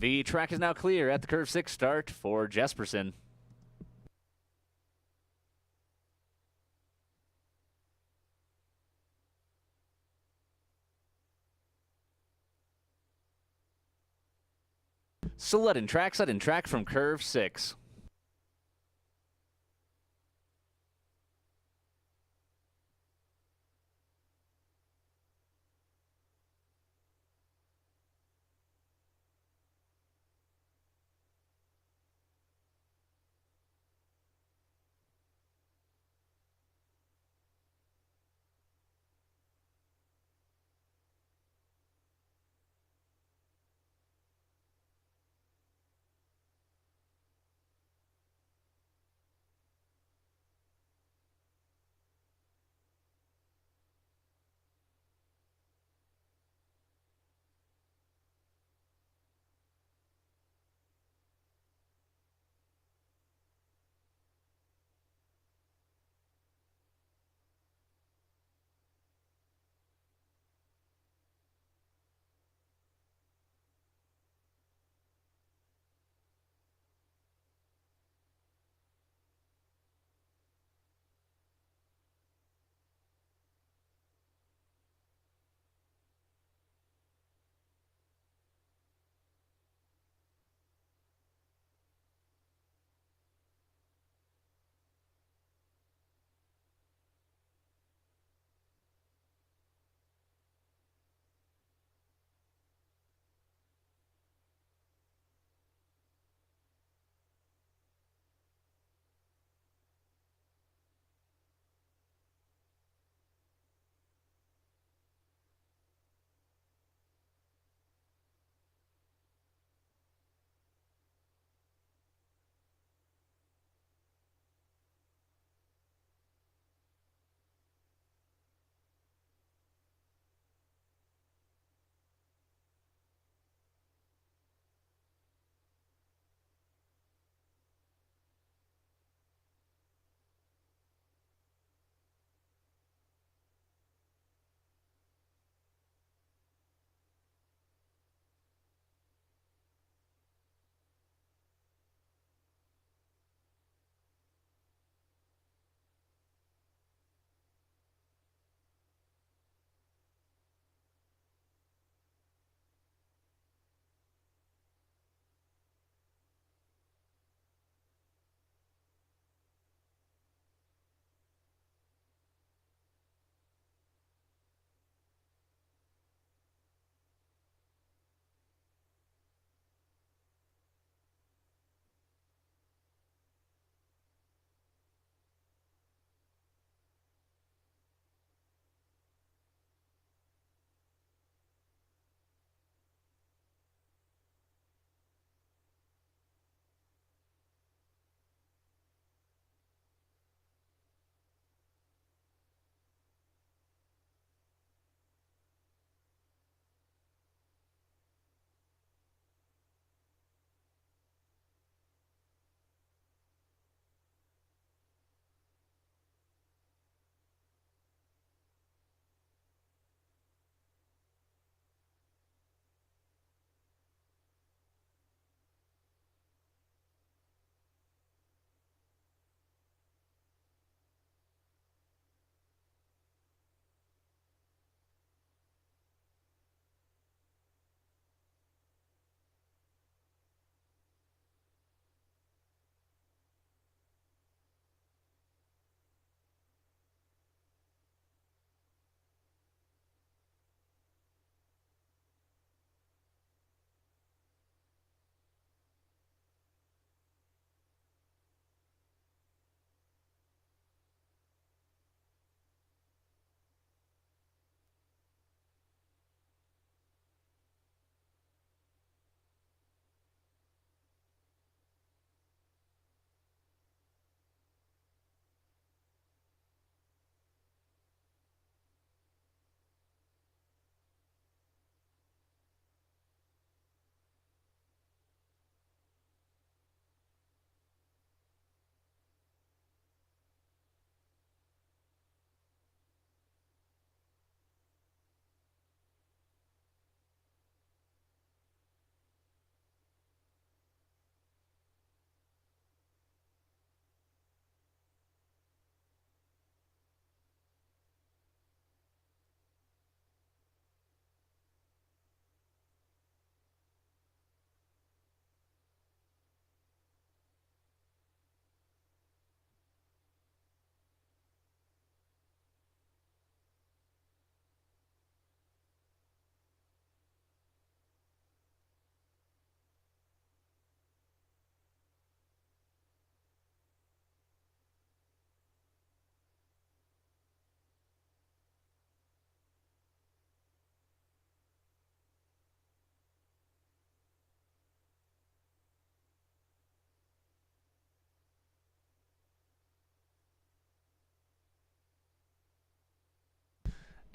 The track is now clear at the curve 6 start for Jesperson. Sudden track from curve 6.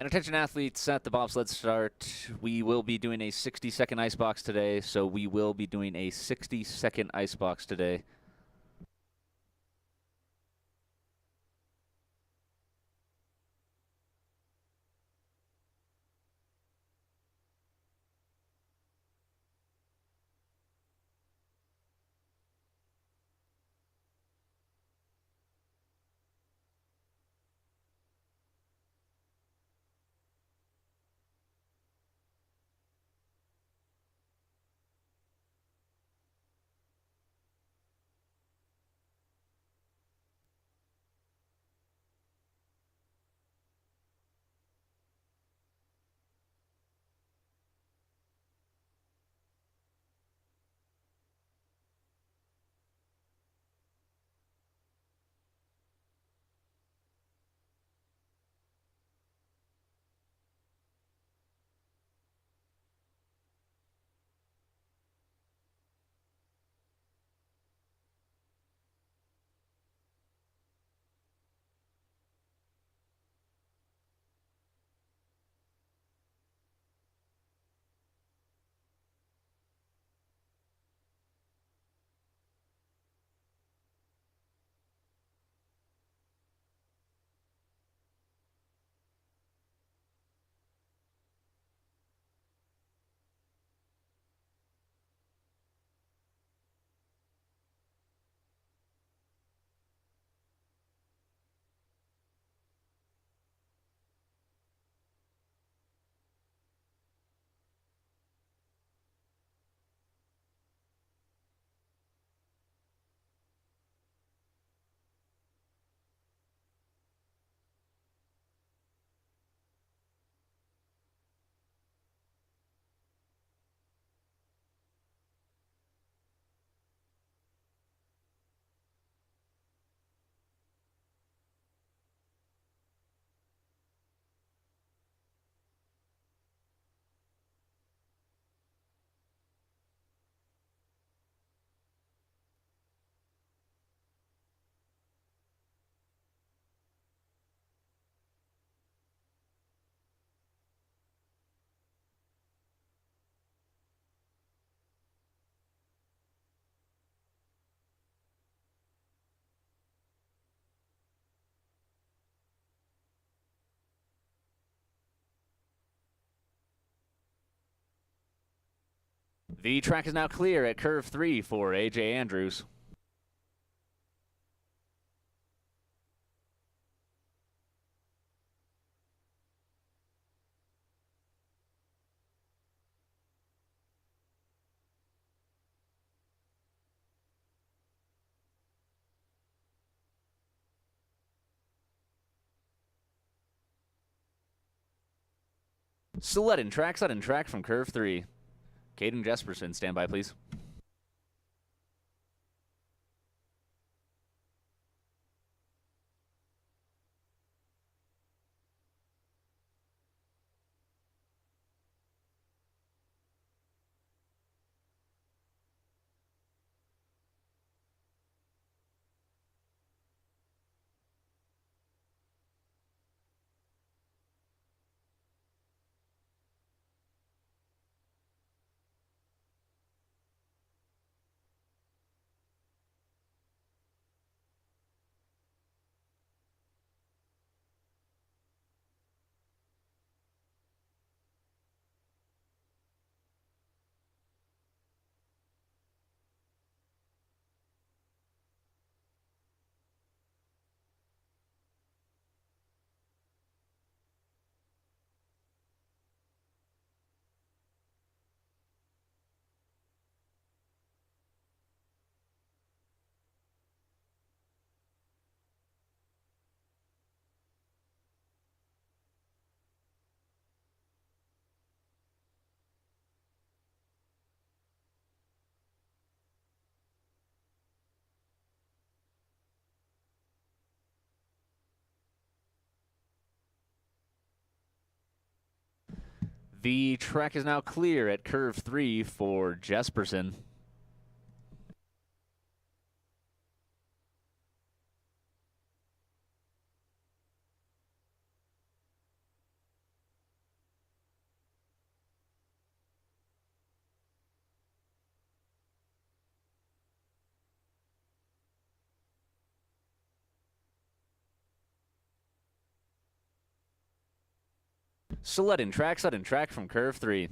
And attention athletes at the bobsled start, we will be doing a 60-second icebox today, so we will be doing a 60-second icebox today. The track is now clear at curve 3 for A.J. Andrews. Sudden track from curve 3. Caden Jesperson, stand by, please. The track is now clear at curve 3 for Jesperson. Sudden track from curve 3.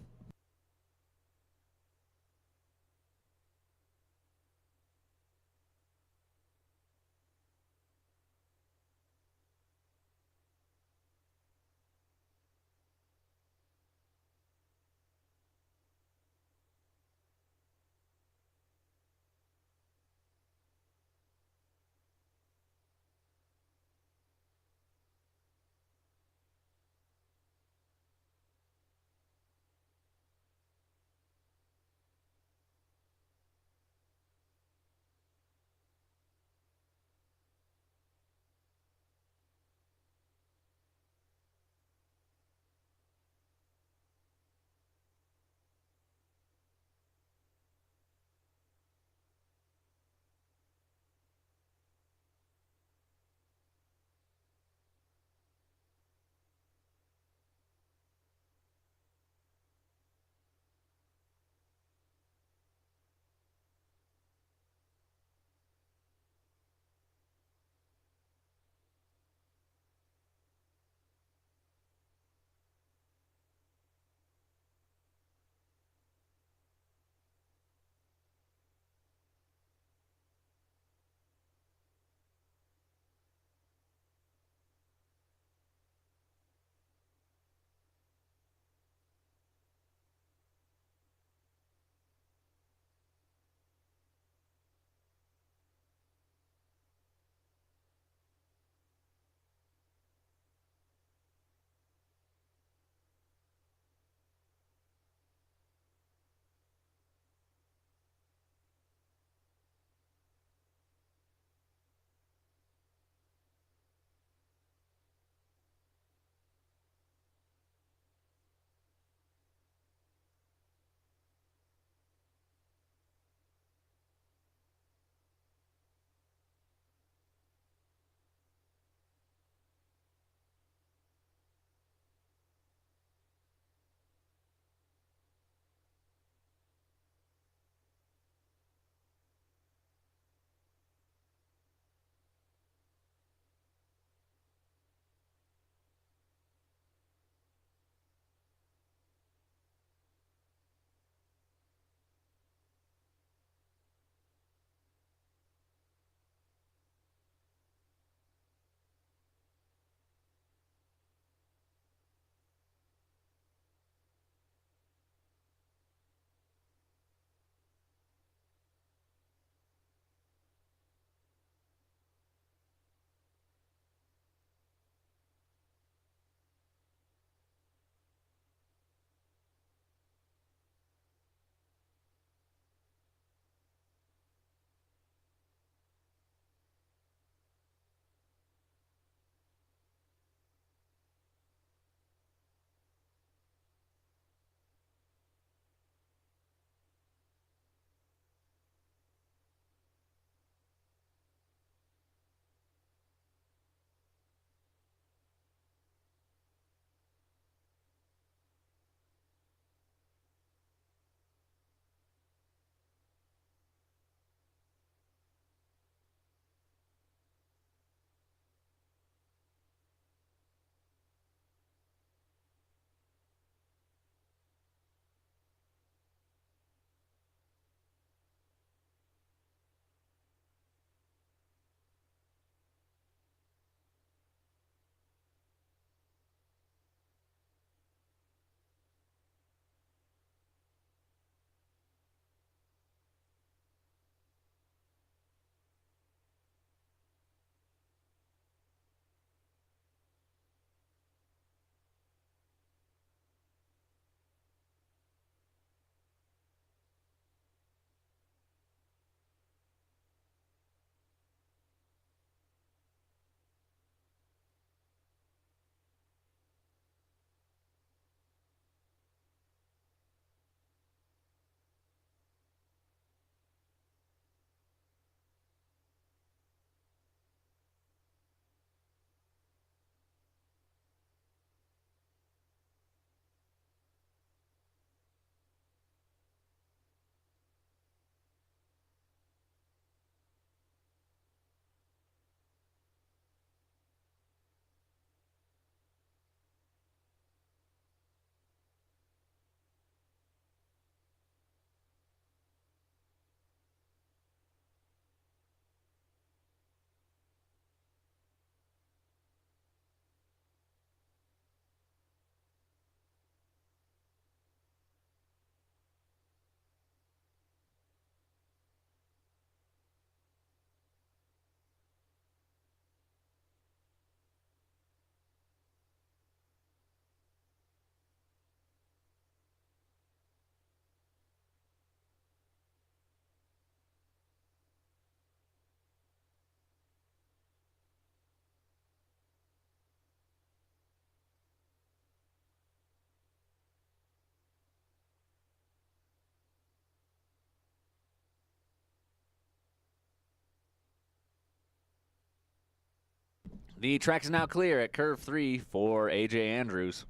The track is now clear at curve 3 for AJ Andrews.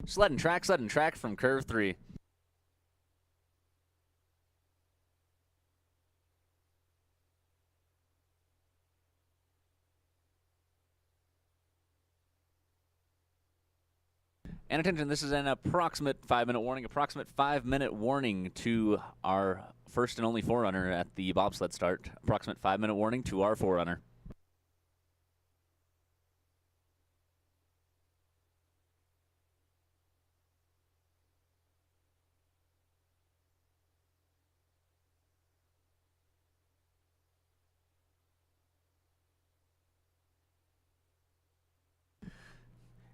Sled and track from curve 3. And attention, this is an approximate 5-minute warning. Approximate 5-minute warning to our first and only forerunner at the bobsled start. Approximate 5-minute warning to our forerunner.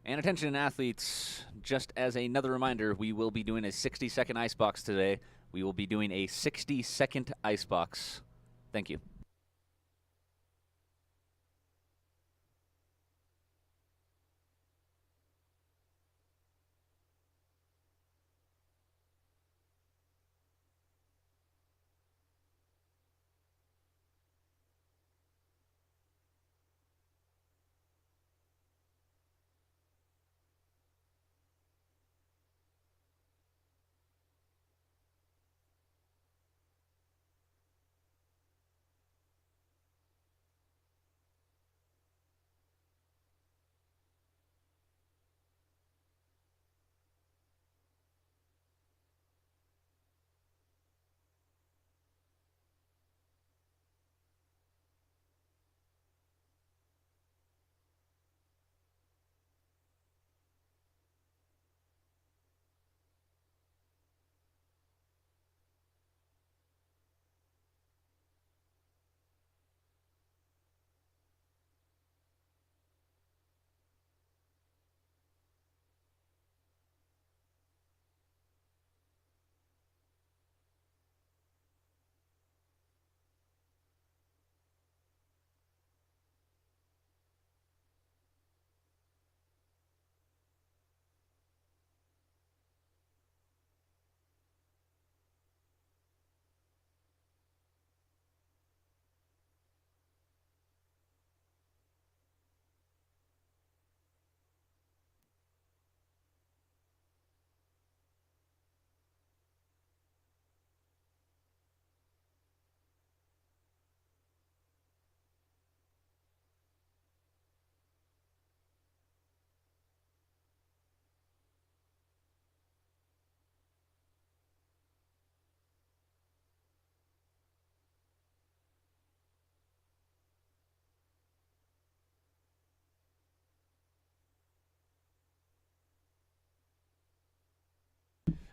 And attention, athletes, just as another reminder, we will be doing a 60-second icebox today. We will be doing a 60-second icebox. Thank you.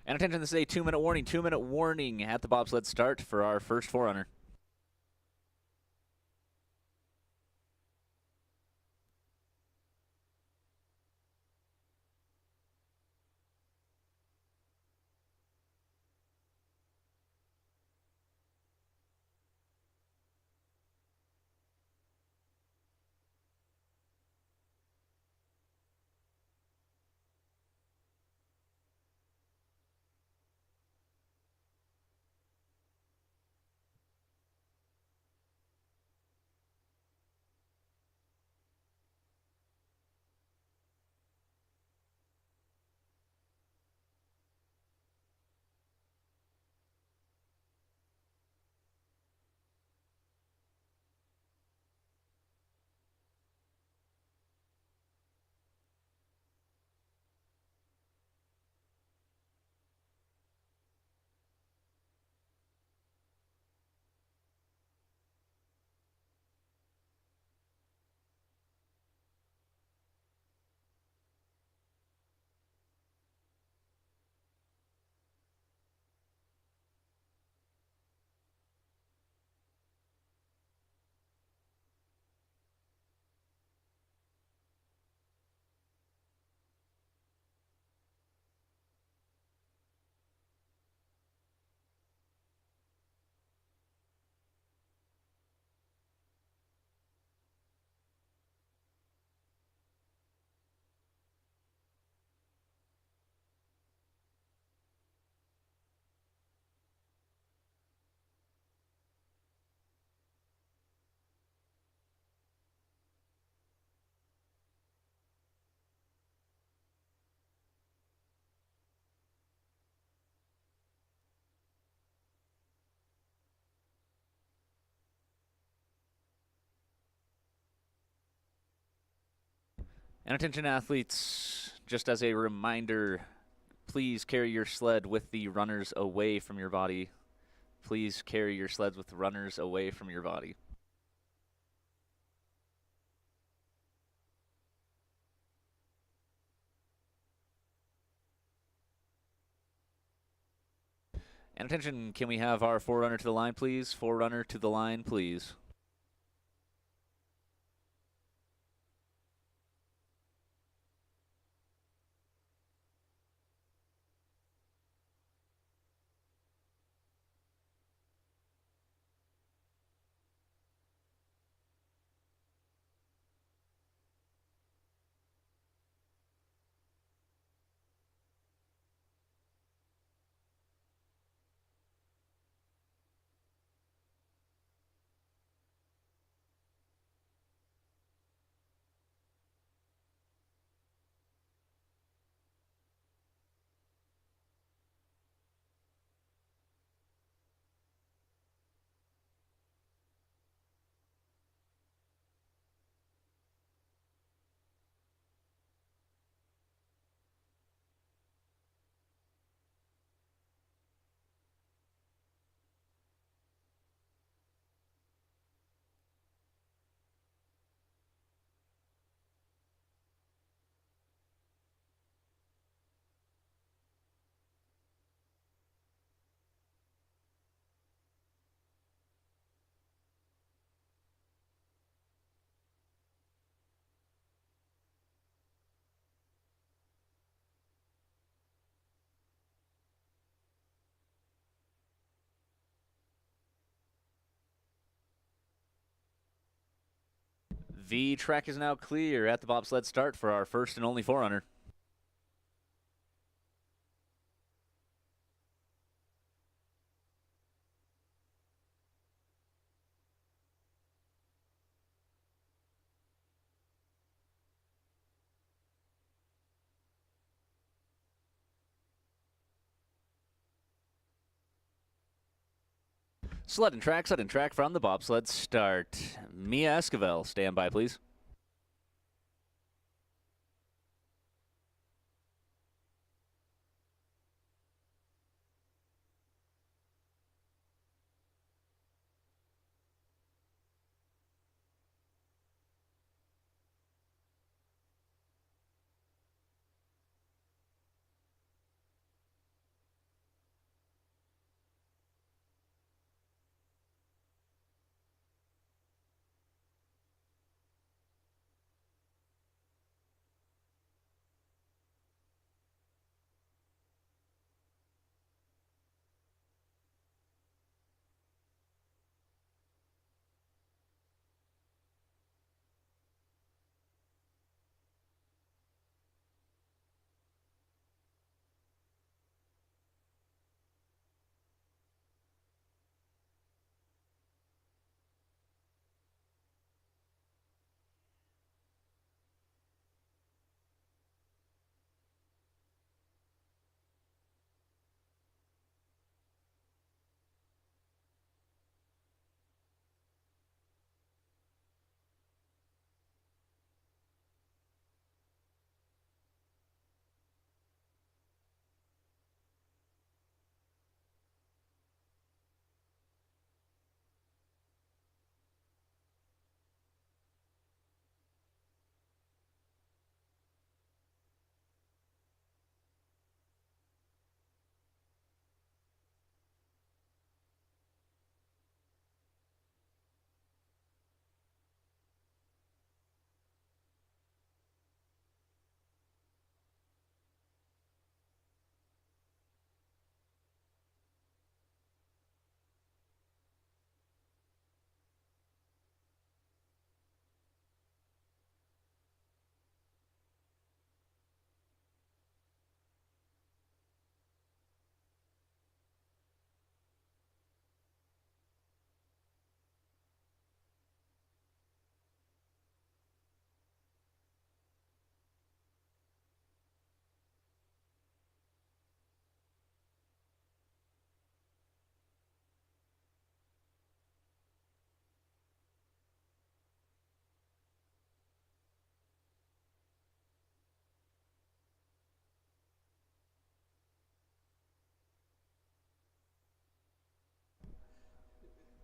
And attention, this is a 2-minute warning. 2-minute warning at the bobsled start for our first forerunner. And attention athletes, just as a reminder, please carry your sled with the runners away from your body. Please carry your sleds with runners away from your body. And attention, can we have our forerunner to the line, please? Forerunner to the line, please. The track is now clear at the bobsled start for our first and only forerunner. Sled and track from the bobsled start. Mia Esquivel, stand by, please.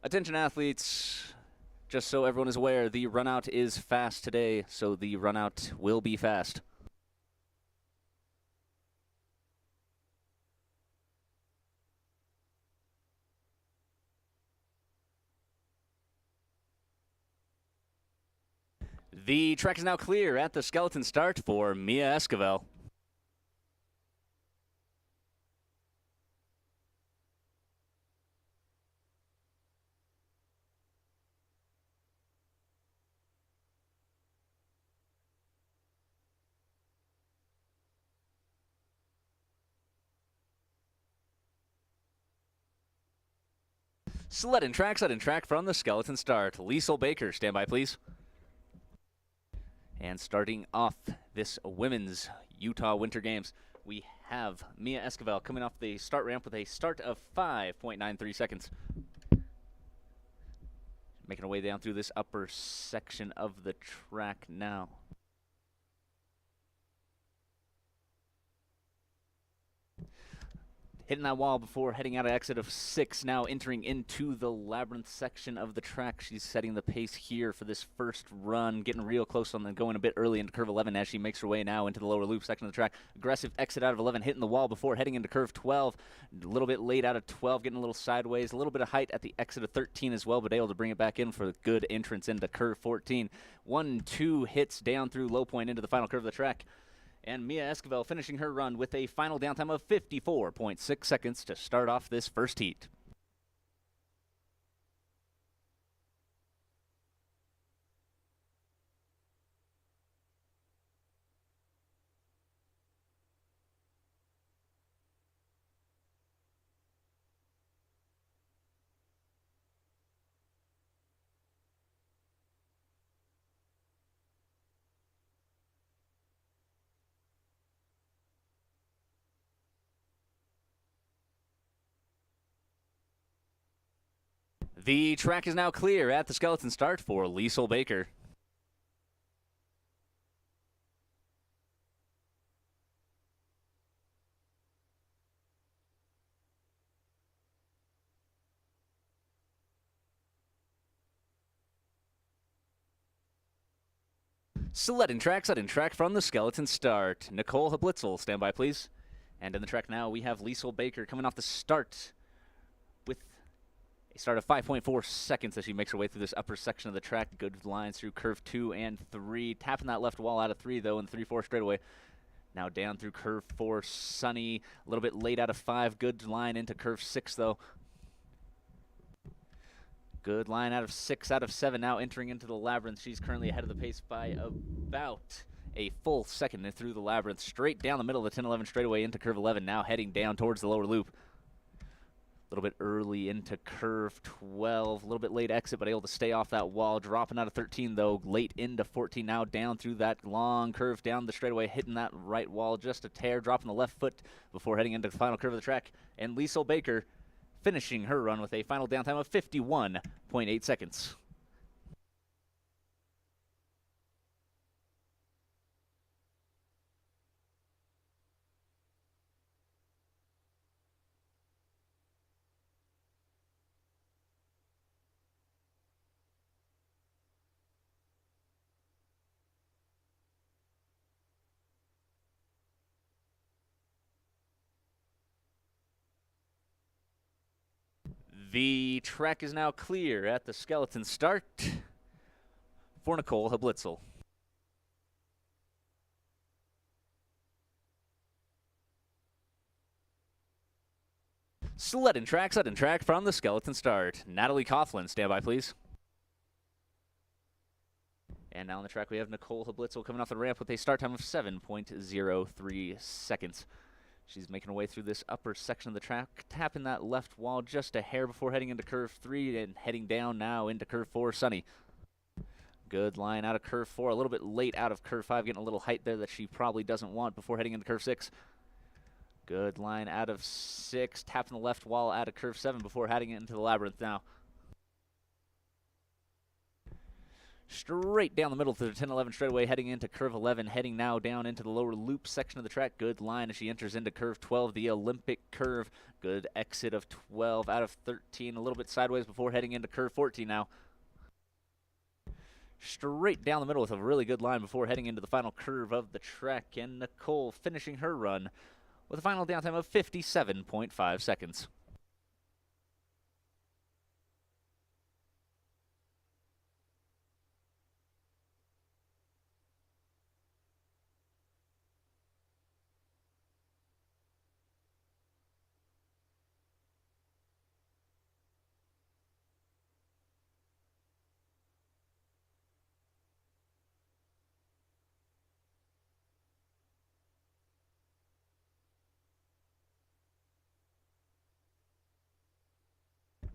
Attention athletes, just so everyone is aware, the runout is fast today, so the runout will be fast. The track is now clear at the skeleton start for Mia Esquivel. Sled and track from the skeleton start. Liesl Baker, stand by please. And starting off this women's Utah Winter Games, we have Mia Esquivel coming off the start ramp with a start of 5.93 seconds. Making her way down through this upper section of the track now. Hitting that wall before heading out of exit of 6, now entering into the labyrinth section of the track. She's setting the pace here for this first run, getting real close on the going a bit early into curve 11 as she makes her way now into the lower loop section of the track. Aggressive exit out of 11, hitting the wall before heading into curve 12. A little bit late out of 12, getting a little sideways. A little bit of height at the exit of 13 as well, but able to bring it back in for a good entrance into curve 14. 1-2 hits down through low point into the final curve of the track. And Mia Esquivel finishing her run with a final downtime of 54.6 seconds to start off this first heat. The track is now clear at the skeleton start for Liesl Baker. Sled and track from the skeleton start. Nicole Hablitzel, stand by please. And in the track now we have Liesl Baker coming off the start with a start of 5.4 seconds as she makes her way through this upper section of the track. Good lines through curve 2 and 3. Tapping that left wall out of 3, though, in the 3-4 straightaway. Now down through curve 4, sunny. A little bit late out of 5. Good line into curve 6, though. Good line out of 6 out of 7. Now entering into the labyrinth. She's currently ahead of the pace by about a full second through the labyrinth. Straight down the middle of the 10-11 straightaway into curve 11. Now heading down towards the lower loop. A little bit early into curve 12, a little bit late exit, but able to stay off that wall. Dropping out of 13, though, late into 14. Now down through that long curve down the straightaway, hitting that right wall just a tear, dropping the left foot before heading into the final curve of the track. And Liesl Baker finishing her run with a final downtime of 51.8 seconds. The track is now clear at the skeleton start for Nicole Hablitzel. Sled and track from the skeleton start. Natalie Coughlin, stand by please. And now on the track we have Nicole Hablitzel coming off the ramp with a start time of 7.03 seconds. She's making her way through this upper section of the track, tapping that left wall just a hair before heading into curve 3 and heading down now into curve 4, sunny. Good line out of curve 4, a little bit late out of curve 5, getting a little height there that she probably doesn't want before heading into curve 6. Good line out of 6, tapping the left wall out of curve 7 before heading into the labyrinth now. Straight down the middle to the 10-11 straightaway, heading into curve 11, heading now down into the lower loop section of the track. Good line as she enters into curve 12, the Olympic curve. Good exit of 12 out of 13, a little bit sideways before heading into curve 14 now. Straight down the middle with a really good line before heading into the final curve of the track. And Nicole finishing her run with a final downtime of 57.5 seconds.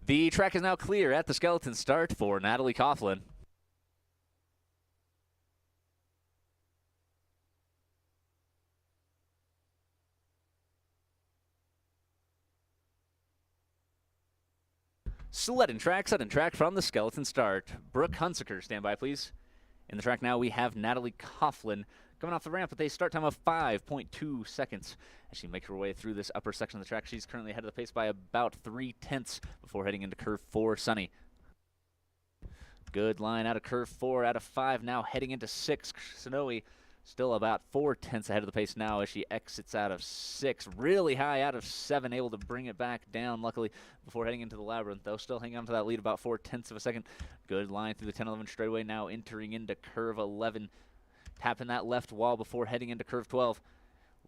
The track is now clear at the skeleton start for Natalie Coughlin. Sudden track from the skeleton start. Brooke Hunsaker, stand by please. In the track now we have Natalie Coughlin coming off the ramp with a start time of 5.2 seconds. As she makes her way through this upper section of the track, she's currently ahead of the pace by about 0.3 before heading into curve 4, Sunny. Good line out of curve 4, out of 5, now heading into 6. Sonoe still about 0.4 ahead of the pace now as she exits out of 6. Really high out of 7, able to bring it back down, luckily, before heading into the labyrinth, though. Still hanging on to that lead about 0.4 of a second. Good line through the 10-11 straightaway, now entering into curve 11. Tapping that left wall before heading into curve 12.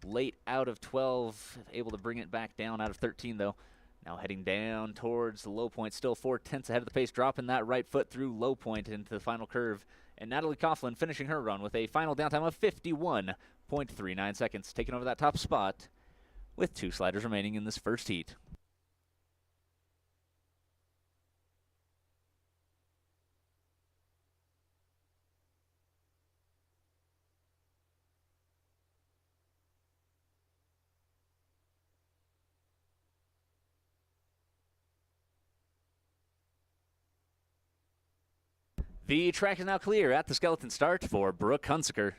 Late out of 12, able to bring it back down out of 13, though. Now heading down towards the low point, still 0.4 ahead of the pace, dropping that right foot through low point into the final curve. And Natalie Coughlin finishing her run with a final downtime of 51.39 seconds, taking over that top spot with 2 sliders remaining in this first heat. The track is now clear at the skeleton start for Brooke Hunsaker.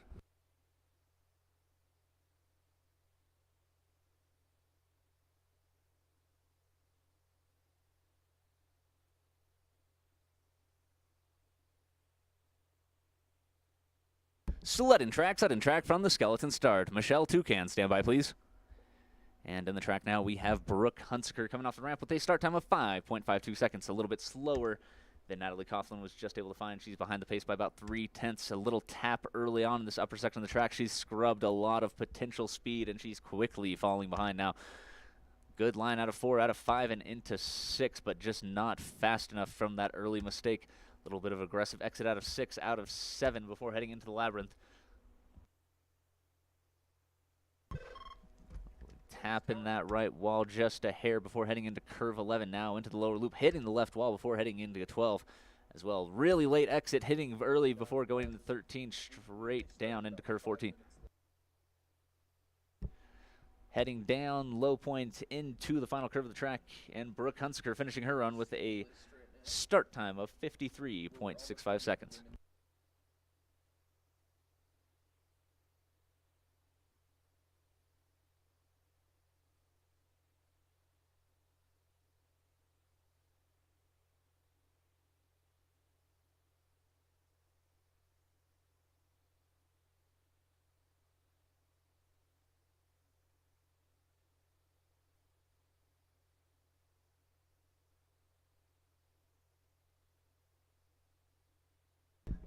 Sudden track from the skeleton start. Michelle Tucan, stand by please. And in the track now we have Brooke Hunsker coming off the ramp with a start time of 5.52 seconds, a little bit slower than Natalie Coughlin was just able to find. She's behind the pace by about 0.3. A little tap early on in this upper section of the track. She's scrubbed a lot of potential speed, and she's quickly falling behind now. Good line out of 4, out of 5, and into 6, but just not fast enough from that early mistake. A little bit of aggressive exit out of 6, out of 7 before heading into the labyrinth. Tapping that right wall just a hair before heading into curve 11, now into the lower loop, hitting the left wall before heading into 12 as well. Really late exit, hitting early before going into 13, straight down into curve 14. Heading down low point into the final curve of the track, and Brooke Hunsaker finishing her run with a start time of 53.65 seconds.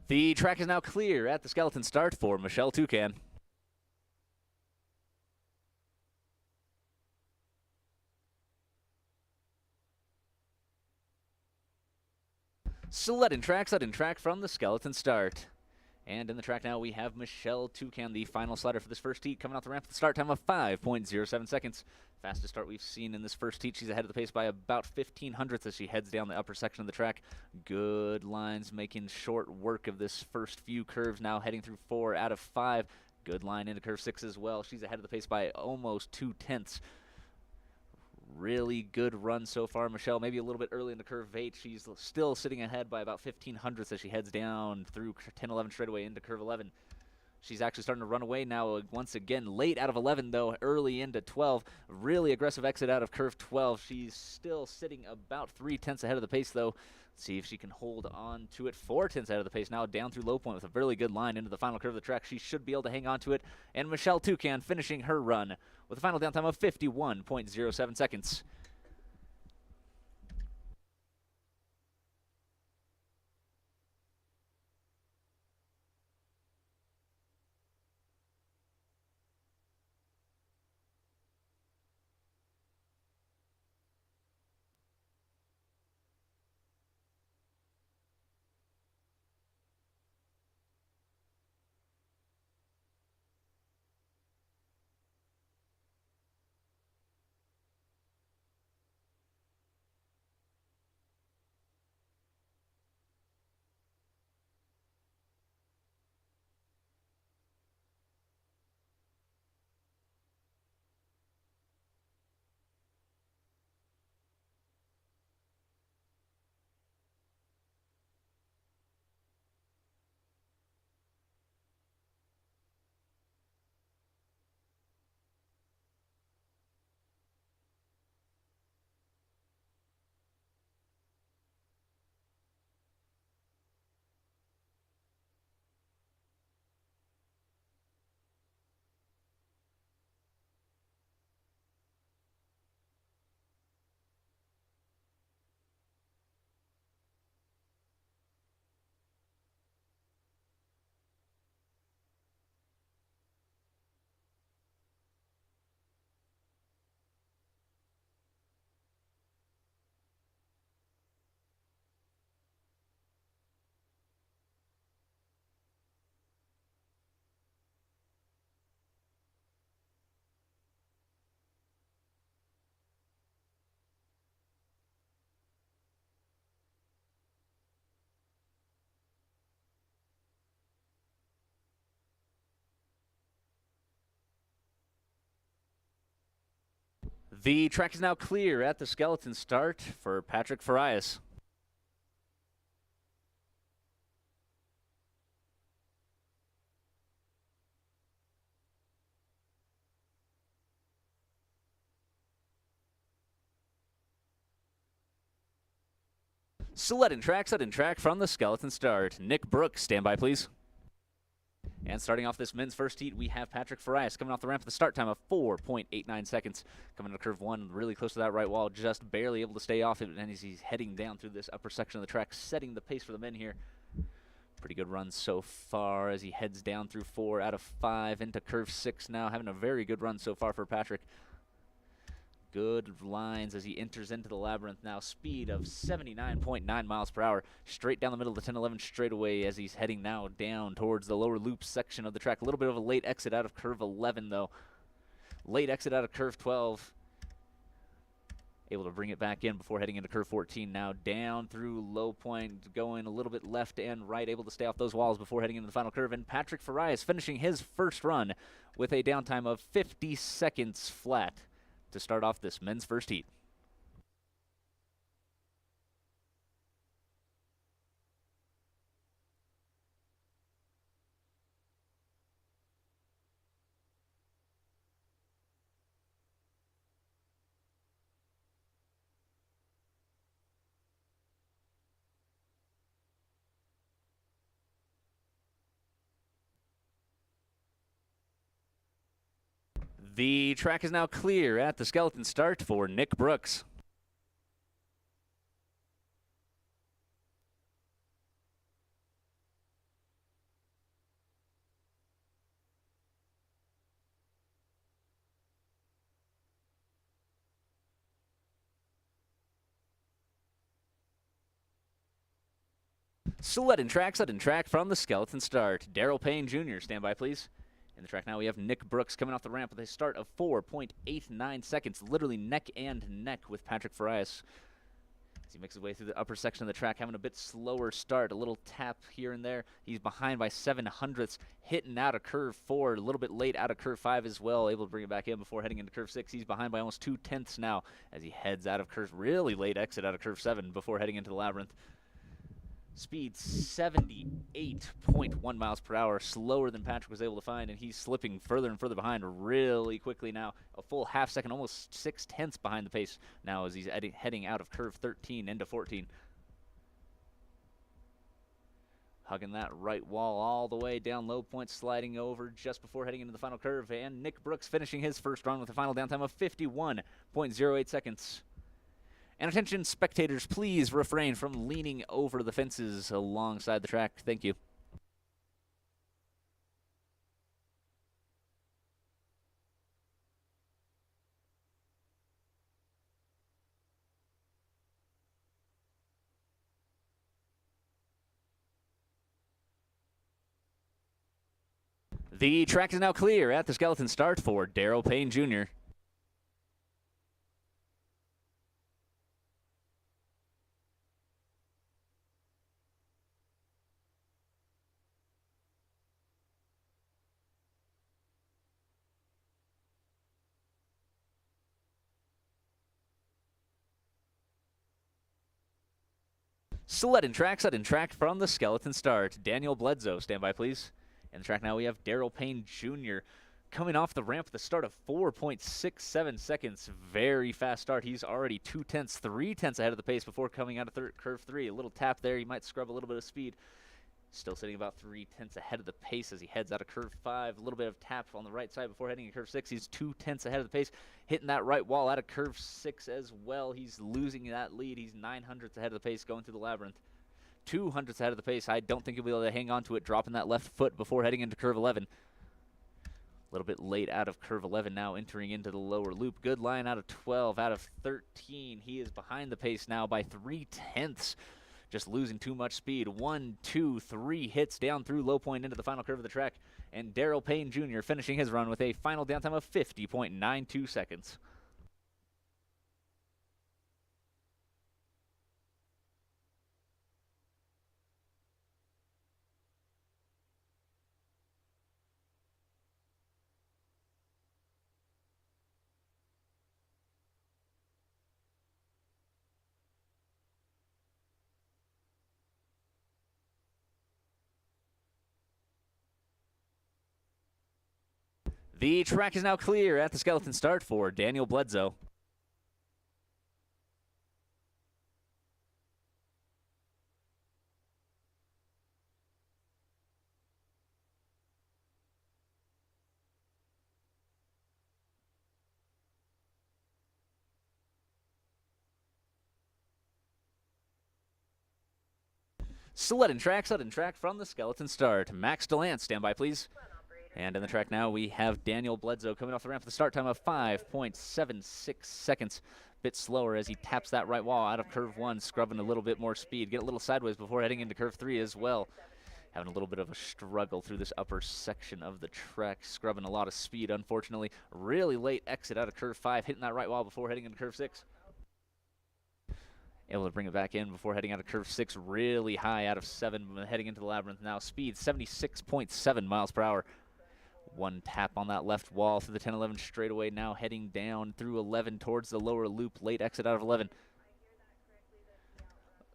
The track is now clear at the skeleton start for Michelle Tucan. Sudden track from the skeleton start. And in the track now we have Michelle Tucan, the final slider for this first heat, coming off the ramp with a start time of 5.07 seconds. Fastest start we've seen in this first heat. She's ahead of the pace by about 0.15 as she heads down the upper section of the track. Good lines, making short work of this first few curves, now heading through 4 out of 5. Good line into curve 6 as well. She's ahead of the pace by almost 0.2. Really good run so far. Michelle, maybe a little bit early into curve 8. She's still sitting ahead by about 1,500 as she heads down through 10-11 straightaway into curve 11. She's actually starting to run away now once again. Late out of 11, though, early into 12. Really aggressive exit out of curve 12. She's still sitting about 3/10 ahead of the pace, though. Let's see if she can hold on to it. 4/10 ahead of the pace now, down through low point with a really good line into the final curve of the track. She should be able to hang on to it. And Michelle Tucan finishing her run with a final downtime of 51.07 seconds. The track is now clear at the skeleton start for Patrick Farias. Sudden track from the skeleton start. Nick Brooks, stand by, please. And starting off this men's first heat, we have Patrick Farias coming off the ramp with a start time of 4.89 seconds. Coming to curve 1, really close to that right wall, just barely able to stay off it. And as he's heading down through this upper section of the track, setting the pace for the men here. Pretty good run so far as he heads down through 4 out of 5 into curve 6 now. Having a very good run so far for Patrick. Good lines as he enters into the labyrinth now. Speed of 79.9 miles per hour. Straight down the middle of the 10-11 straightaway as he's heading now down towards the lower loop section of the track. A little bit of a late exit out of curve 11, though. Late exit out of curve 12. Able to bring it back in before heading into curve 14. Now down through low point, going a little bit left and right. Able to stay off those walls before heading into the final curve. And Patrick Farias finishing his first run with a downtime of 50 seconds flat to start off this men's first heat. The track is now clear at the skeleton start for Nick Brooks. Sudden track from the skeleton start. Daryl Payne Jr., stand by, please. In the track now, we have Nick Brooks coming off the ramp with a start of 4.89 seconds, literally neck and neck with Patrick Farias. As he makes his way through the upper section of the track, having a bit slower start, a little tap here and there. He's behind by 7/100ths, hitting out of curve 4, a little bit late out of curve 5 as well, able to bring it back in before heading into curve 6. He's behind by almost 2/10ths now as he heads out of curve, really late exit out of curve 7 before heading into the labyrinth. Speed 78.1 miles per hour, slower than Patrick was able to find, and he's slipping further and further behind really quickly now. A full half second, almost 6/10ths behind the pace now as he's heading out of curve 13 into 14. Hugging that right wall all the way down low point, sliding over just before heading into the final curve, and Nick Brooks finishing his first run with a final downtime of 51.08 seconds. And attention spectators, please refrain from leaning over the fences alongside the track. Thank you. The track is now clear at the skeleton start for Darrell Payne Jr. Sudden track from the skeleton start. Daniel Bledsoe, stand by please. In the track now we have Darrell Payne Jr. coming off the ramp with a start of 4.67 seconds. Very fast start. He's already 2/10ths, 3/10ths ahead of the pace before coming out of curve 3. A little tap there. He might scrub a little bit of speed. Still sitting about 3/10ths ahead of the pace as he heads out of curve 5. A little bit of tap on the right side before heading to curve 6. He's 2/10ths ahead of the pace, hitting that right wall out of curve 6 as well. He's losing that lead. He's 900ths ahead of the pace going through the labyrinth. 200ths ahead of the pace. I don't think he'll be able to hang on to it, dropping that left foot before heading into curve 11. A little bit late out of curve 11 now, entering into the lower loop. Good line out of 12, out of 13. He is behind the pace now by 3/10ths. Just losing too much speed. 1, 2, 3 hits down through low point into the final curve of the track. And Darrell Payne Jr. finishing his run with a final downtime of 50.92 seconds. The track is now clear at the skeleton start for Daniel Bledsoe. Sudden track from the skeleton start. Max DeLance, stand by please. And in the track now, we have Daniel Bledsoe coming off the ramp with a start time of 5.76 seconds. Bit slower as he taps that right wall out of curve 1, scrubbing a little bit more speed. Get a little sideways before heading into curve 3 as well. Having a little bit of a struggle through this upper section of the track, scrubbing a lot of speed, unfortunately. Really late exit out of curve 5, hitting that right wall before heading into curve 6. Able to bring it back in before heading out of curve 6, really high out of 7, heading into the labyrinth now. Speed 76.7 miles per hour. One tap on that left wall through the 10-11 straightaway, now heading down through 11 towards the lower loop, late exit out of 11.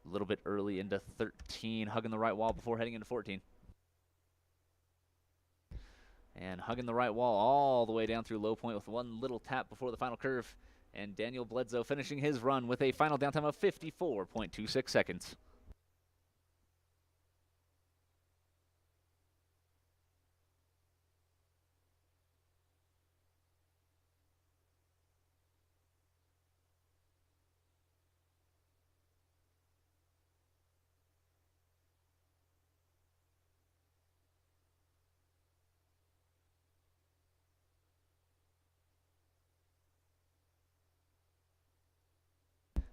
A little bit early into 13, hugging the right wall before heading into 14. And hugging the right wall all the way down through low point with one little tap before the final curve. And Daniel Bledsoe finishing his run with a final downtime of 54.26 seconds.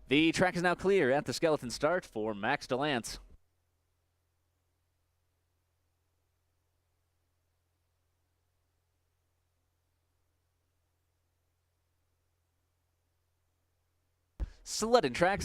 The track is now clear at the skeleton start for Max DeLance. Sudden track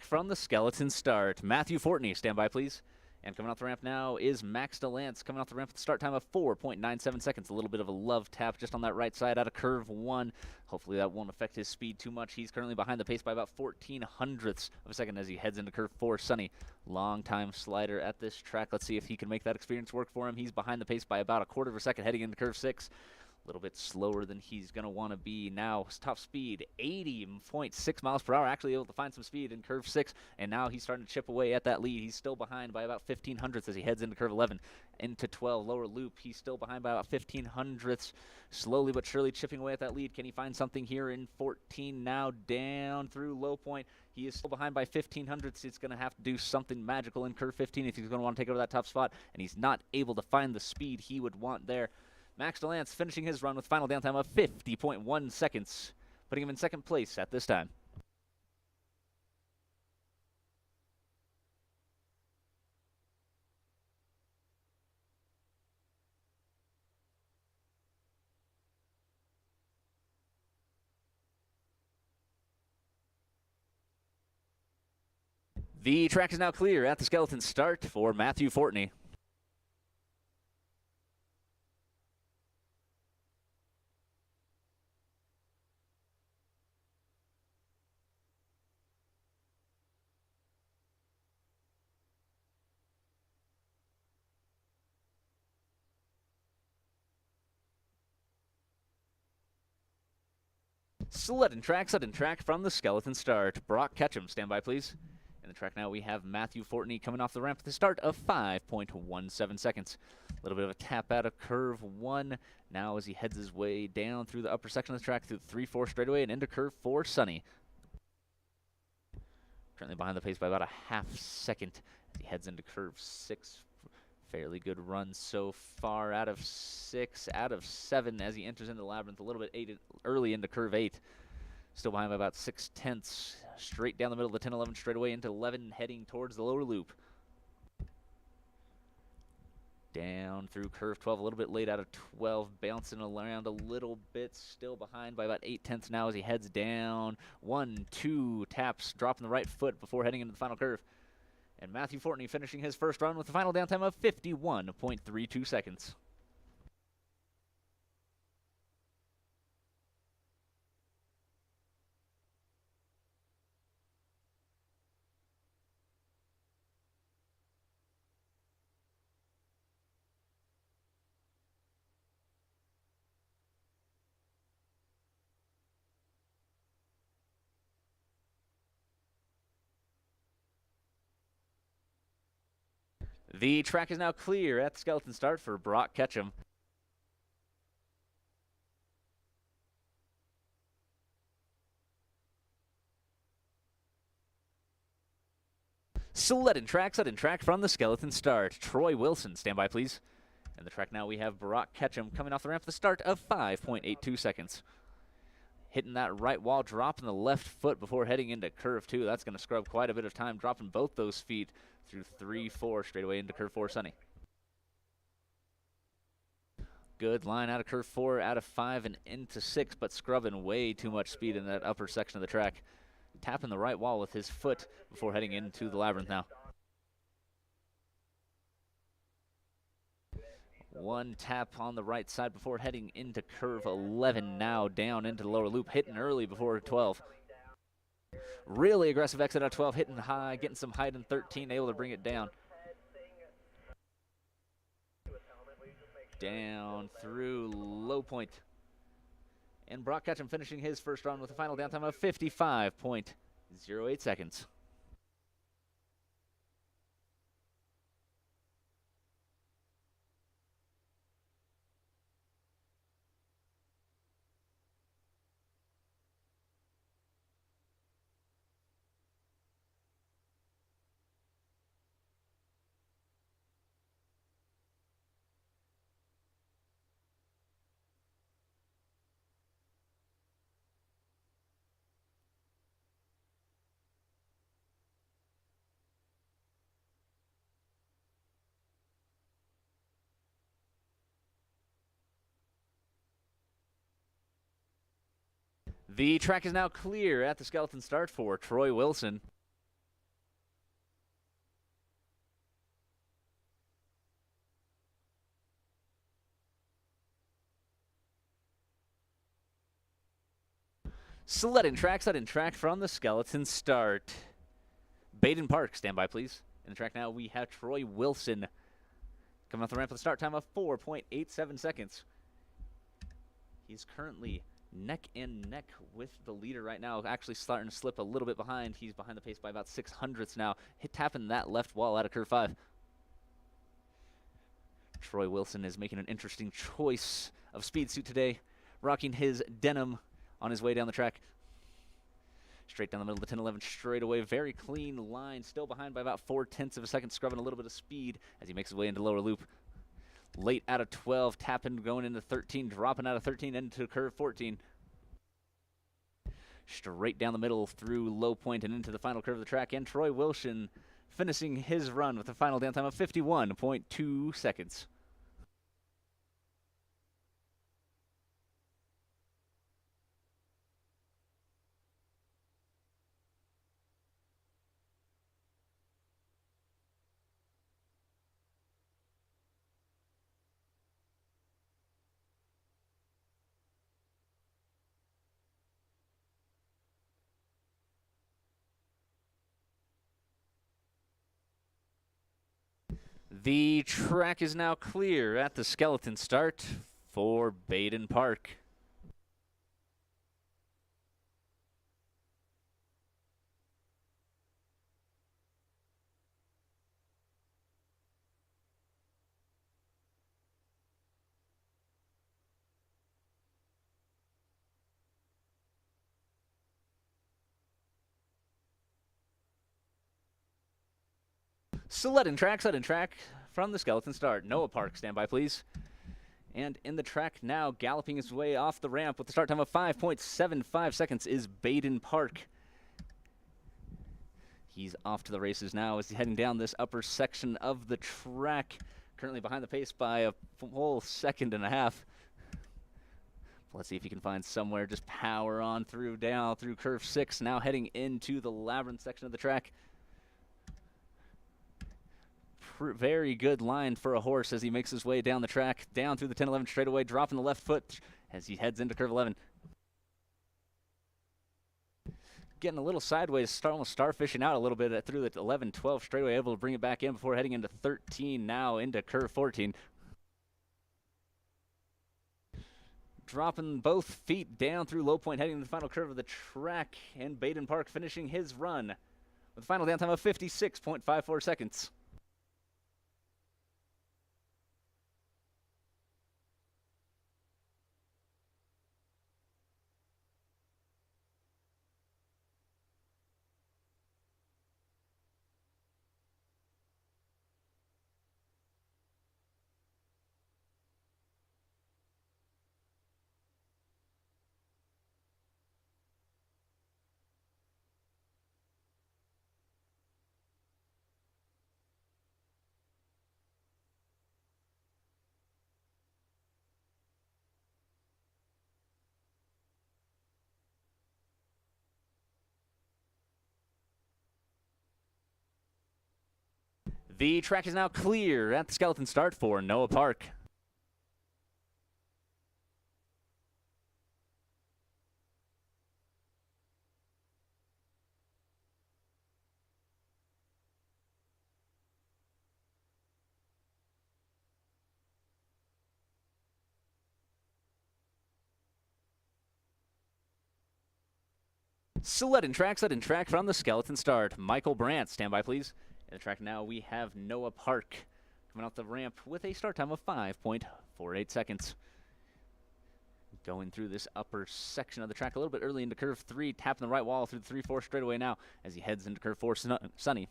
from the skeleton start. Matthew Fortney, stand by, please. And coming off the ramp now is Max DeLance, coming off the ramp with a start time of 4.97 seconds. A little bit of a love tap just on that right side out of curve 1. Hopefully that won't affect his speed too much. He's currently behind the pace by about 14 hundredths of a second as he heads into curve 4. Sunny, long time slider at this track. Let's see if he can make that experience work for him. He's behind the pace by about a quarter of a second heading into curve 6. A little bit slower than he's going to want to be now. His top speed, 80.6 miles per hour. Actually able to find some speed in curve 6, and now he's starting to chip away at that lead. He's still behind by about 15 hundredths as he heads into curve 11. Into 12, lower loop. He's still behind by about 15 hundredths. Slowly but surely chipping away at that lead. Can he find something here in 14 now down through low point? He is still behind by 15 hundredths. It's going to have to do something magical in curve 15 if he's going to want to take over that top spot, and he's not able to find the speed he would want there. Max DeLance finishing his run with final downtime of 50.1 seconds, putting him in second place at this time. The track is now clear at the skeleton start for Matthew Fortney. Sudden track from the skeleton start. Brock Ketchum, stand by, please. In the track now we have Matthew Fortney coming off the ramp at the start of 5.17 seconds. A little bit of a tap out of curve 1. Now as he heads his way down through the upper section of the track through the 3-4 straightaway and into curve 4, Sunny. Currently behind the pace by about a half second as he heads into curve 6. Fairly good run so far out of 6, out of 7 as he enters into the labyrinth a little bit early into curve 8. Still behind by about 6/10, straight down the middle of the 10-11 straightaway into 11, heading towards the lower loop. Down through curve 12, a little bit late out of 12, bouncing around a little bit, still behind by about 8/10 now as he heads down. 1, 2 taps, dropping the right foot before heading into the final curve. And Matthew Fortney finishing his first run with a final downtime of 51.32 seconds. The track is now clear at the skeleton start for Brock Ketchum. Sudden track from the skeleton start. Troy Wilson, stand by, please. And the track now we have Brock Ketchum coming off the ramp at the start of 5.82 seconds. Hitting that right wall, dropping the left foot before heading into curve 2. That's going to scrub quite a bit of time, dropping both those feet through 3-4 straight away into curve 4, Sunny. Good line out of curve 4, out of 5 and into 6, but scrubbing way too much speed in that upper section of the track. Tapping the right wall with his foot before heading into the labyrinth now. One tap on the right side before heading into curve 11, now down into the lower loop, hitting early before 12. Really aggressive exit out of 12, hitting high, getting some height in 13, able to bring it down. Down through low point. And Brock Ketchum finishing his first run with a final downtime of 55.08 seconds. The track is now clear at the skeleton start for Troy Wilson. Sledding track from the skeleton start. Baden Park, stand by please. In the track now we have Troy Wilson coming off the ramp with a start time of 4.87 seconds. He's currently neck and neck with the leader right now, actually starting to slip a little bit behind. He's behind the pace by about 600ths now, tapping that left wall out of curve 5. Troy Wilson is making an interesting choice of speed suit today, rocking his denim on his way down the track. Straight down the middle of the 10-11 straightaway. Very clean line. Still behind by about 0.4 of a second. Scrubbing a little bit of speed as he makes his way into lower loop. Late out of 12. Tapping going into 13. Dropping out of 13 into curve 14. Straight down the middle through low point and into the final curve of the track. And Troy Wilson finishing his run with a final down time of 51.2 seconds. The track is now clear at the skeleton start for Baden Park. Sledding track from the skeleton start. Noah Park, stand by please. And in the track now, galloping his way off the ramp with the start time of 5.75 seconds is Baden Park. He's off to the races now as he's heading down this upper section of the track. Currently behind the pace by a full second and a half. Let's see if he can find somewhere. Just power on through, down through curve 6. Now heading into the labyrinth section of the track. Very good line for a horse as he makes his way down the track, down through the 10-11 straightaway, dropping the left foot as he heads into curve 11. Getting a little sideways, almost starfishing out a little bit through the 11-12 straightaway, able to bring it back in before heading into 13, now into curve 14. Dropping both feet down through low point, heading to the final curve of the track, and Baden Park finishing his run with a final down time of 56.54 seconds. The track is now clear at the skeleton start for Noah Park. Sledding track from the skeleton start. Michael Brandt, stand by please. In the track now we have Noah Park coming off the ramp with a start time of 5.48 seconds. Going through this upper section of the track a little bit early into curve 3, tapping the right wall through the 3-4 straightaway now as he heads into curve 4, Sunny.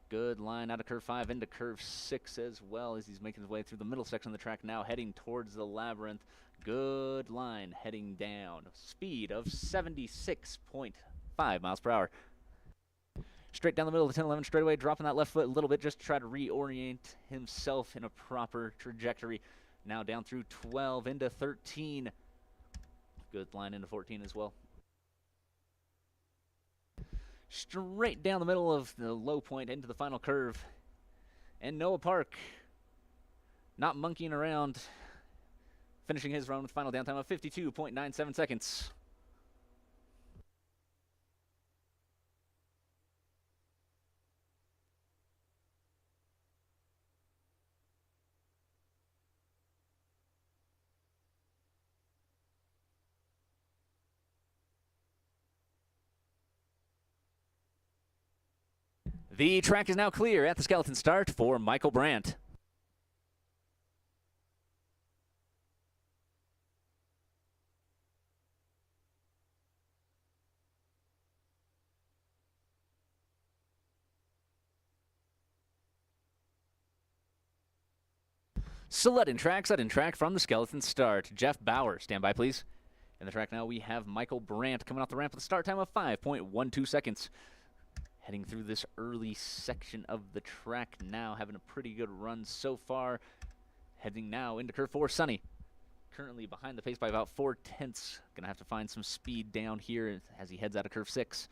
Good line out of curve 5 into curve 6 as well as he's making his way through the middle section of the track now, heading towards the labyrinth. Good line heading down. Speed of 76.5 miles per hour. Straight down the middle of the 10-11 straightaway, dropping that left foot a little bit just to try to reorient himself in a proper trajectory. Now down through 12 into 13. Good line into 14 as well. Straight down the middle of the low point into the final curve. And Noah Park, not monkeying around, finishing his run with final downtime of 52.97 seconds. The track is now clear at the skeleton start for Michael Brandt. Sudden track from the skeleton start. Jeff Bauer, stand by please. In the track now we have Michael Brandt coming off the ramp with a start time of 5.12 seconds. Heading through this early section of the track now, having a pretty good run so far. Heading now into curve 4, Sonny. Currently behind the pace by about 4/10. Gonna have to find some speed down here as he heads out of curve 6.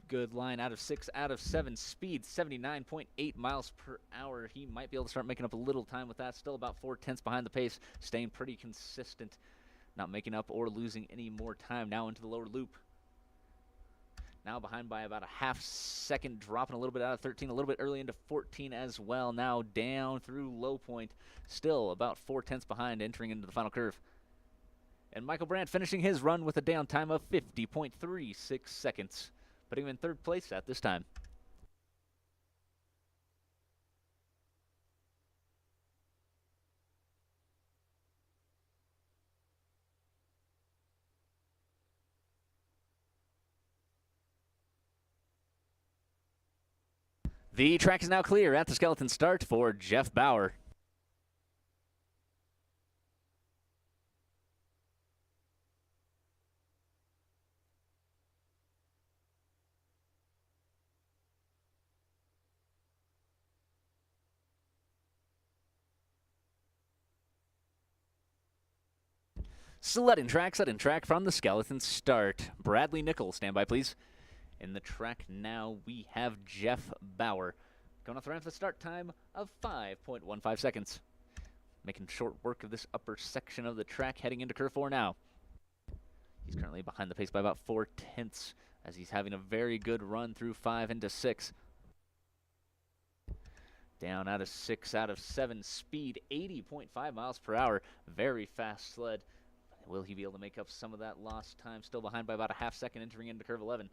Good line out of 6, out of 7. Speed 79.8 miles per hour. He might be able to start making up a little time with that. Still about 4/10 behind the pace. Staying pretty consistent. Not making up or losing any more time. Now into the lower loop. Now behind by about a half second, dropping a little bit out of 13, a little bit early into 14 as well. Now down through low point, still about 4/10 behind, entering into the final curve. And Michael Brandt finishing his run with a downtime of 50.36 seconds, putting him in 3rd place at this time. The track is now clear at the skeleton start for Jeff Bauer. Sudden track from the skeleton start. Bradley Nichols, stand by please. In the track now, we have Jeff Bauer. Going off the ramp with a start time of 5.15 seconds. Making short work of this upper section of the track, heading into curve 4 now. He's currently behind the pace by about 4/10 as he's having a very good run through 5 into 6. Down out of 6, out of 7. Speed 80.5 miles per hour. Very fast sled. Will he be able to make up some of that lost time? Still behind by about a half second, entering into curve 11.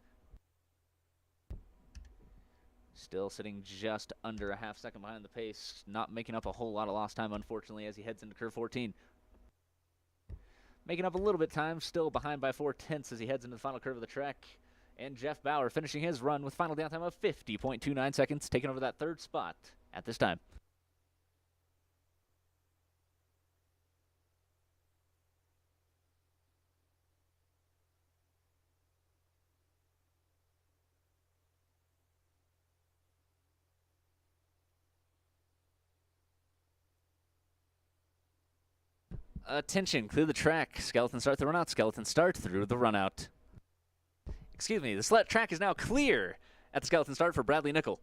Still sitting just under a half second behind the pace. Not making up a whole lot of lost time, unfortunately, as he heads into curve 14. Making up a little bit of time, still behind by 4/10 as he heads into the final curve of the track. And Jeff Bauer finishing his run with final downtime of 50.29 seconds, taking over that 3rd spot at this time. Attention, clear the track. Skeleton start the runout. Skeleton start through the runout. Excuse me, the track is now clear at the skeleton start for Bradley Nickel.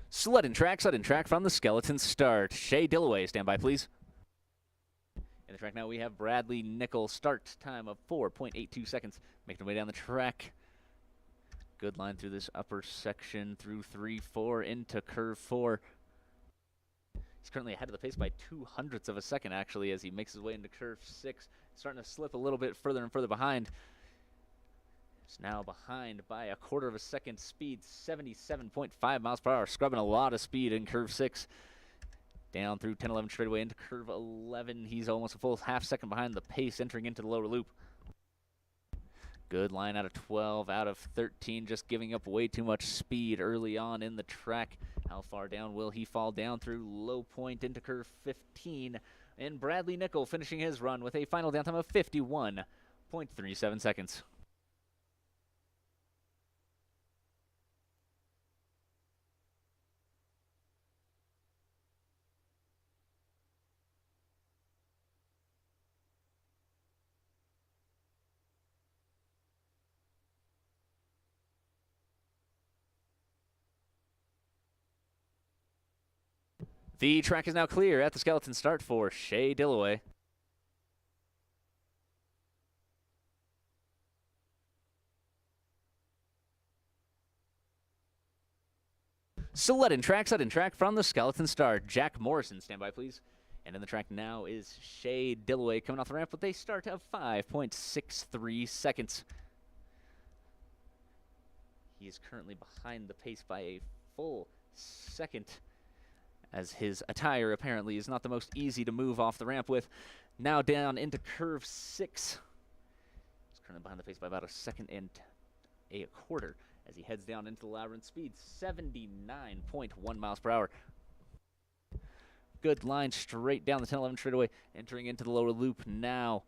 Sudden track from the skeleton start. Shay Dillaway, stand by please. In the track now we have Bradley Nickel, start time of 4.82 seconds, making way down the track. Good line through this upper section, through 3, 4, into curve 4. He's currently ahead of the pace by 0.02 of a second, actually, as he makes his way into curve 6. Starting to slip a little bit further and further behind. He's now behind by 1/4 of a second. Speed 77.5 miles per hour, scrubbing a lot of speed in curve 6. Down through 10-11 straightaway into curve 11. He's almost a full half second behind the pace, entering into the lower loop. Good line out of 12, out of 13, just giving up way too much speed early on in the track. How far down will he fall? Down through low point into curve 15. And Bradley Nickel finishing his run with a final down time of 51.37 seconds. The track is now clear at the skeleton start for Shea Dillaway. Sudden track from the skeleton start. Jack Morrison, stand by please. And in the track now is Shea Dillaway coming off the ramp with a start of 5.63 seconds. He is currently behind the pace by a full second, as his attire apparently is not the most easy to move off the ramp with. Now down into curve 6. He's currently behind the pace by about a second and a quarter as he heads down into the labyrinth. Speed 79.1 miles per hour. Good line straight down the 10-11 straightaway, entering into the lower loop now.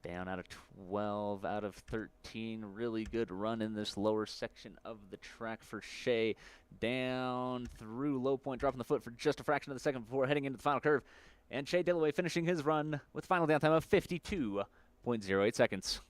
Down out of 12, out of 13. Really good run in this lower section of the track for Shea. Down through low point, dropping the foot for just a fraction of the second before heading into the final curve. And Shea Dillaway finishing his run with final down time of 52.08 seconds.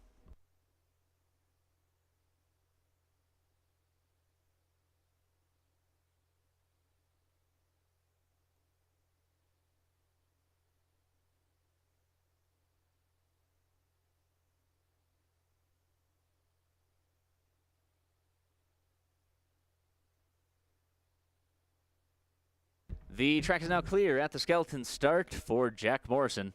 The track is now clear at the skeleton start for Jack Morrison.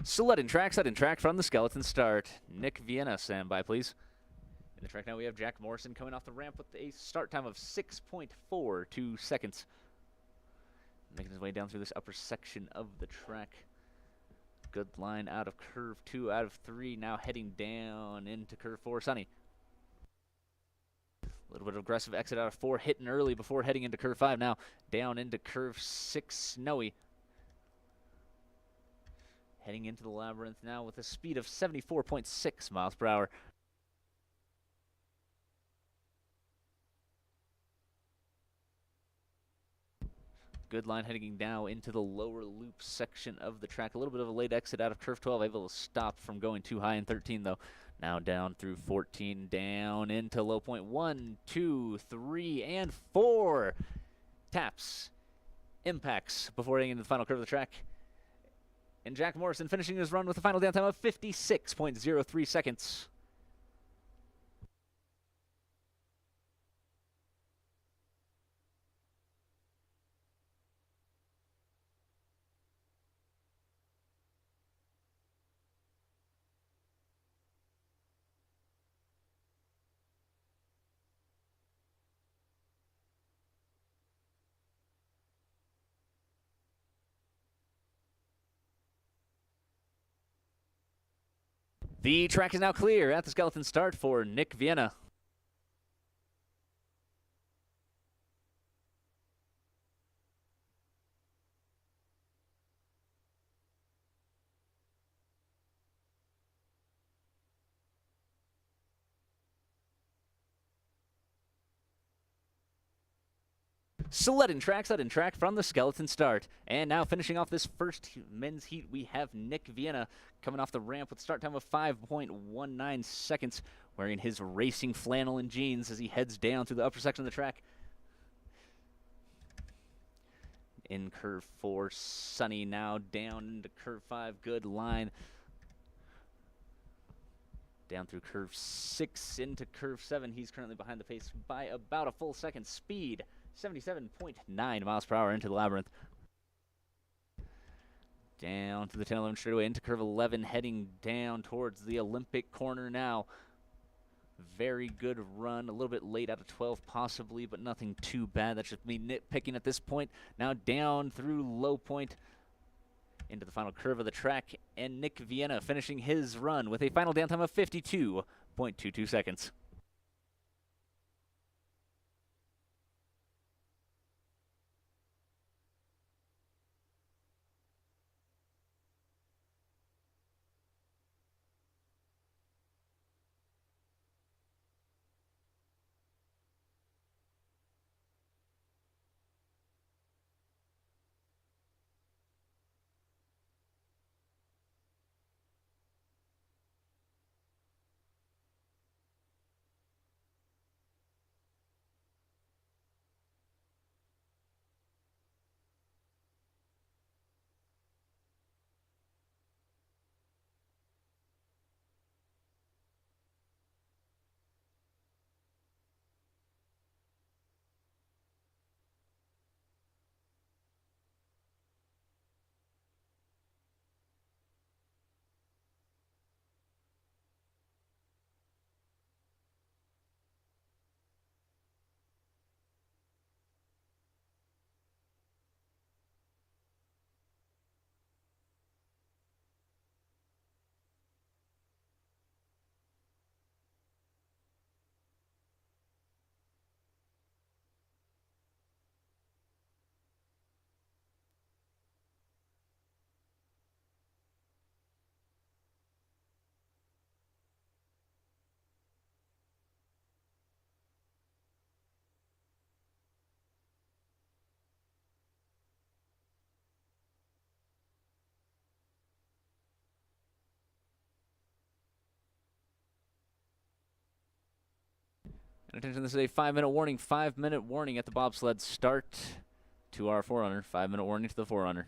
Sudden track from the skeleton start. Nick Vienna, stand by please. In the track now we have Jack Morrison coming off the ramp with a start time of 6.42 seconds. Making his way down through this upper section of the track. Good line out of curve 2, out of 3, now heading down into curve 4, Sunny. A little bit of aggressive exit out of 4, hitting early before heading into curve 5, now down into curve 6, Snowy. Heading into the labyrinth now with a speed of 74.6 miles per hour. Good line heading now into the lower loop section of the track. A little bit of a late exit out of curve 12, able to stop from going too high in 13 though. Now down through 14, down into low point 1, 2, 3, and 4. Taps, impacts before heading into the final curve of the track. And Jack Morrison finishing his run with a final down time of 56.03 seconds. The track is now clear at the skeleton start for Nick Vienna. Sudden track from the skeleton start. And now finishing off this first men's heat, we have Nick Vienna coming off the ramp with start time of 5.19 seconds, wearing his racing flannel and jeans as he heads down through the upper section of the track. In curve 4, Sunny now down into curve 5, good line. Down through curve 6 into curve 7. He's currently behind the pace by about a full second. Speed 77.9 miles per hour into the labyrinth. Down to the 10-11 straightaway into curve 11, heading down towards the Olympic corner now. Very good run, a little bit late out of 12 possibly, but nothing too bad. That's just me nitpicking at this point. Now down through low point, into the final curve of the track, and Nick Vienna finishing his run with a final downtime of 52.22 seconds. And attention, this is a 5-minute warning. 5-minute warning at the bobsled start to our forerunner. 5-minute warning to the forerunner.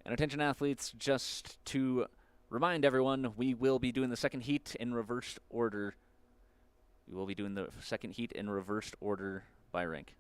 And attention athletes, just to remind everyone, we will be doing the second heat in reversed order. We will be doing the second heat in reversed order by rank.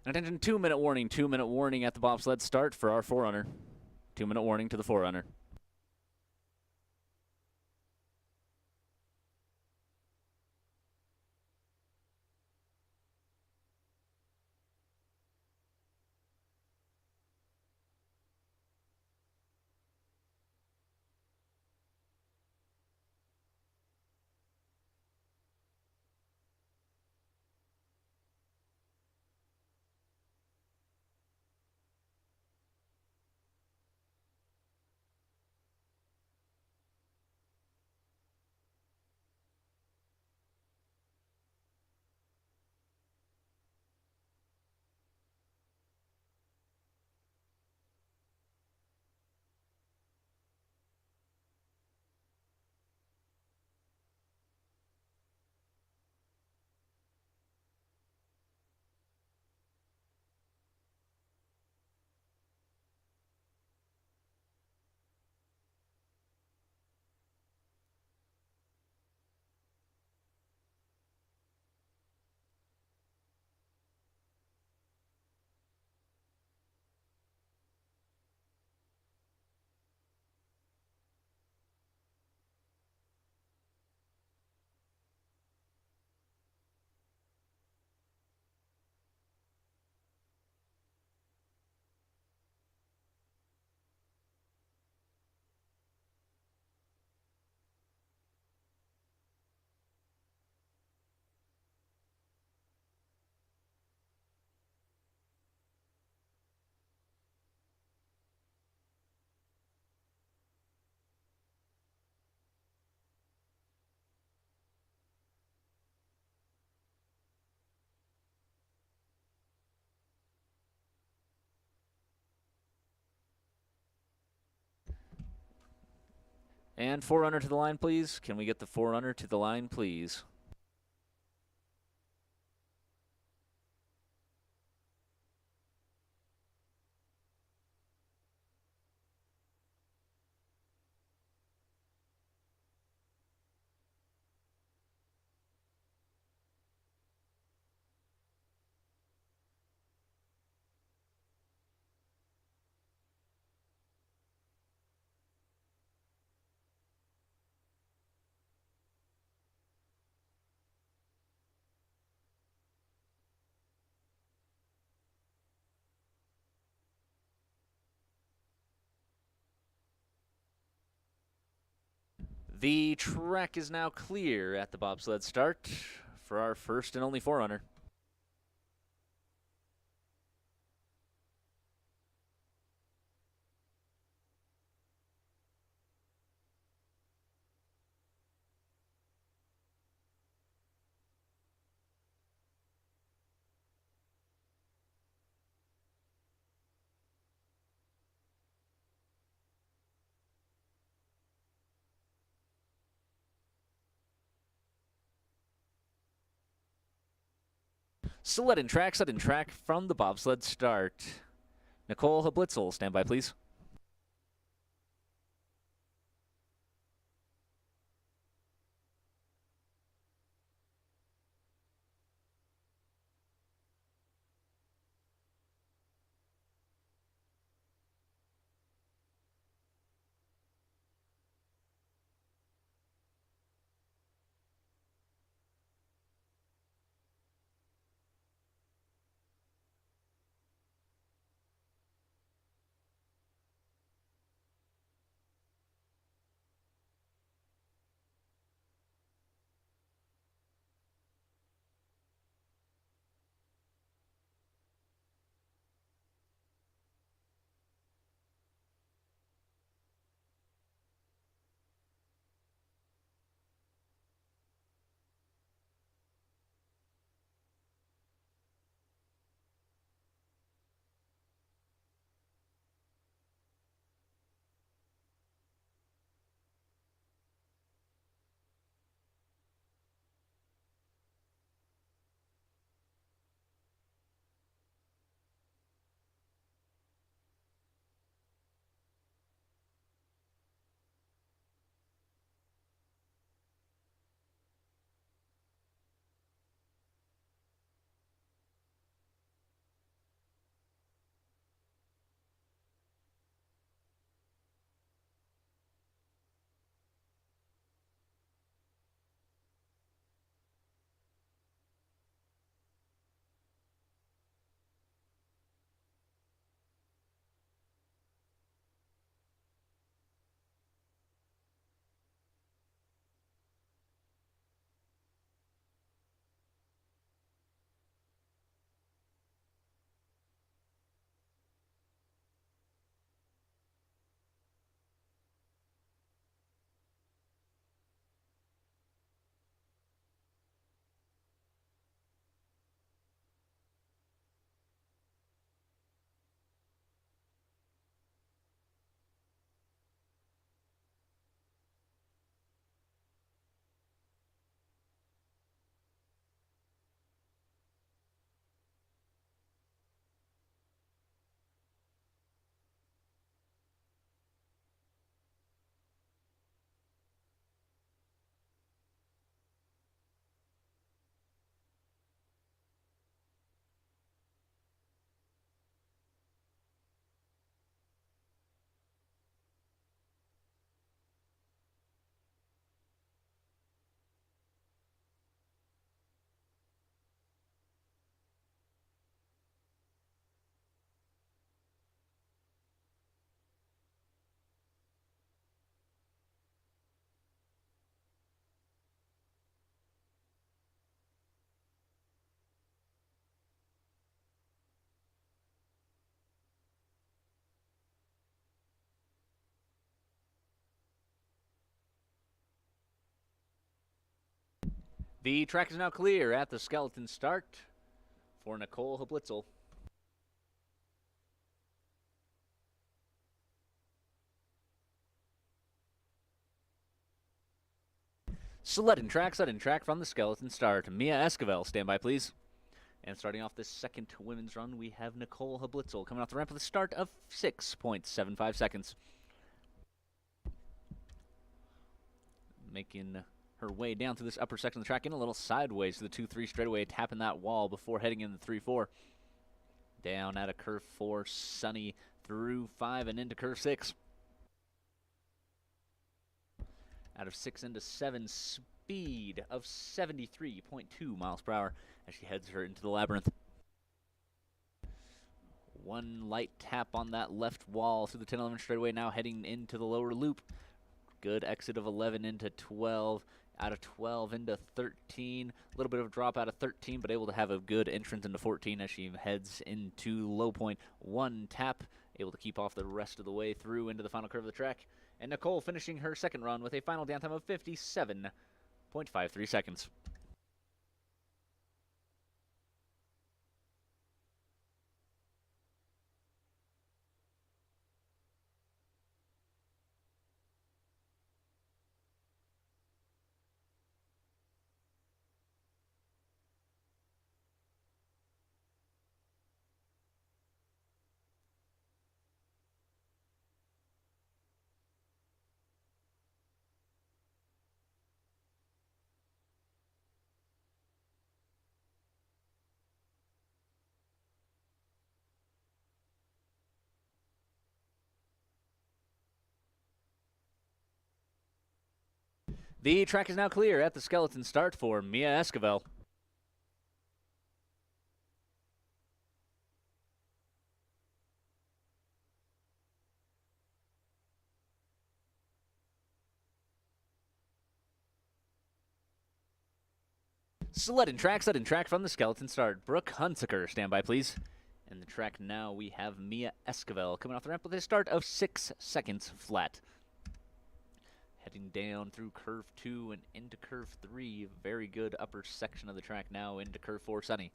And attention, 2-minute warning. 2-minute warning at the bobsled start for our forerunner. 2-minute warning to the forerunner. And forerunner to the line, please. Can we get the forerunner to the line, please? The track is now clear at the bobsled start for our first and only forerunner. Sled and track from the bobsled start. Nicole Hablitzel, stand by, please. The track is now clear at the skeleton start for Nicole Hablitzel. Sudden track from the skeleton start. Mia Esquivel, stand by, please. And starting off this second women's run, we have Nicole Hablitzel coming off the ramp with a start of 6.75 seconds. Making her way down through this upper section of the track, in a little sideways to the 2-3 straightaway, tapping that wall before heading into 3-4. Down out of curve 4, sunny through 5 and into curve 6. Out of 6 into 7, speed of 73.2 miles per hour as she heads her into the labyrinth. One light tap on that left wall through the 10-11 straightaway, now heading into the lower loop. Good exit of 11 into 12, out of 12 into 13. A little bit of a drop out of 13, but able to have a good entrance into 14 as she heads into low point. One tap, able to keep off the rest of the way through into the final curve of the track. And Nicole finishing her second run with a final down time of 57.53 seconds. The track is now clear at the skeleton start for Mia Esquivel. Sudden track from the skeleton start. Brooke Hunsaker, stand by, please. In the track now, we have Mia Esquivel coming off the ramp with a start of 6 seconds flat. Heading down through curve 2 and into curve 3. Very good upper section of the track now into curve 4, sunny.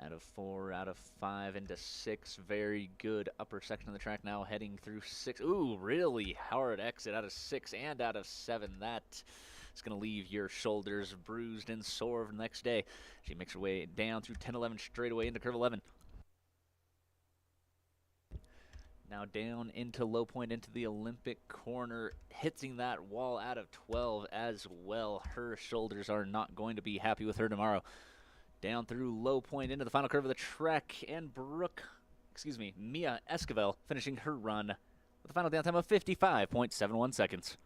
Out of 4, out of 5 into 6. Very good upper section of the track now heading through 6. Ooh, really hard exit out of 6 and out of 7. That is going to leave your shoulders bruised and sore the next day. She makes her way down through 10-11 straightaway into curve 11. Now down into low point, into the Olympic corner, hitting that wall out of 12 as well. Her shoulders are not going to be happy with her tomorrow. Down through low point into the final curve of the track, and Mia Esquivel finishing her run with a final down time of 55.71 seconds.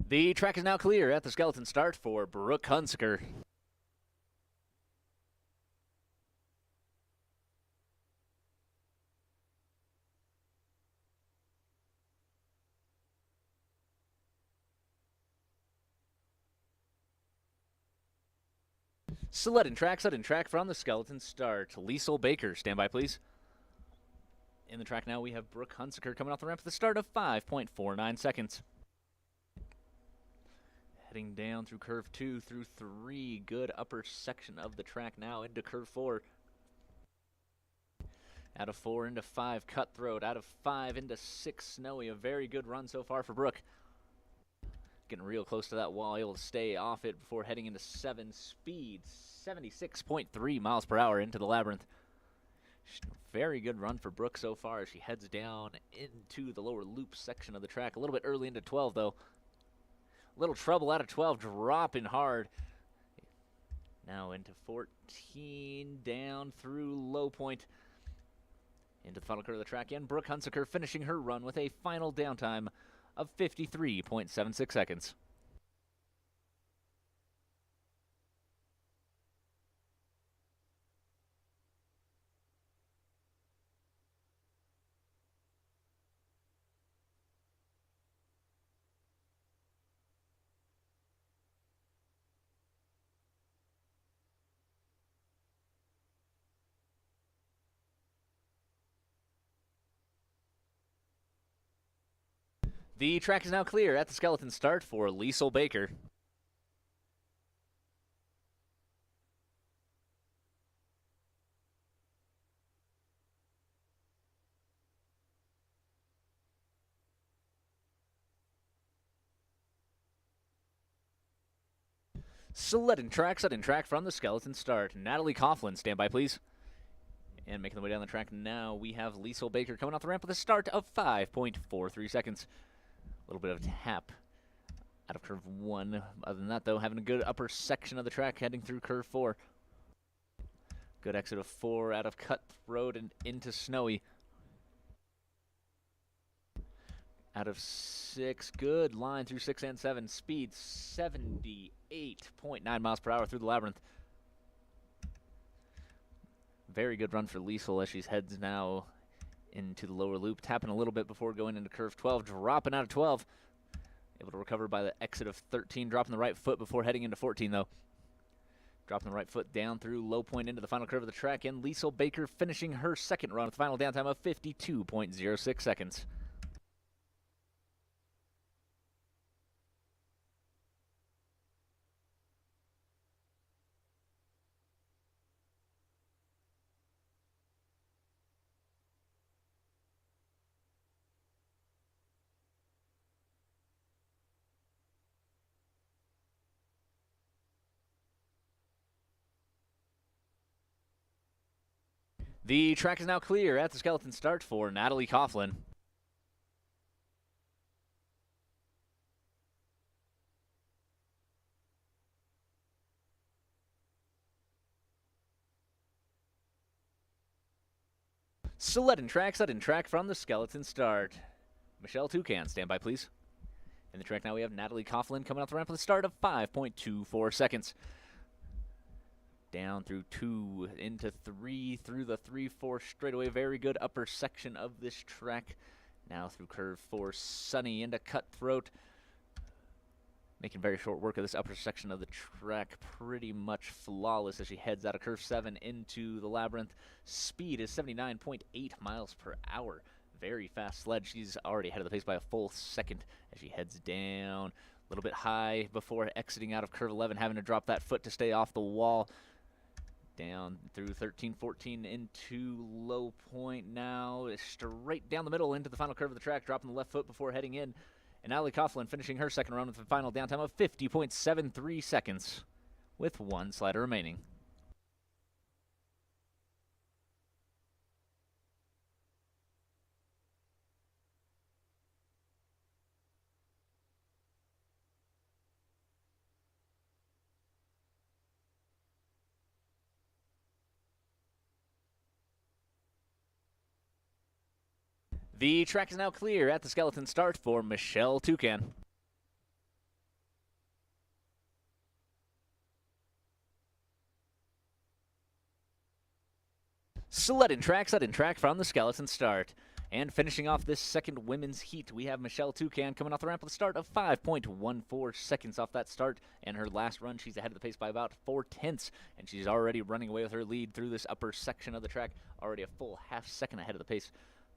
The track is now clear at the skeleton start for Brooke Hunsker. Sudden track from the skeleton start. Liesl Baker, stand by, please. In the track now, we have Brooke Hunsaker coming off the ramp at the start of 5.49 seconds. Heading down through curve 2, through 3. Good upper section of the track now into curve 4. Out of 4 into 5, Cutthroat. Out of 5 into 6, Snowy. A very good run so far for Brooke. Getting real close to that wall, able to stay off it before heading into 7. Speed, 76.3 miles per hour into the Labyrinth. Very good run for Brooke so far as she heads down into the lower loop section of the track. A little bit early into 12, though. Little trouble out of 12, dropping hard. Now into 14, down through low point. Into the final curve of the track, and Brooke Hunsaker finishing her run with a final downtime of 53.76 seconds. The track is now clear at the skeleton start for Liesl Baker. Sudden track from the skeleton start. Natalie Coughlin, stand by please. And making the way down the track now, we have Liesl Baker coming off the ramp with a start of 5.43 seconds. A little bit of a tap out of curve 1. Other than that, though, having a good upper section of the track heading through curve 4. Good exit of 4 out of Cutthroat and into Snowy. Out of 6, good line through 6 and 7. Speed 78.9 miles per hour through the Labyrinth. Very good run for Liesl as she heads now into the lower loop, tapping a little bit before going into curve 12, dropping out of 12. Able to recover by the exit of 13, dropping the right foot before heading into 14, though. Dropping the right foot down through low point into the final curve of the track, and Liesl Baker finishing her second run with a final downtime of 52.06 seconds. The track is now clear at the skeleton start for Natalie Coughlin. Sudden track from the skeleton start. Michelle Tucan, stand by please. In the track now we have Natalie Coughlin coming off the ramp with a start of 5.24 seconds. Down through 2, into 3, through the 3-4 straightaway. Very good upper section of this track. Now through curve 4, Sunny into Cutthroat. Making very short work of this upper section of the track. Pretty much flawless as she heads out of curve 7 into the Labyrinth. Speed is 79.8 miles per hour. Very fast sled. She's already ahead of the pace by a full second as she heads down. A little bit high before exiting out of curve 11, having to drop that foot to stay off the wall. Down through 13, 14 into low point now. Straight down the middle into the final curve of the track, dropping the left foot before heading in. And Natalie Coughlin finishing her second run with a final downtime of 50.73 seconds with 1 slider remaining. The track is now clear at the skeleton start for Michelle Tucan. Sudden track from the skeleton start. And finishing off this second women's heat, we have Michelle Tucan coming off the ramp with a start of 5.14 seconds off that start. And her last run, she's ahead of the pace by about 4/10, and she's already running away with her lead through this upper section of the track, already a full half second ahead of the pace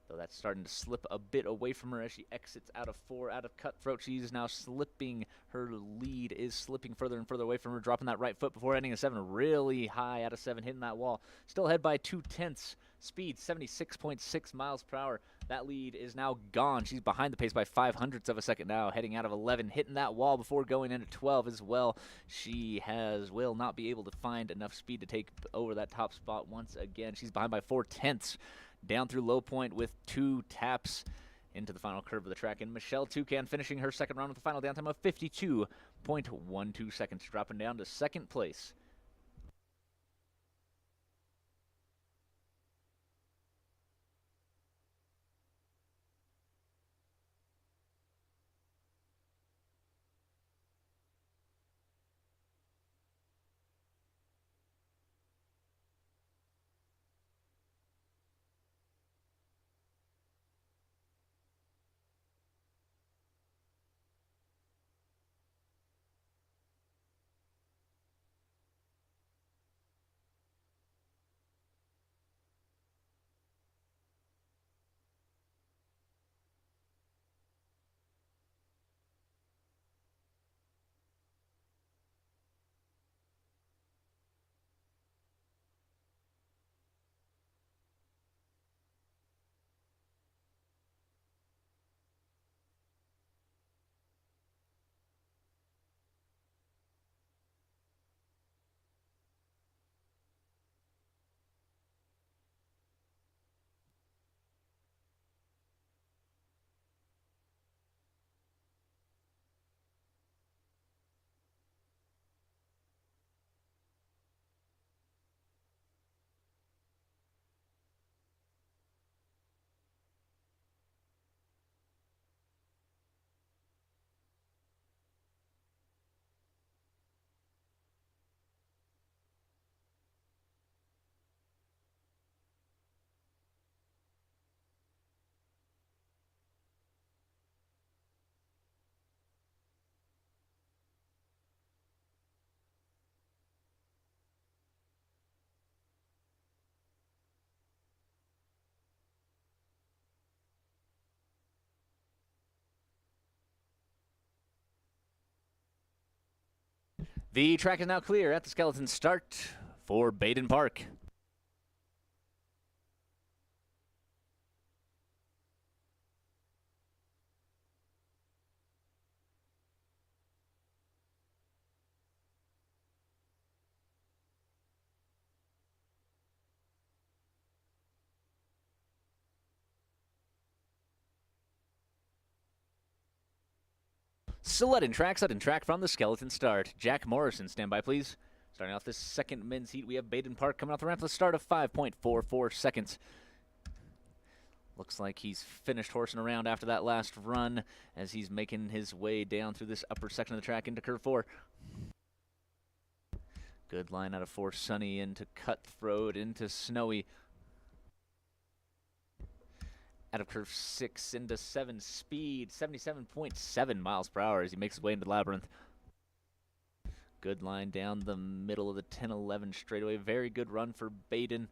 Though that's starting to slip a bit away from her as she exits out of 4, out of Cutthroat. She's now slipping. Her lead is slipping further and further away from her, dropping that right foot before ending a 7. Really high out of 7, hitting that wall. Still ahead by 2/10. Speed, 76.6 miles per hour. That lead is now gone. She's behind the pace by 0.05 of a second now, heading out of 11, hitting that wall before going into 12 as well. She will not be able to find enough speed to take over that top spot once again. She's behind by 0.4. Down through low point with 2 taps into the final curve of the track. And Michelle Tucan finishing her second round with a final downtime of 52.12 seconds, dropping down to second place. The track is now clear at the skeleton start for Baden Park. Sudden track from the skeleton start. Jack Morrison, stand by, please. Starting off this second men's heat, we have Baden Park coming off the ramp with a start of 5.44 seconds. Looks like he's finished horsing around after that last run as he's making his way down through this upper section of the track into curve 4. Good line out of 4, Sunny into Cutthroat, into Snowy. Out of curve 6 into 7, speed 77.7 miles per hour as he makes his way into the labyrinth. Good line down the middle of the 10-11 straightaway. Very good run for Baden.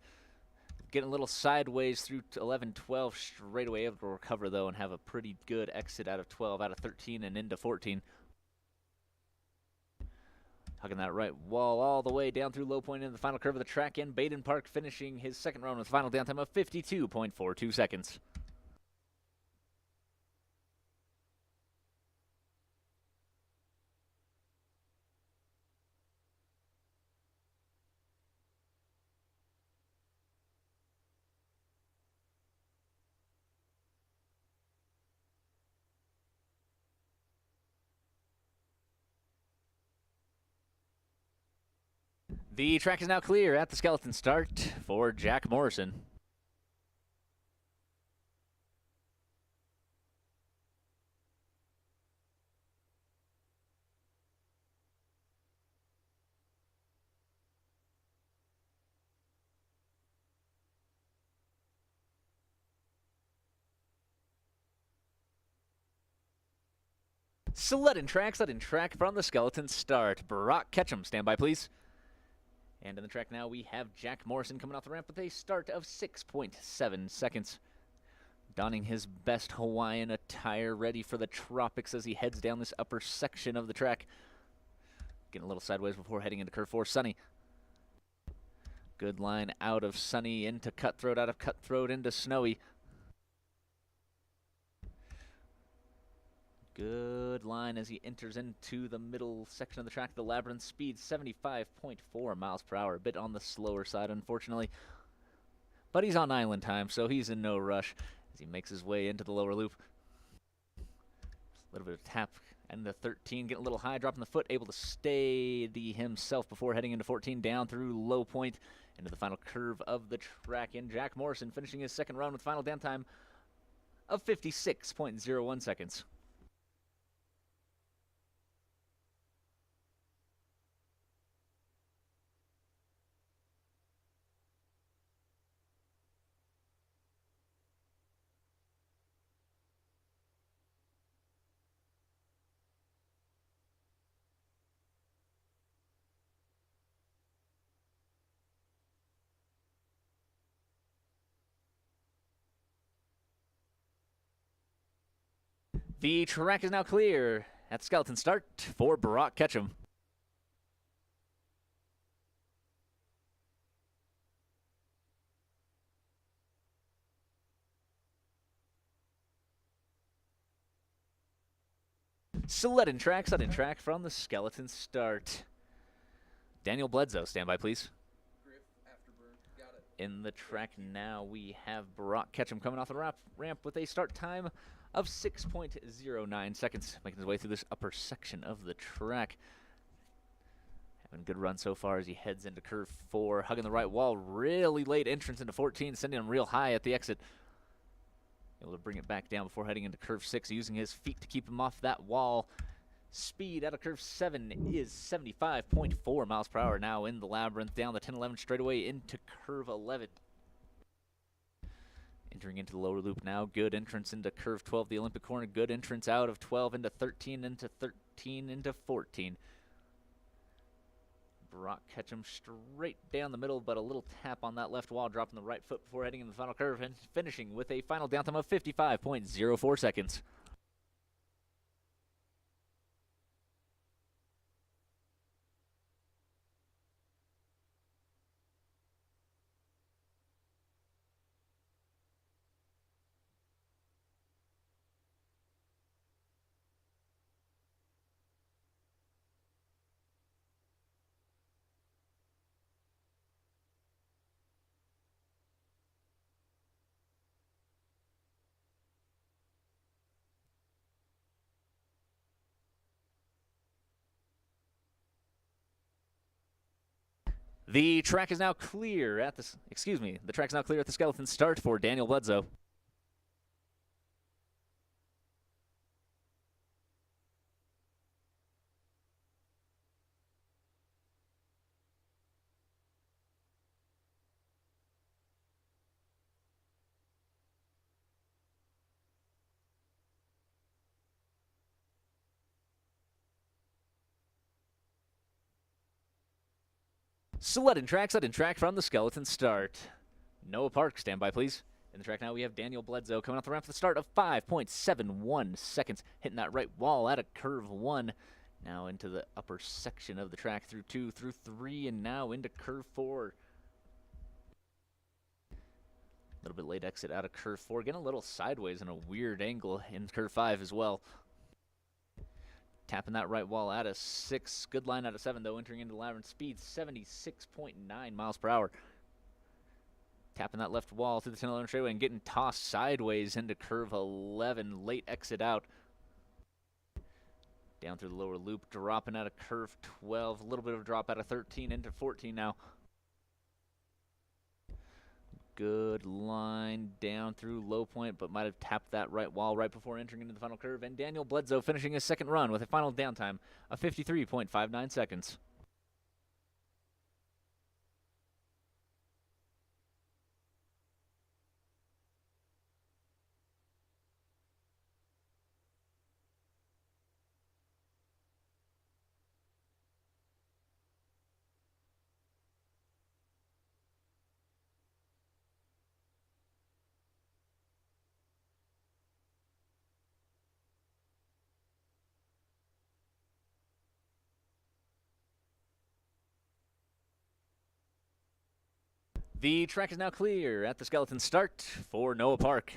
Getting a little sideways through 11-12 straightaway. Able to recover, though, and have a pretty good exit out of 12, out of 13, and into 14. Hugging that right wall all the way down through low point into the final curve of the track. And Baden Park finishing his second run with a final downtime of 52.42 seconds. The track is now clear at the skeleton start for Jack Morrison. Sudden track from the skeleton start. Brock Ketchum, stand by, please. And in the track now, we have Jack Morrison coming off the ramp with a start of 6.7 seconds. donning his best Hawaiian attire, ready for the tropics as he heads down this upper section of the track. Getting a little sideways before heading into curve 4. Sunny. Good line out of Sunny into Cutthroat, out of Cutthroat into Snowy. Good line as he enters into the middle section of the track. The Labyrinth speed 75.4 miles per hour. A bit on the slower side, unfortunately. But he's on island time, so he's in no rush as he makes his way into the lower loop. A little bit of tap into 13, getting a little high, dropping the foot, able to steady himself before heading into 14, down through low point, into the final curve of the track. And Jack Morrison finishing his second run with final down time of 56.01 seconds. The track is now clear at skeleton start for Brooke Ketchum. Sudden track from the skeleton start. Daniel Bledsoe, stand by, please. In the track now, we have Brooke Ketchum coming off the ramp with a start time of 6.09 seconds, making his way through this upper section of the track. Having a good run so far as he heads into curve 4, hugging the right wall. Really late entrance into 14, sending him real high at the exit. Able to bring it back down before heading into curve 6, using his feet to keep him off that wall. Speed out of curve 7 is 75.4 miles per hour now in the Labyrinth, down the 10-11 straightaway into curve 11. Entering into the lower loop now. Good entrance into curve 12, the Olympic corner. Good entrance out of 12 into 13, into 14. Brooke Ketchum straight down the middle, but a little tap on that left wall, dropping the right foot before heading into the final curve and finishing with a final down time of 55.04 seconds. The track is now clear at the skeleton start for Daniel Bledsoe. Sudden track from the skeleton start. Noah Park, stand by, please. In the track now, we have Daniel Bledsoe coming off the ramp for the start of 5.71 seconds, hitting that right wall at a curve 1. Now into the upper section of the track through 2, through 3, and now into curve 4. A little bit late exit out of curve 4, getting a little sideways in a weird angle in curve 5 as well. Tapping that right wall out of 6. Good line out of 7, though, entering into the Labyrinth. Speed 76.9 miles per hour. Tapping that left wall through the 10-11 straightaway and getting tossed sideways into curve 11. Late exit out. Down through the lower loop, dropping out of curve 12. A little bit of a drop out of 13 into 14 now. Good line down through low point, but might have tapped that right wall right before entering into the final curve. And Daniel Bledsoe finishing his second run with a final downtime of 53.59 seconds. The track is now clear at the skeleton start for Noah Park.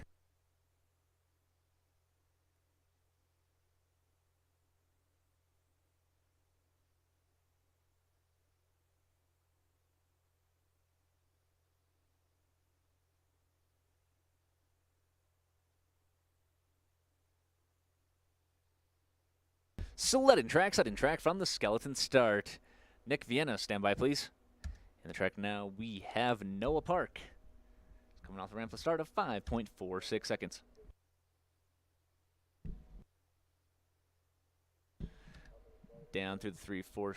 Sudden track from the skeleton start. Nick Vienna, stand by, please. In the track now, we have Noah Park. Coming off the ramp, a start of 5.46 seconds. Down through the 3-4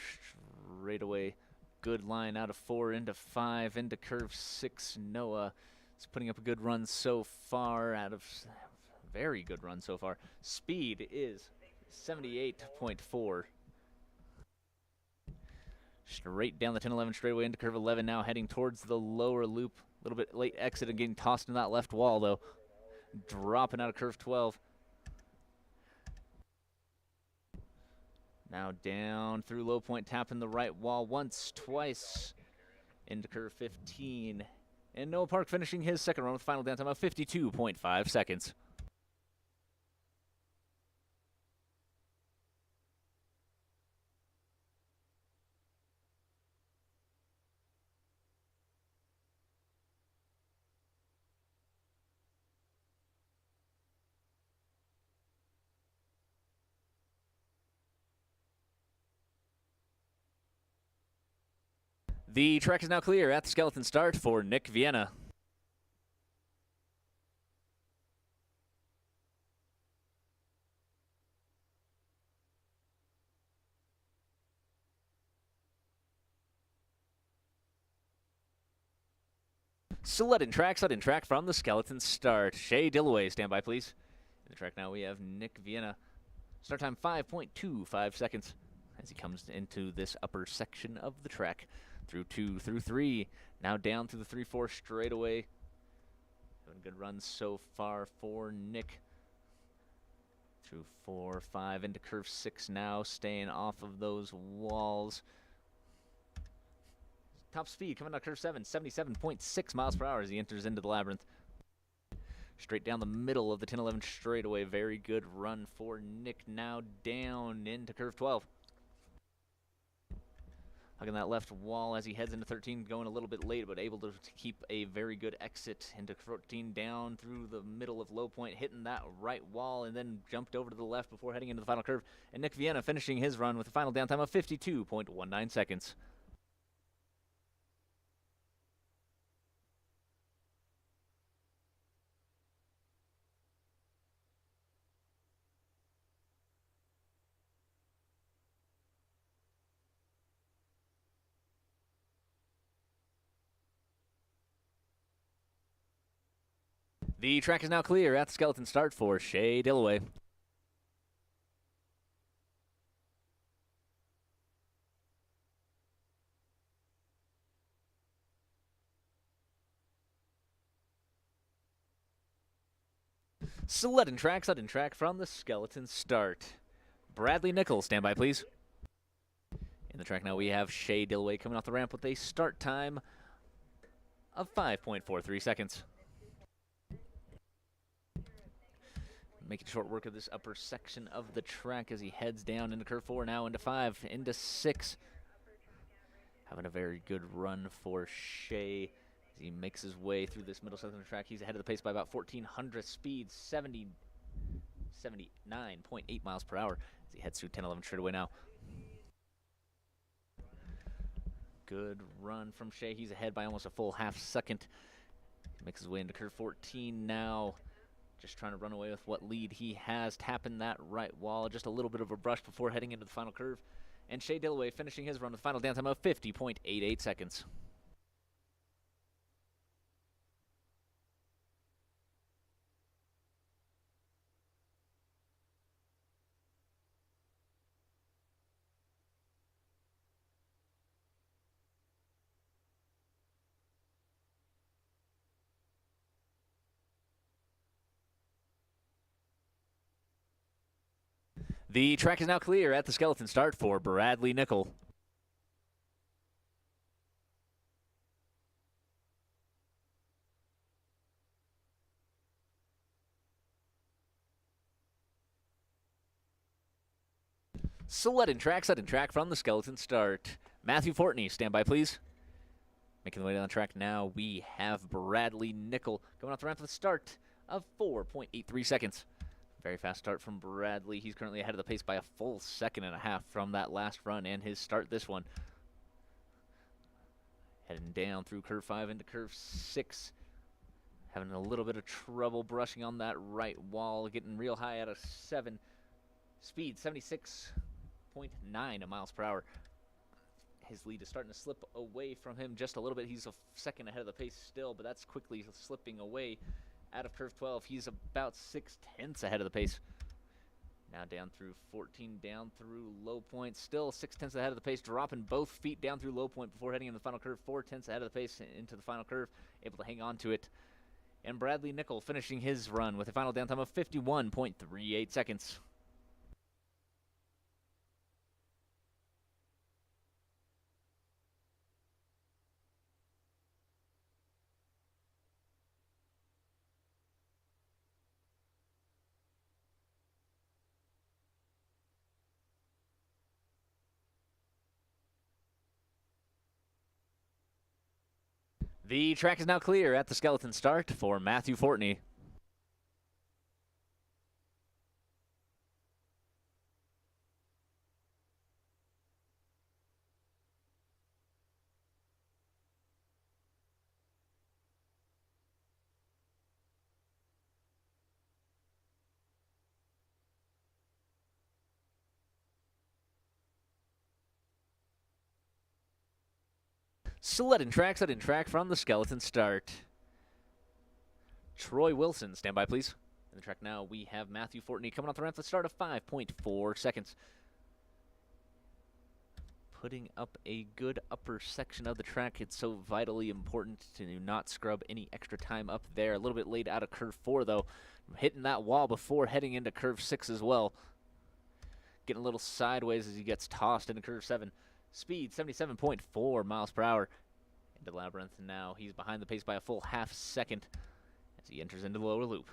straightaway. Good line out of 4 into 5 into curve 6. Noah is putting up a good run so far. Very good run so far. Speed is 78.4. Straight down the 10-11 straightaway into curve 11 now, heading towards the lower loop. A little bit late exit and getting tossed in that left wall, though. Dropping out of curve 12. Now down through low point, tapping the right wall once, twice, into curve 15. And Noah Park finishing his second run with a final downtime of 52.5 seconds. The track is now clear at the skeleton start for Nick Vienna. Sudden track from the skeleton start. Shay Dillaway, stand by, please. In the track now, we have Nick Vienna. Start time 5.25 seconds as he comes into this upper section of the track. Through 2, through 3, now down through the 3-4 straightaway. Doing good runs so far for Nick. Through 4, 5 into curve 6 now, staying off of those walls. Top speed coming out curve 7, 77.6 miles per hour as he enters into the labyrinth. Straight down the middle of the 10-11 straightaway. Very good run for Nick. Now down into curve 12. Hugging that left wall as he heads into 13, going a little bit late, but able to keep a very good exit into 14, down through the middle of low point, hitting that right wall, and then jumped over to the left before heading into the final curve. And Nick Vienna finishing his run with a final downtime of 52.19 seconds. The track is now clear at the skeleton start for Shay Dillaway. Sudden track from the skeleton start. Bradley Nichols, stand by, please. In the track now, we have Shay Dillaway coming off the ramp with a start time of 5.43 seconds. Making short work of this upper section of the track as he heads down into curve 4, now into 5, into 6. Having a very good run for Shay as he makes his way through this middle section of the track. He's ahead of the pace by about 1,400 speed, 79.8 miles per hour as he heads through 10-11 straightaway now. Good run from Shay. He's ahead by almost a full half second. Makes his way into curve 14 now. Just trying to run away with what lead he has, tapping that right wall. Just a little bit of a brush before heading into the final curve. And Shay Dillaway finishing his run with a final downtime of 50.88 seconds. The track is now clear at the skeleton start for Bradley Nickel. Set in track from the skeleton start. Matthew Fortney, stand by, please. Making the way down the track now, we have Bradley Nickel going off the ramp for the start of 4.83 seconds. Very fast start from Bradley. He's currently ahead of the pace by a full second and a half from that last run and his start this one. Heading down through curve 5 into curve 6. Having a little bit of trouble brushing on that right wall. Getting real high out of 7. Speed 76.9 miles per hour. His lead is starting to slip away from him just a little bit. He's a second ahead of the pace still, but that's quickly slipping away. Out of curve 12, he's about 0.6 ahead of the pace. Now down through 14, down through low point, still 0.6 ahead of the pace, dropping both feet down through low point before heading into the final curve. 0.4 ahead of the pace into the final curve, able to hang on to it. And Bradley Nickel finishing his run with a final downtime of 51.38 seconds. The track is now clear at the skeleton start for Matthew Fortney. Set in track from the skeleton start. Troy Wilson, stand by, please. In the track now, we have Matthew Fortney coming off the ramp at the start of 5.4 seconds. Putting up a good upper section of the track. It's so vitally important to not scrub any extra time up there. A little bit late out of curve 4, though. Hitting that wall before heading into curve 6 as well. Getting a little sideways as he gets tossed into curve 7. Speed 77.4 miles per hour. Into Labyrinth now. He's behind the pace by a full half second as he enters into the lower loop.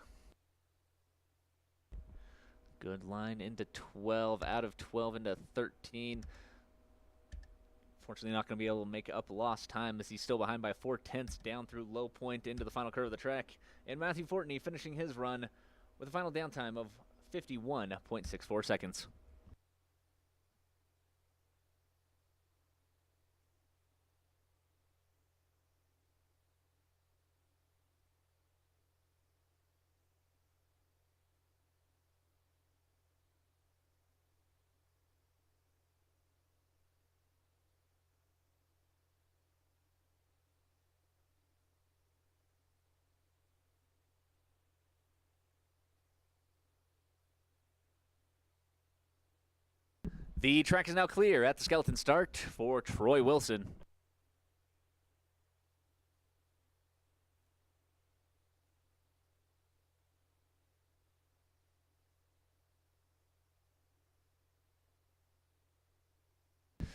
Good line into 12, out of 12 into 13. Fortunately not going to be able to make up lost time as he's still behind by 0.4 down through low point into the final curve of the track. And Matthew Fortney finishing his run with a final downtime of 51.64 seconds. The track is now clear at the skeleton start for Troy Wilson.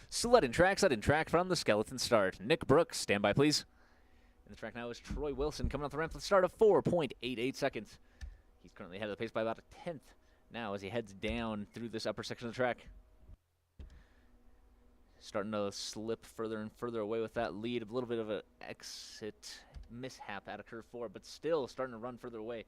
Set in track from the skeleton start. Nick Brooks, stand by, please. In the track now is Troy Wilson coming off the ramp at the start of 4.88 seconds. He's currently ahead of the pace by about a 1/10 now as he heads down through this upper section of the track. Starting to slip further and further away with that lead. A little bit of an exit mishap out of curve 4, but still starting to run further away.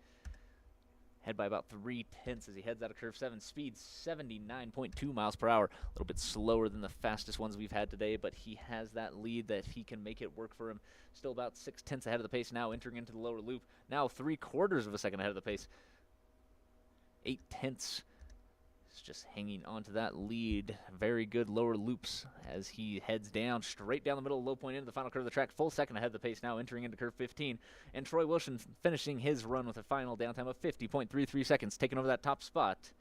Head by about 0.3 as he heads out of curve 7. Speed 79.2 miles per hour. A little bit slower than the fastest ones we've had today, but he has that lead that he can make it work for him. Still about 0.6 ahead of the pace now, entering into the lower loop. Now 0.75 of a second ahead of the pace. 0.8. Is just hanging on to that lead. Very good lower loops as he heads down, straight down the middle of the low point into the final curve of the track. Full second ahead of the pace now, entering into curve 15. And Troy Wilson finishing his run with a final downtime of 50.33 seconds, taking over that top spot.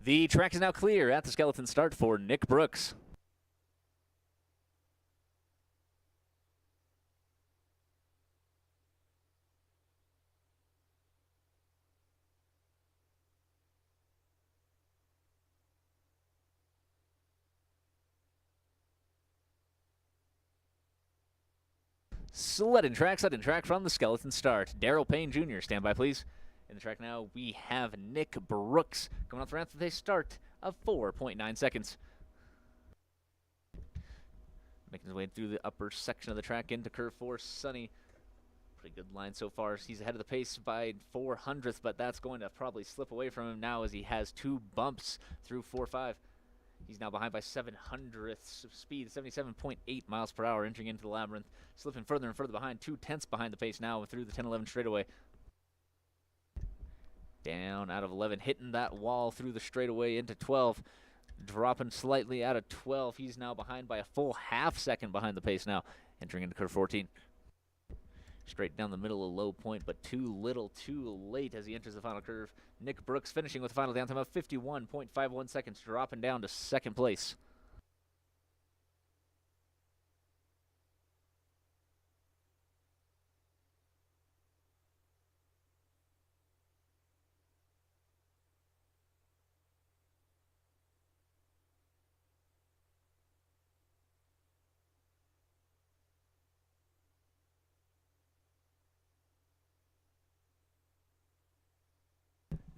The track is now clear at the skeleton start for Nick Brooks. Sled and track from the skeleton start. Daryl Payne Jr., stand by please. In the track now, we have Nick Brooks coming off the ramp with a start of 4.9 seconds. Making his way through the upper section of the track into curve 4, Sonny. Pretty good line so far. He's ahead of the pace by 400th, but that's going to probably slip away from him now as he has 2 bumps through 4.5. He's now behind by 700ths of speed, 77.8 miles per hour, entering into the labyrinth, slipping further and further behind, 2/10 behind the pace now through the 10-11 straightaway. Down out of 11, hitting that wall through the straightaway into 12, dropping slightly out of 12. He's now behind by a full half second behind the pace now, entering into curve 14. Straight down the middle of low point, but too little, too late as he enters the final curve. Nick Brooks finishing with a final down time of 51.51 seconds, dropping down to second place.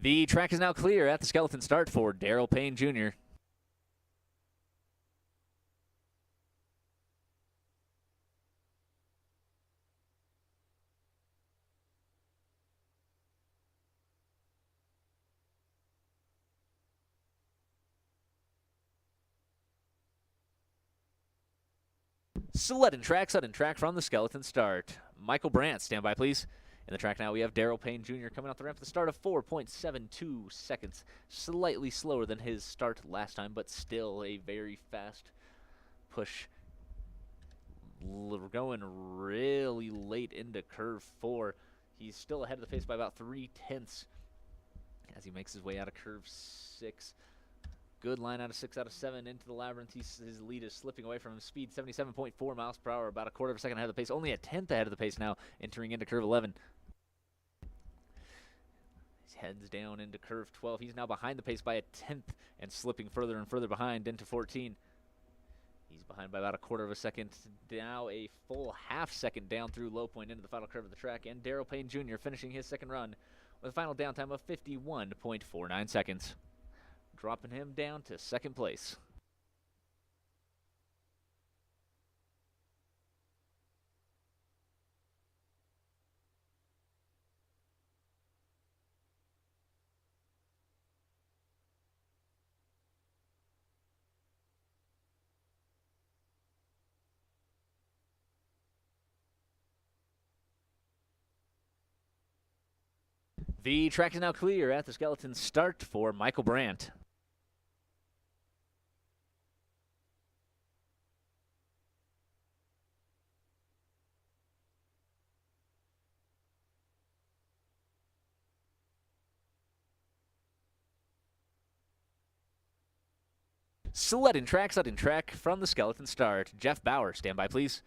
The track is now clear at the skeleton start for Daryl Payne Jr. Sudden track from the skeleton start. Michael Brandt, stand by please. In the track now, we have Daryl Payne Jr. coming off the ramp at the start of 4.72 seconds. Slightly slower than his start last time, but still a very fast push. We're going really late into curve 4. He's still ahead of the pace by about 3/10 as he makes his way out of curve 6. Good line out of 6 out of 7 into the labyrinth. His lead is slipping away from him. Speed 77.4 miles per hour, about a quarter of a second ahead of the pace. Only a 10th ahead of the pace now, entering into curve 11. He heads down into curve 12. He's now behind the pace by a 10th and slipping further and further behind into 14. He's behind by about a quarter of a second. Now a full half second down through low point into the final curve of the track. And Daryl Payne Jr. finishing his second run with a final downtime of 51.49 seconds. Dropping him down to second place. The track is now clear at the skeleton start for Michael Brandt. Sudden track from the skeleton start. Jeff Bauer, stand by please.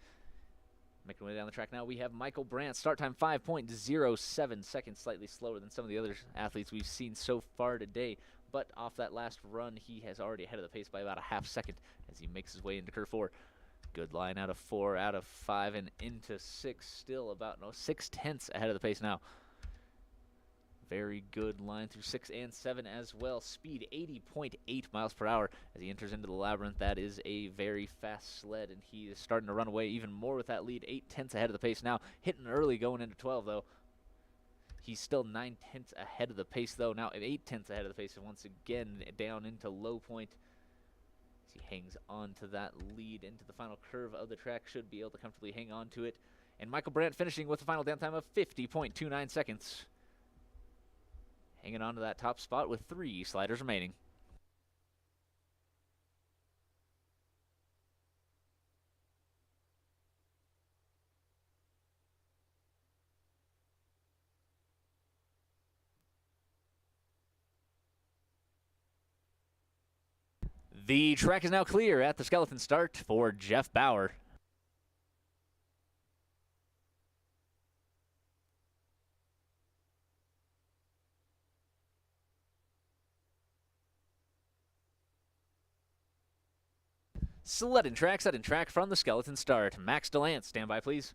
Making our way down the track now, we have Michael Brandt. Start time 5.07 seconds, slightly slower than some of the other athletes we've seen so far today. But off that last run, he has already ahead of the pace by about a half second as he makes his way into curve 4. Good line out of 4, out of 5, and into 6. Still about 6/10 ahead of the pace now. Very good line through 6 and 7 as well. Speed 80.8 miles per hour as he enters into the labyrinth. That is a very fast sled, and he is starting to run away even more with that lead. 8/10 ahead of the pace now. Hitting early going into 12, though. He's still 9/10 ahead of the pace, though. Now 8/10 ahead of the pace, and once again down into low point. As he hangs on to that lead into the final curve of the track. Should be able to comfortably hang on to it. And Michael Brandt finishing with a final downtime of 50.29 seconds. Hanging on to that top spot with 3 sliders remaining. The track is now clear at the skeleton start for Jeff Bauer. Sudden track from the skeleton start. Max DeLance, stand by please.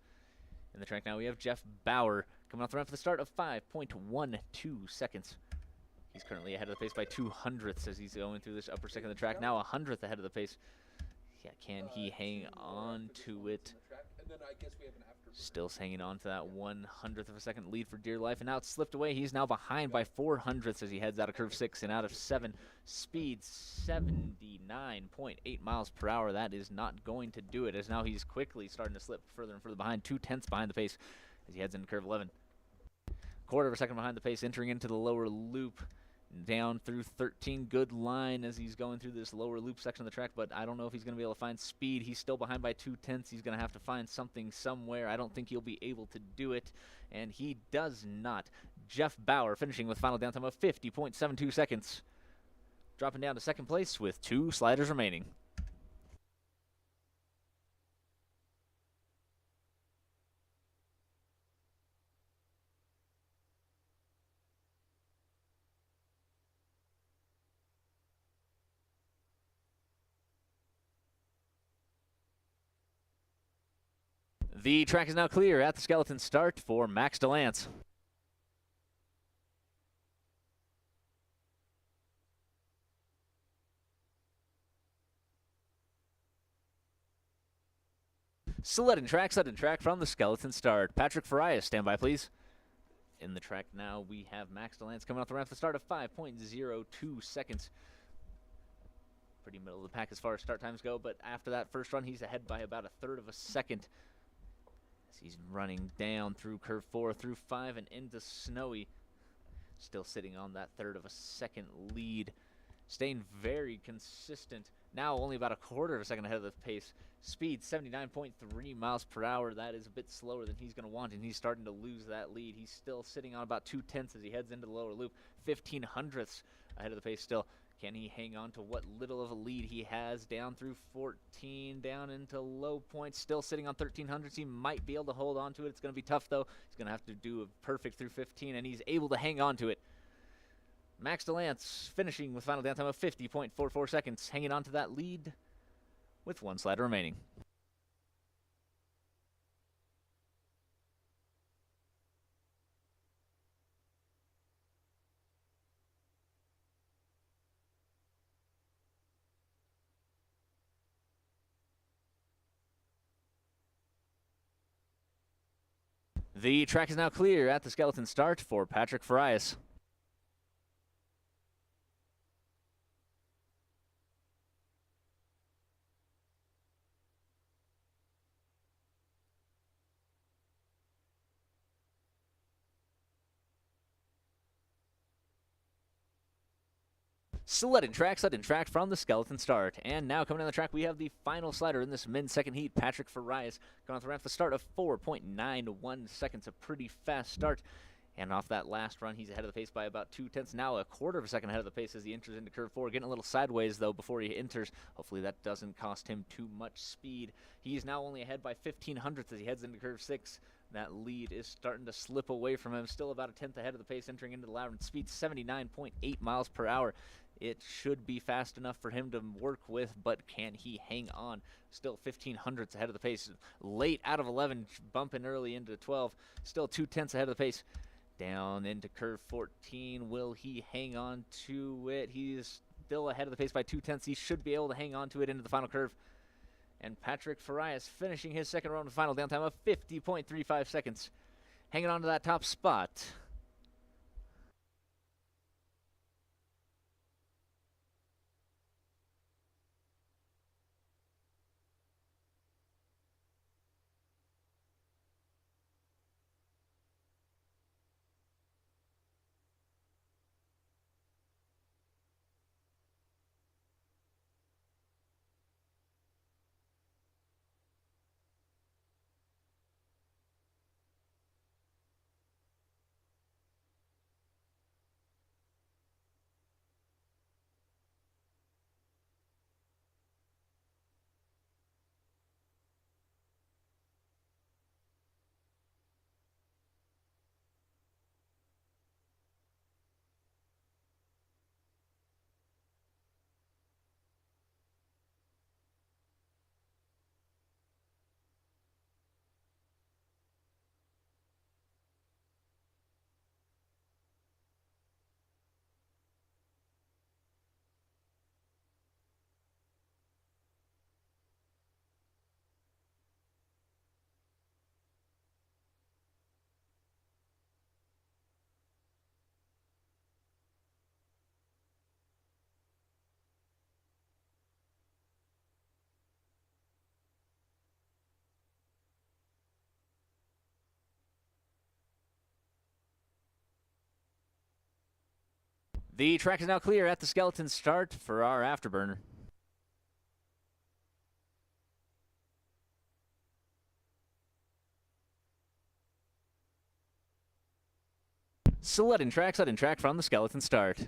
In the track now, we have Jeff Bauer coming off the ramp for the start of 5.12 seconds. He's currently ahead of the pace by 200ths as he's going through this upper second of the track. Now 100th ahead of the pace. Yeah, can he hang on to it? Still hanging on to that 100th of a second lead for dear life. And now it's slipped away. He's now behind by 400ths as he heads out of curve 6 and out of 7. Speed 79.8 miles per hour. That is not going to do it, as now he's quickly starting to slip further and further behind. 2/10 behind the pace as he heads into curve 11. Quarter of a second behind the pace, entering into the lower loop. Down through 13, good line as he's going through this lower loop section of the track, but I don't know if he's going to be able to find speed. He's still behind by 2/10. He's going to have to find something somewhere. I don't think he'll be able to do it, and he does not. Jeff Bauer finishing with final downtime of 50.72 seconds. Dropping down to second place with 2 sliders remaining. The track is now clear at the skeleton start for Max DeLance. Sudden track from the skeleton start. Patrick Farias, stand by, please. In the track now, we have Max DeLance coming off the ramp at the start of 5.02 seconds. Pretty middle of the pack as far as start times go, but after that first run, he's ahead by about 1/3 of a second. He's running down through curve 4, through 5, and into Snowy. Still sitting on that 1/3 of a second lead. Staying very consistent. Now only about 1/4 of a second ahead of the pace. Speed 79.3 miles per hour. That is a bit slower than he's going to want, and he's starting to lose that lead. He's still sitting on about 2/10 as he heads into the lower loop. 1/1500ths ahead of the pace still. Can he hang on to what little of a lead he has down through 14, down into low points, still sitting on 1300s? He might be able to hold on to it. It's going to be tough, though. He's going to have to do a perfect through 15, and he's able to hang on to it. Max DeLance finishing with final downtime of 50.44 seconds, hanging on to that lead with 1 slider remaining. The track is now clear at the skeleton start for Patrick Farias. Sudden track from the skeleton start. And now coming down the track, we have the final slider in this men's second heat, Patrick Farias, going off the ramp at the start of 4.91 seconds, a pretty fast start. And off that last run, he's ahead of the pace by about 2/10, now 1/4 of a second ahead of the pace as he enters into curve 4, getting a little sideways, though, before he enters. Hopefully that doesn't cost him too much speed. He's now only ahead by 1/1500ths as he heads into curve 6. That lead is starting to slip away from him, still about 1/10 ahead of the pace entering into the labyrinth. Speed 79.8 miles per hour. It should be fast enough for him to work with, but can he hang on? Still 1/1500ths ahead of the pace. Late out of 11, bumping early into 12. Still 2/10 ahead of the pace. Down into curve 14. Will he hang on to it? He's still ahead of the pace by 2/10. He should be able to hang on to it into the final curve. And Patrick Farias finishing his second run with final downtime of 50.35 seconds. Hanging on to that top spot. The track is now clear at the skeleton start for our afterburner. Sudden track from the skeleton start.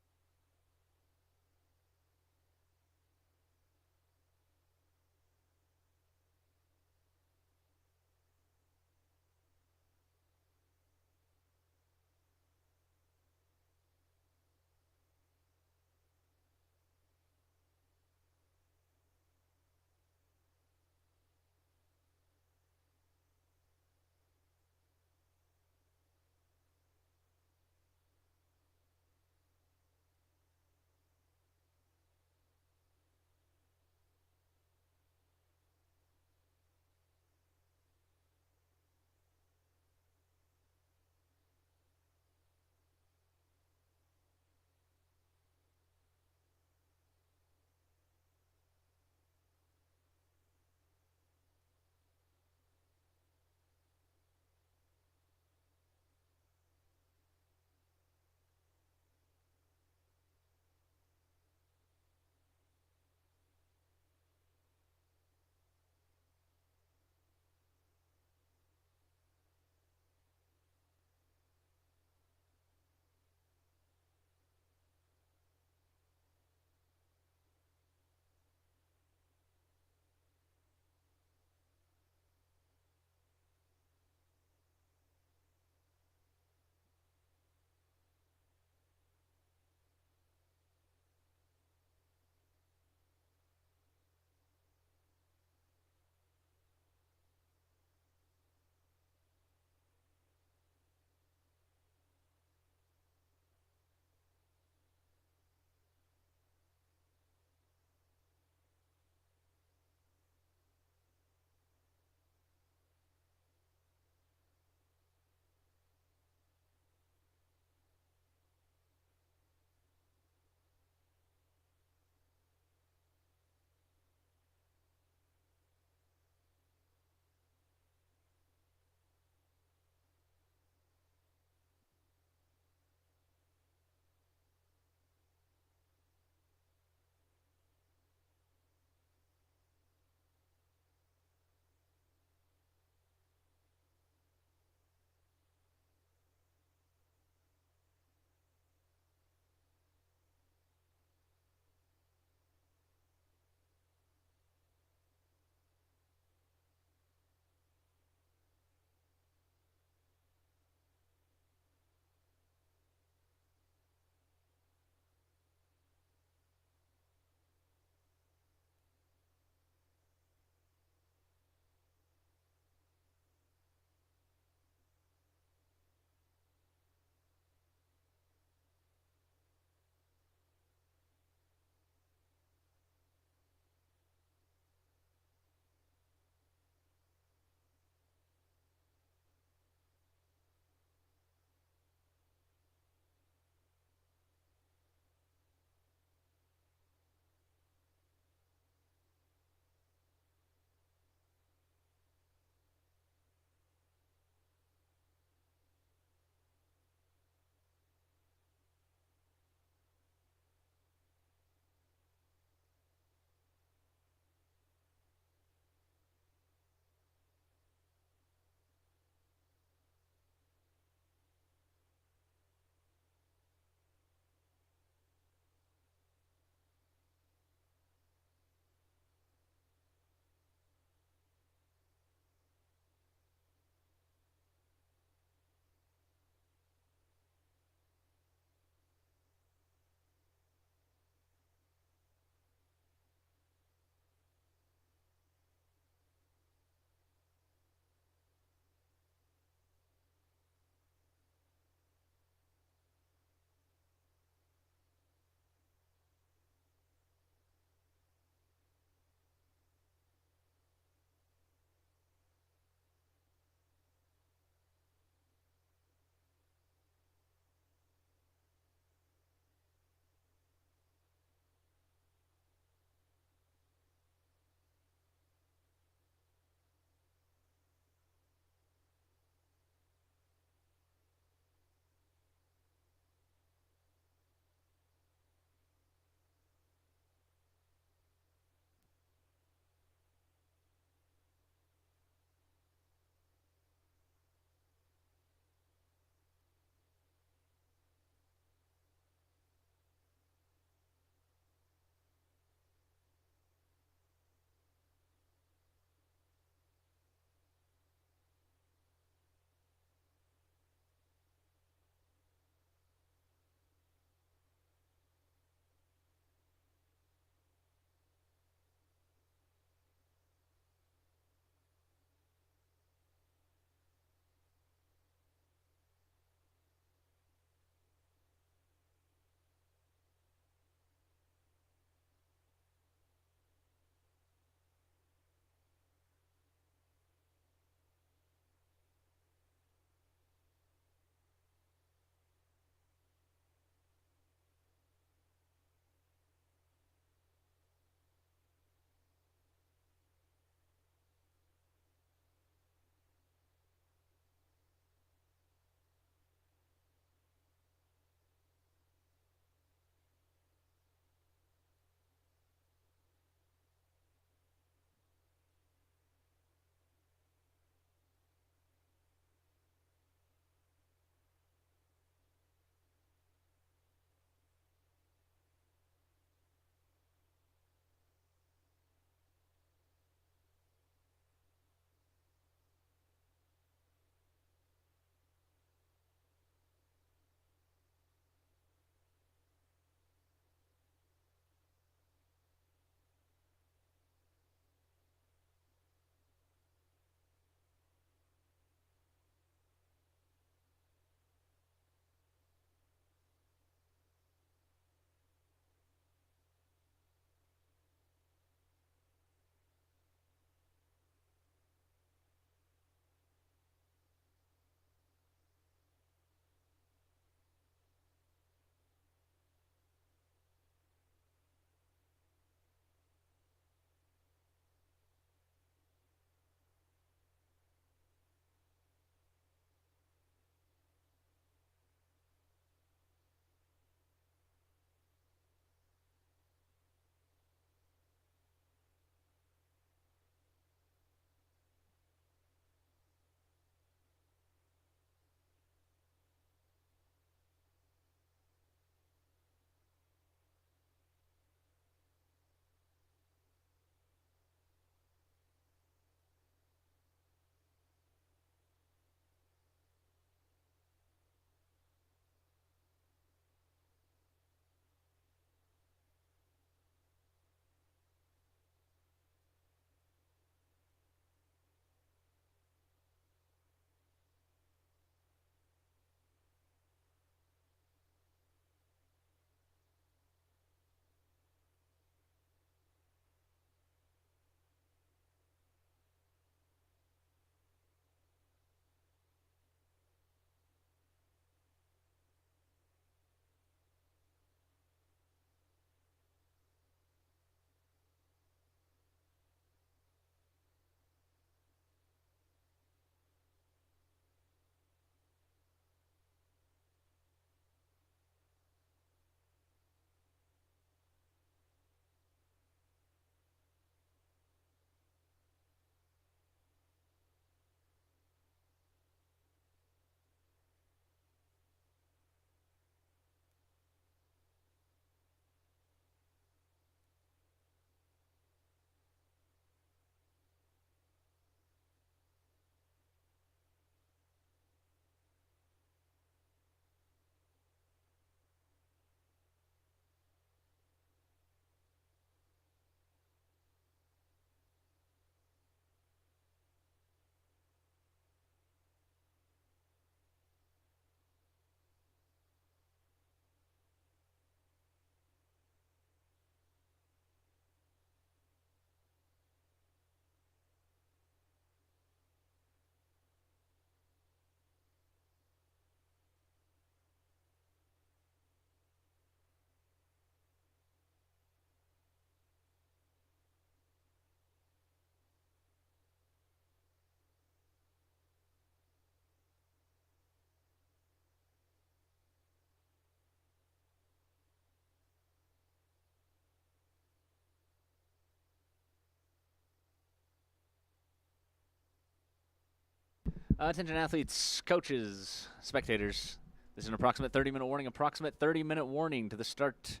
Attention athletes, coaches, spectators. This is an approximate 30-minute warning. Approximate 30-minute warning to the start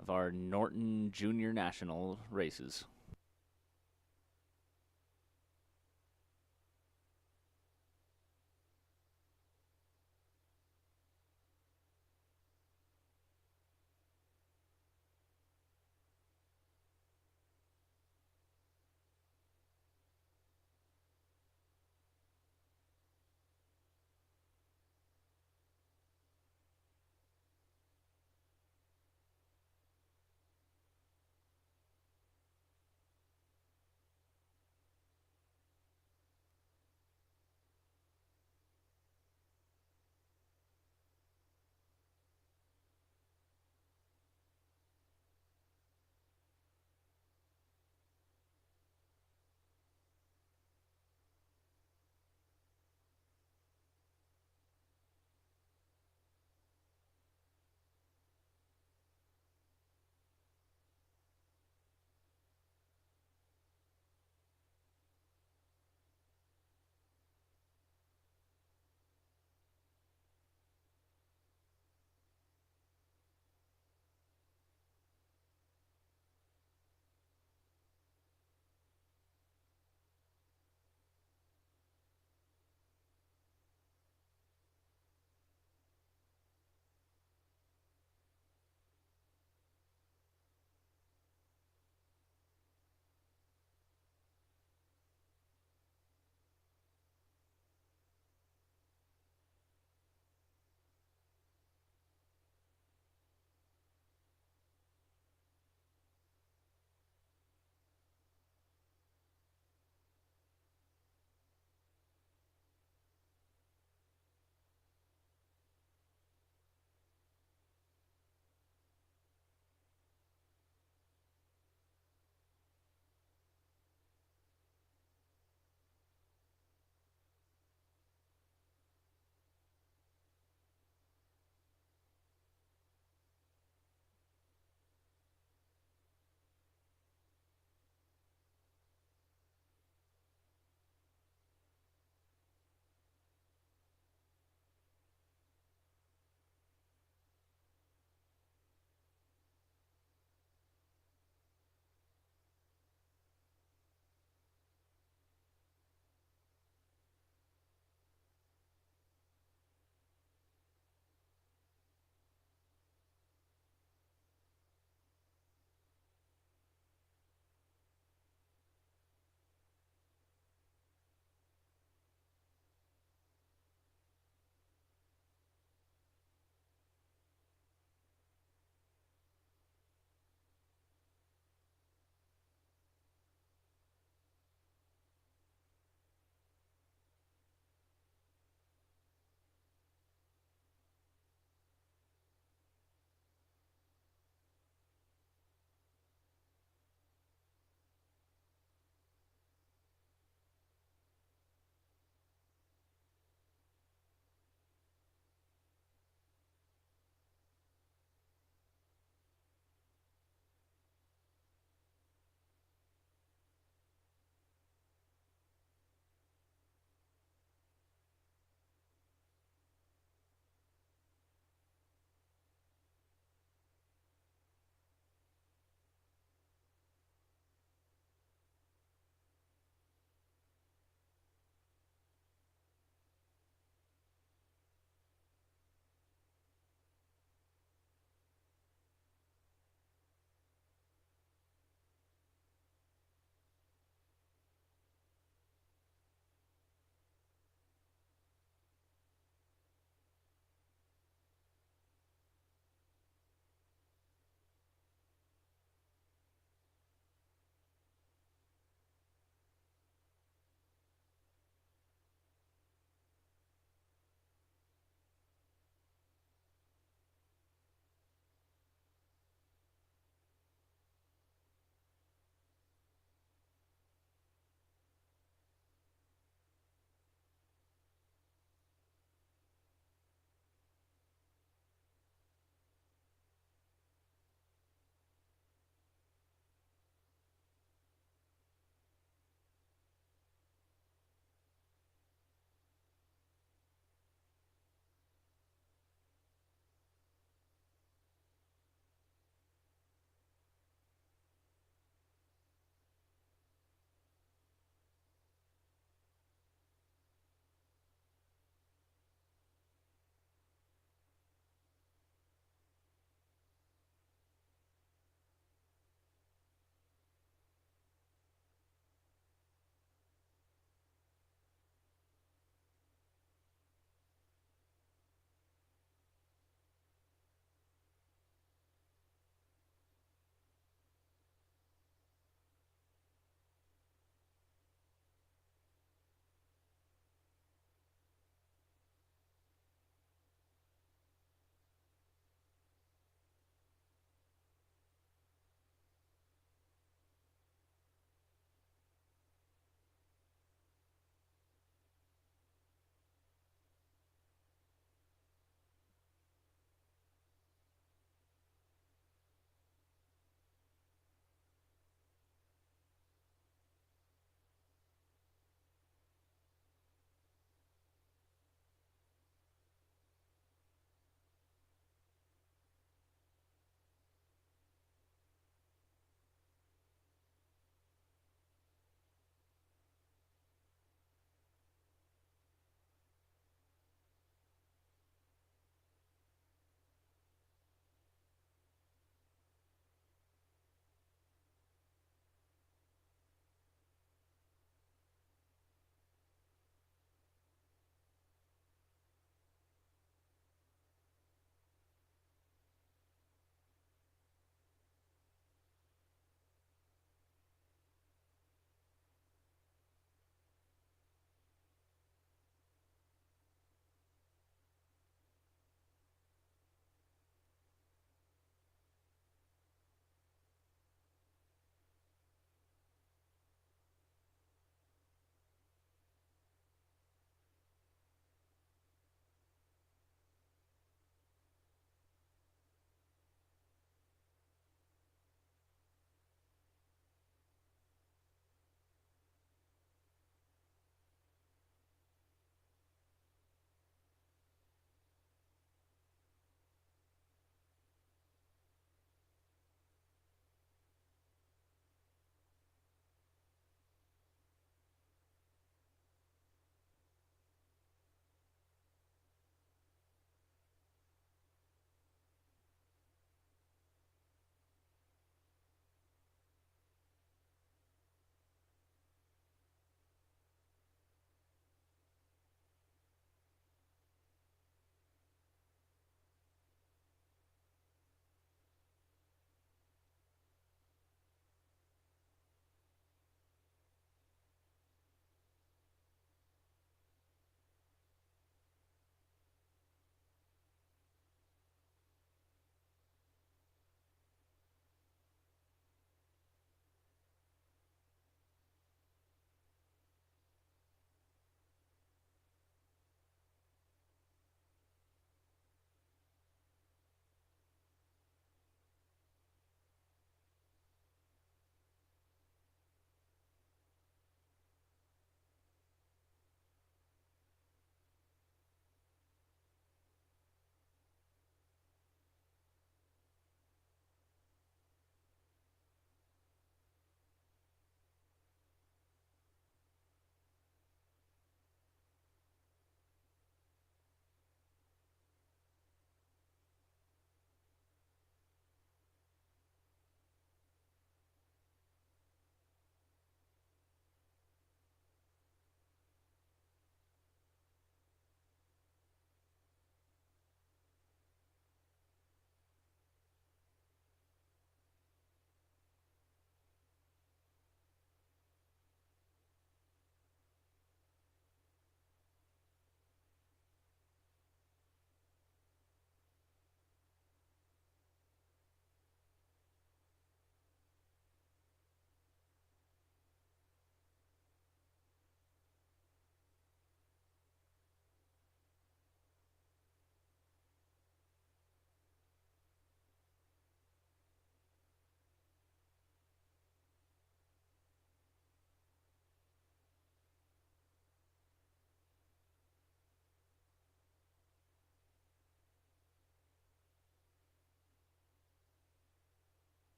of our Norton Junior National races.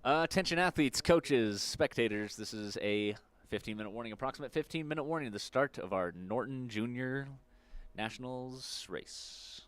Attention athletes, coaches, spectators. This is a 15-minute warning, approximate 15-minute warning, the start of our Norton Junior Nationals race.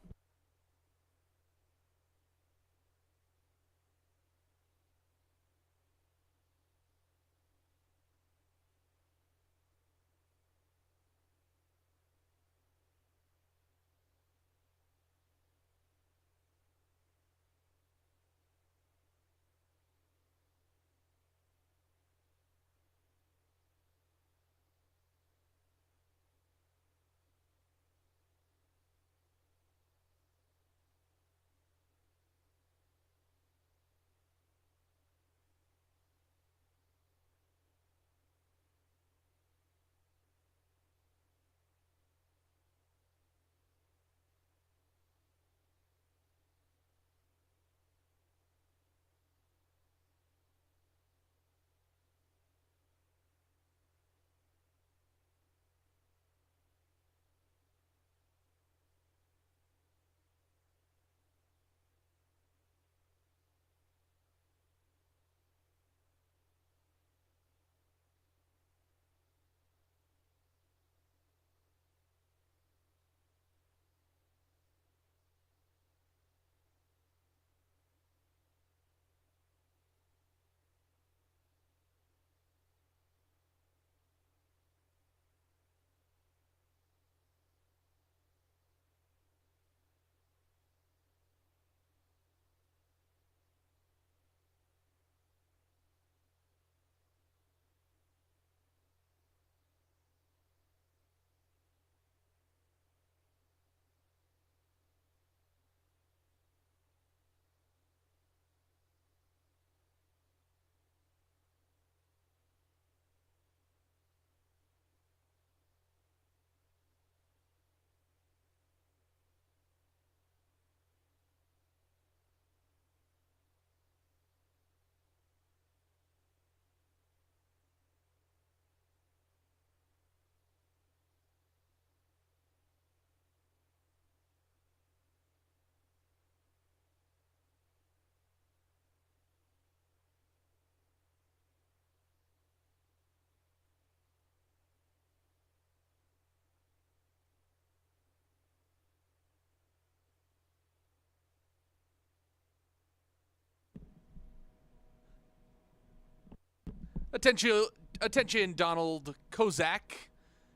Attention, Donald Kozak.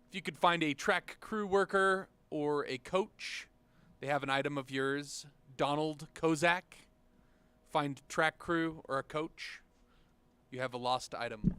If you could find a track crew worker or a coach, they have an item of yours. Donald Kozak. Find track crew or a coach. You have a lost item.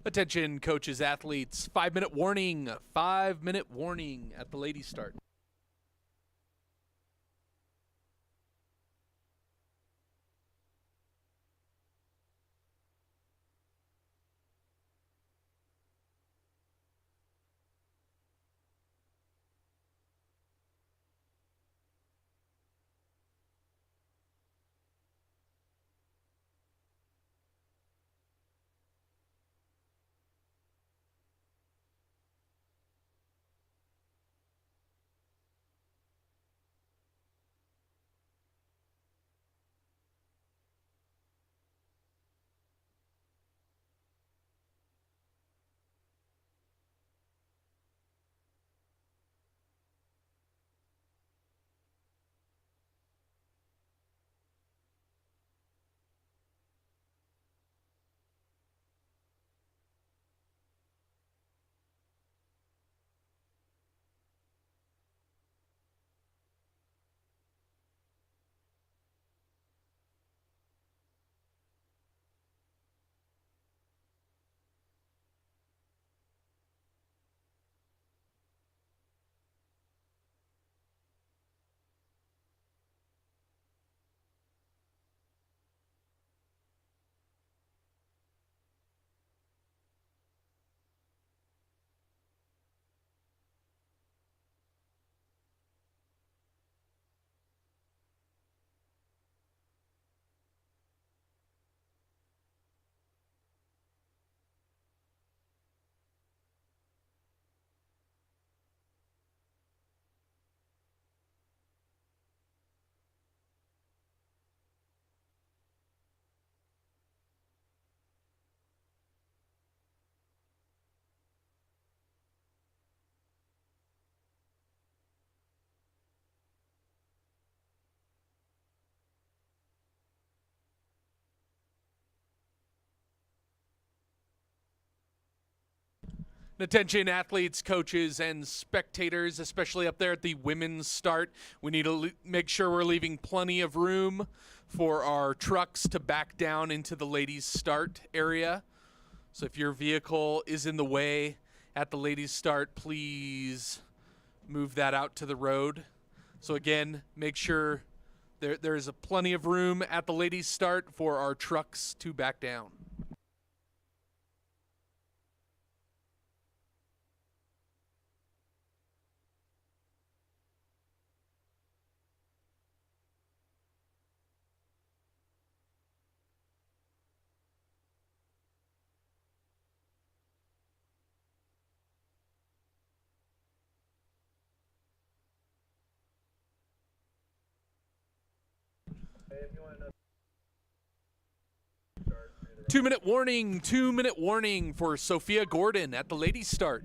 Attention, coaches, athletes. 5-minute warning. 5-minute warning at the ladies' start. Attention, athletes, coaches, and spectators, especially up there at the women's start. We need to make sure we're leaving plenty of room for our trucks to back down into the ladies' start area. So if your vehicle is in the way at the ladies' start, please move that out to the road. So again, make sure there is plenty of room at the ladies' start for our trucks to back down. Two-minute warning for Sophia Gordon at the ladies' start.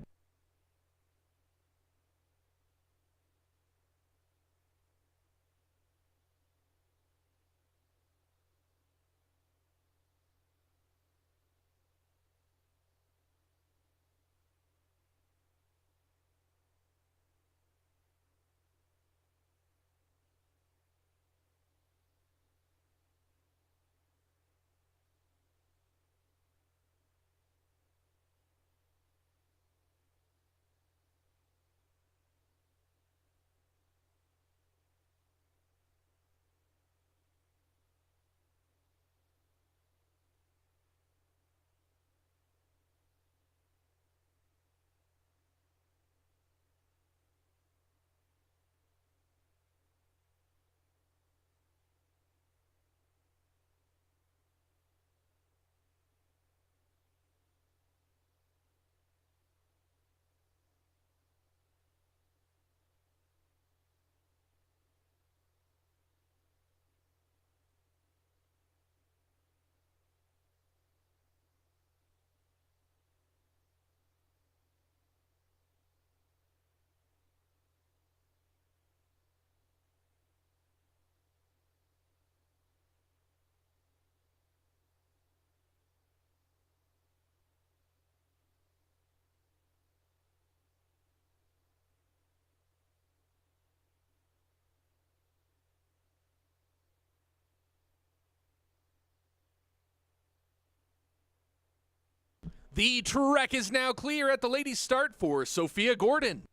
The track is now clear at the ladies' start for Sophia Gordon.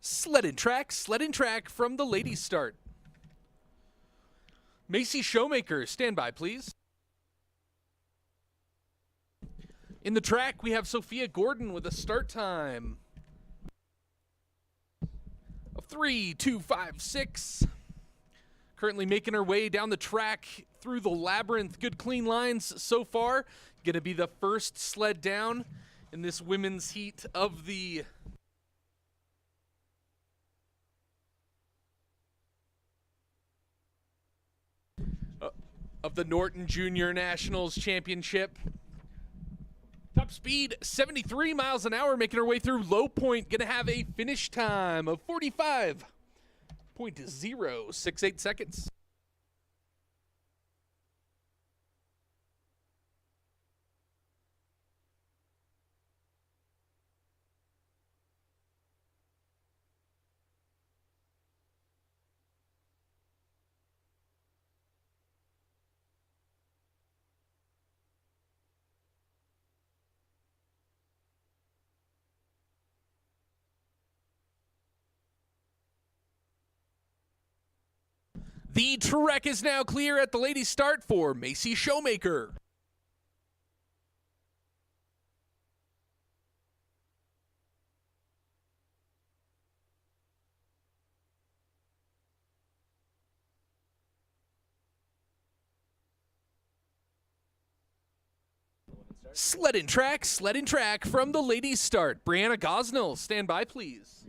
Sled and track from the ladies' start. Macy Showmaker, stand by, please. In the track, we have Sophia Gordon with a start time of 3:2:56. Currently making her way down the track through the labyrinth. Good clean lines so far. Going to be the first sled down in this women's heat of the Norton Junior Nationals Championship. Top speed, 73 miles an hour, making her way through low point. Going to have a finish time of 45.068 seconds. The track is now clear at the ladies' start for Macy Showmaker. Sled and track from the ladies' start. Brianna Gosnell, stand by, please.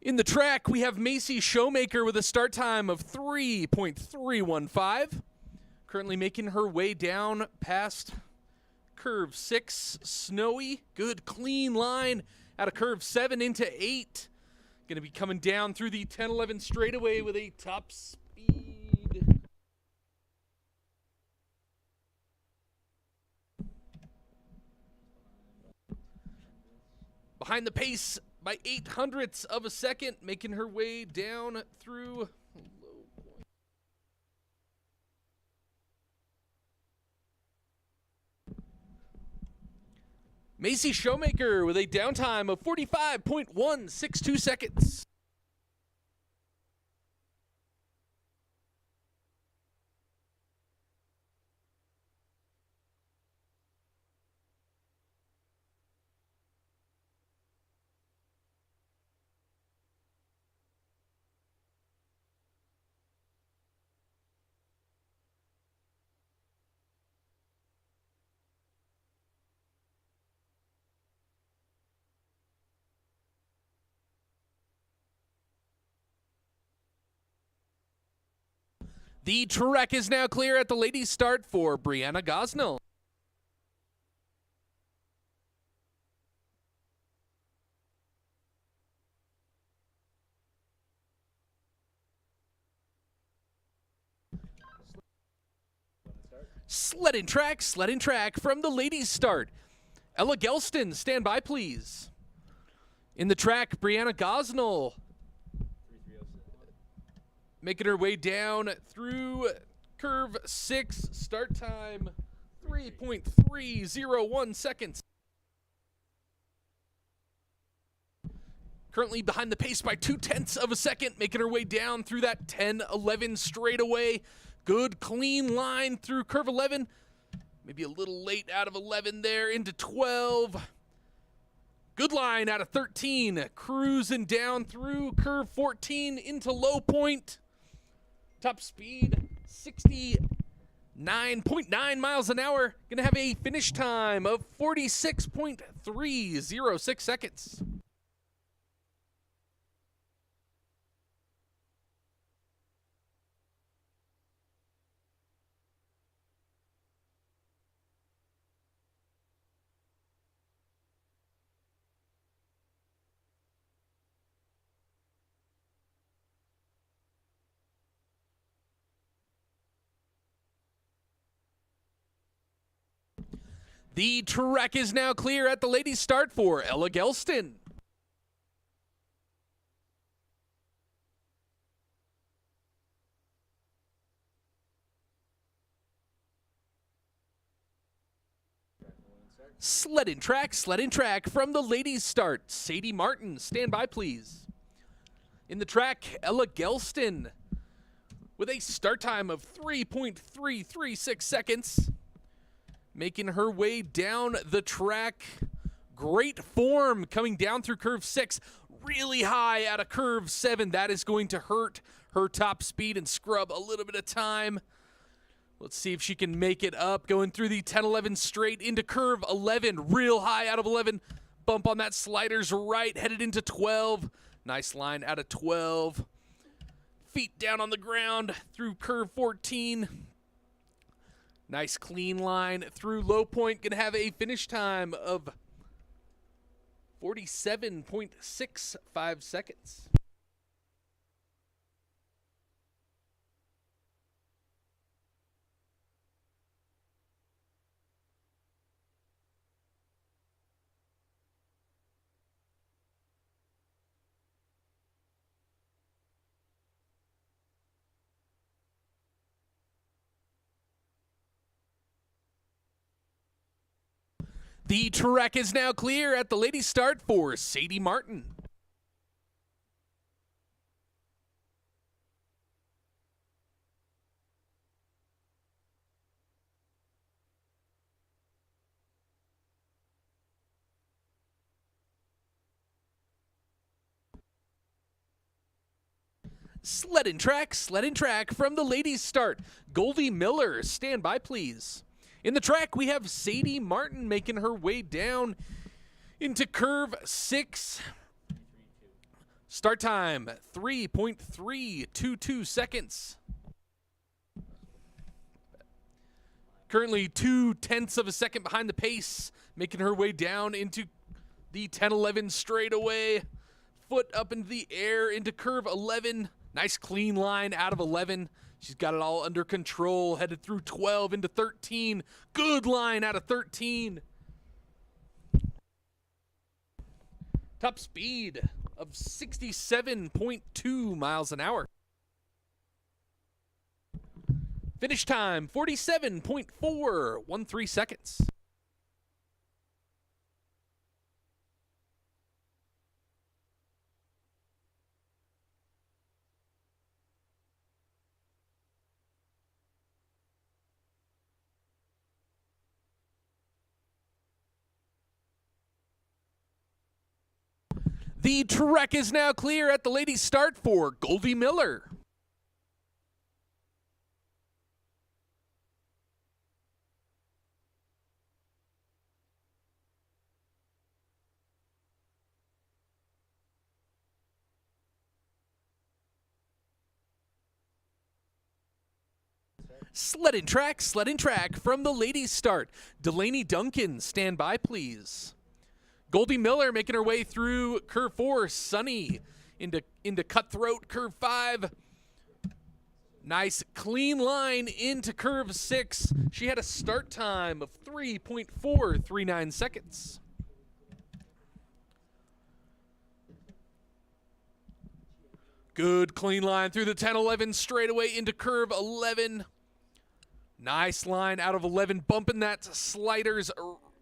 In the track, we have Macy Showmaker with a start time of 3:315. Currently making her way down past curve 6, snowy, good clean line out of curve 7 into 8. Going to be coming down through the 10-11 straightaway with a top speed. Behind the pace by 0.08 of a second, making her way down through low point. Macy Showmaker with a downtime of 45.162 seconds. The track is now clear at the ladies' start for Brianna Gosnell. Sled and track from the ladies' start. Ella Gelston, stand by, please. In the track, Brianna Gosnell making her way down through curve 6, start time 3.301 seconds. Currently behind the pace by 0.2 of a second, making her way down through that 10-11 straightaway. Good clean line through curve 11. Maybe a little late out of 11 there into 12. Good line out of 13. Cruising down through curve 14 into low point. Top speed 69.9 miles an hour. Gonna have a finish time of 46.306 seconds. The track is now clear at the ladies' start for Ella Gelston. Sled in track from the ladies' start. Sadie Martin, stand by please. In the track, Ella Gelston with a start time of 3.336 seconds. Making her way down the track. Great form coming down through curve 6. Really high out of curve 7. That is going to hurt her top speed and scrub a little bit of time. Let's see if she can make it up. Going through the 10-11 straight into curve 11. Real high out of 11. Bump on that sliders right. Headed into 12. Nice line out of 12. Feet down on the ground through curve 14. Nice clean line through low point. Gonna have a finish time of 47.65 seconds. The track is now clear at the ladies' start for Sadie Martin. Sled in track from the ladies' start. Goldie Miller, stand by please. In the track, we have Sadie Martin making her way down into curve 6. Start time, 3.322 seconds. Currently 0.2 of a second behind the pace, making her way down into the 10-11 straightaway. Foot up into the air into curve 11. Nice clean line out of 11. She's got it all under control, headed through 12 into 13. Good line out of 13. Top speed of 67.2 miles an hour. Finish time, 47.413 seconds. The track is now clear at the ladies' start for Goldie Miller. Sled in track from the ladies' start. Delaney Duncan, stand by please. Goldie Miller making her way through curve 4, Sunny into cutthroat curve 5. Nice clean line into curve 6. She had a start time of 3.439 seconds. Good clean line through the 10-11 straightaway into curve 11. Nice line out of 11, bumping that sliders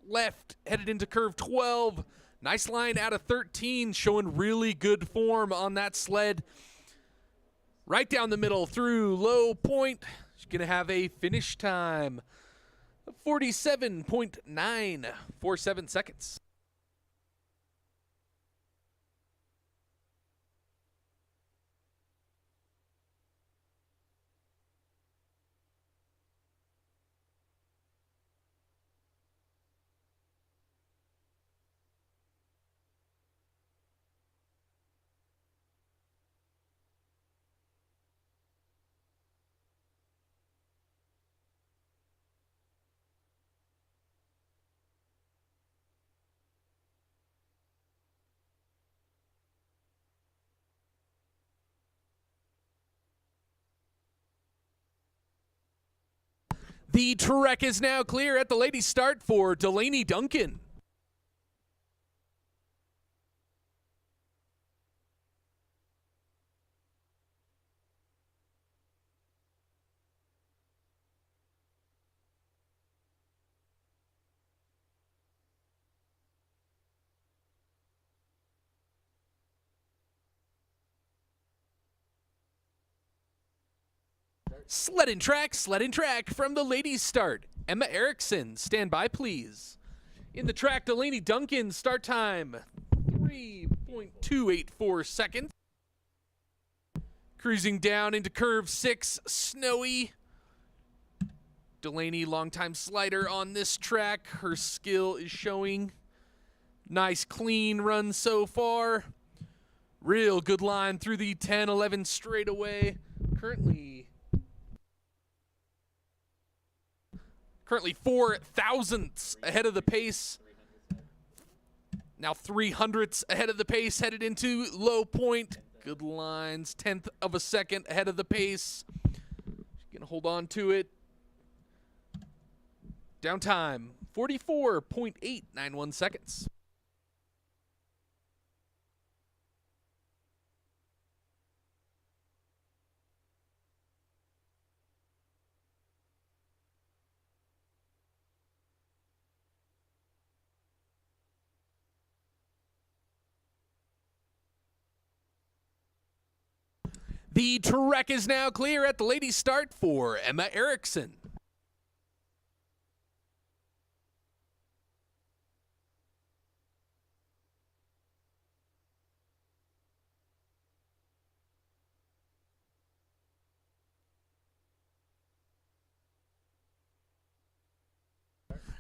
left, headed into curve 12. Nice line out of 13, showing really good form on that sled. Right down the middle through low point. She's going to have a finish time of 47.947 seconds. The trek is now clear at the ladies' start for Delaney Duncan. Sled and track from the ladies' start. Emma Erickson, stand by please. In the track, Delaney Duncan, start time 3.284 seconds. Cruising down into curve 6, snowy. Delaney, longtime slider on this track. Her skill is showing. Nice clean run so far. Real good line through the 10-11 straightaway. Currently 4 thousandths ahead of the pace. Now 300ths ahead of the pace, headed into low point. Good lines, 10th of a second ahead of the pace. She's gonna hold on to it. Downtime, 44.891 seconds. The trek is now clear at the ladies' start for Emma Erickson.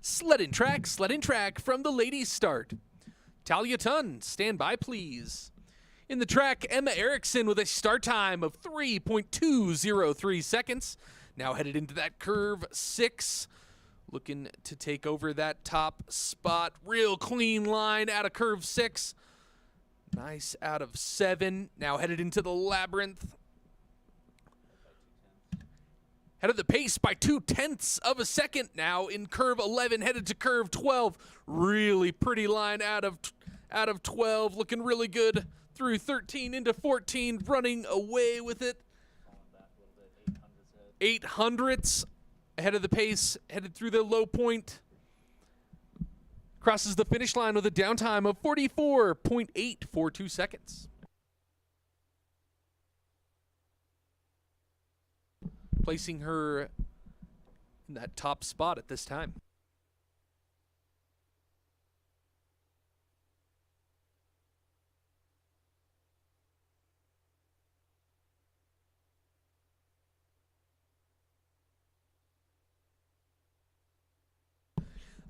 Sled and track from the ladies' start. Talia Tun, stand by please. In the track, Emma Erickson with a start time of 3.203 seconds. Now headed into that curve 6. Looking to take over that top spot. Real clean line out of curve 6. Nice out of 7. Now headed into the labyrinth. Head of the pace by 0.2 of a second now in curve 11, headed to curve 12. Really pretty line out of 12, looking really good. Through 13 into 14, running away with it. 800ths ahead of the pace, headed through the low point. Crosses the finish line with a downtime of 44.842 seconds. Placing her in that top spot at this time.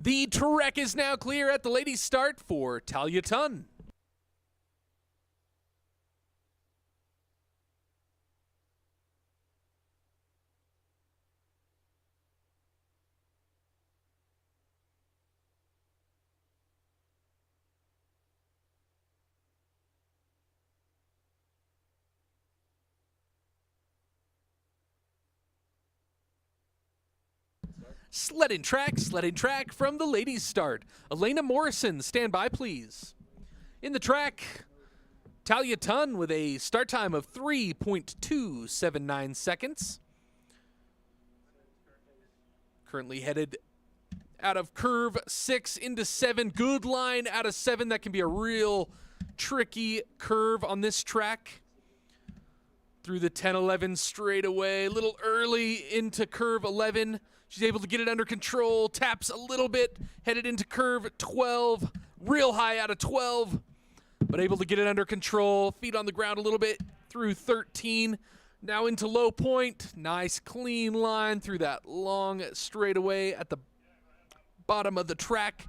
The trek is now clear at the ladies' start for Talia Tun. Sled and track from the ladies' start. Elena Morrison, stand by please. In the track, Talia Tun with a start time of 3.279 seconds. Currently headed out of curve 6 into 7. Good line out of 7. That can be a real tricky curve on this track. Through the 10-11 straightaway. A little early into curve 11. She's able to get it under control, taps a little bit, headed into curve 12, real high out of 12, but able to get it under control, feet on the ground a little bit through 13, now into low point. Nice clean line through that long straightaway at the bottom of the track.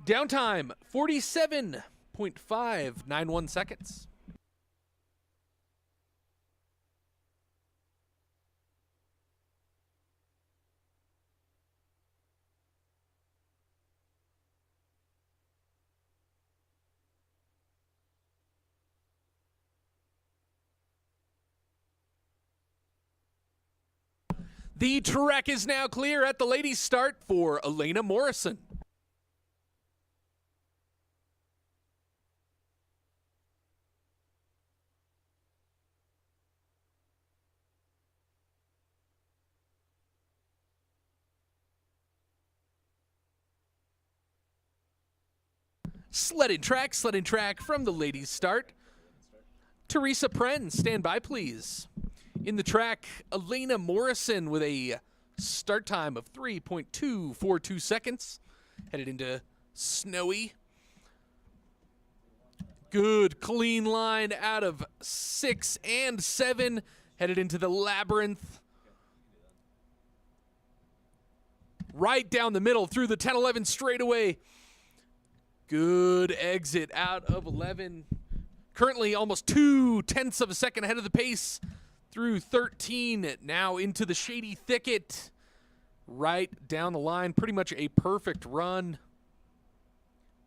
Downtime, 47.591 seconds. The track is now clear at the ladies' start for Elena Morrison. Sled and track from the ladies' start. Teresa Pren, stand by, please. In the track, Elena Morrison with a start time of 3.242 seconds. Headed into snowy. Good clean line out of 6 and 7. Headed into the labyrinth. Right down the middle through the 10-11 straightaway. Good exit out of 11. Currently almost 0.2 of a second ahead of the pace through 13. Now into the shady thicket. Right down the line. Pretty much a perfect run.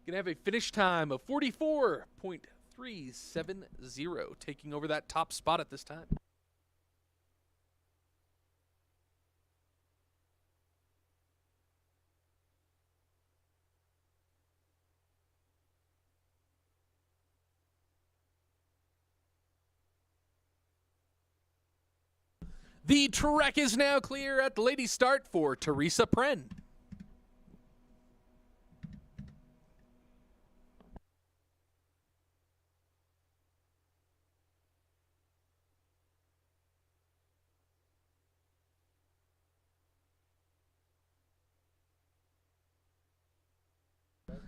Gonna have a finish time of 44.370. Taking over that top spot at this time. The track is now clear at the ladies' start for Teresa Pren.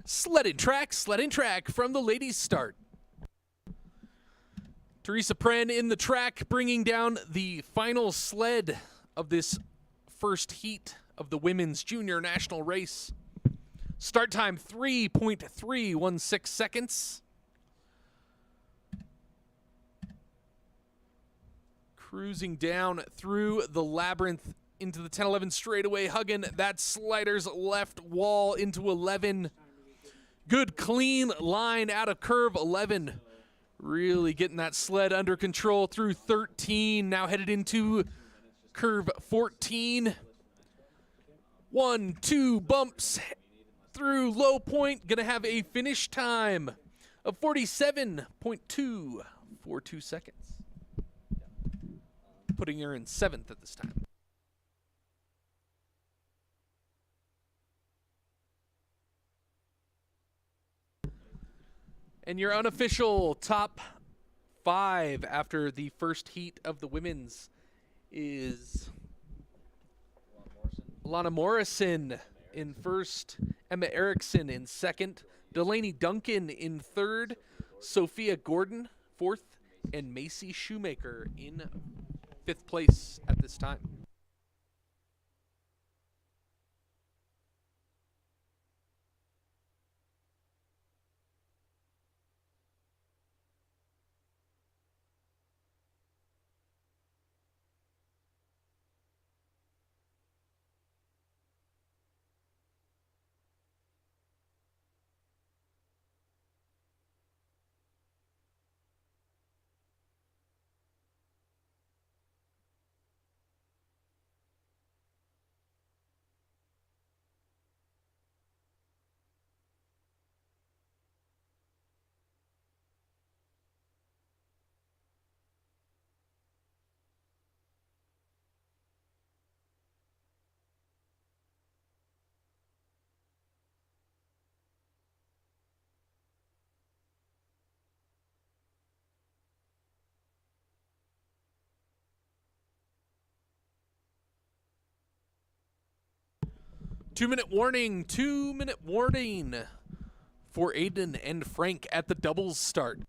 Sled and track from the ladies' start. Teresa Pren in the track, bringing down the final sled of this first heat of the women's junior national race. Start time 3.316 seconds. Cruising down through the labyrinth into the 10-11 straightaway, hugging that slider's left wall into 11. Good clean line out of curve 11. Really getting that sled under control through 13. Now headed into curve 14. 1, 2 bumps through low point. Gonna have a finish time of 47.242 seconds. Putting her in 7th at this time. And your unofficial top 5 after the first heat of the women's is Elena Morrison in first, Emma Erickson in second, Delaney Duncan in third, Sophia Gordon 4th, and Macy Shoemaker in 5th place at this time. Two-minute warning for Aidan and Frank at the doubles start.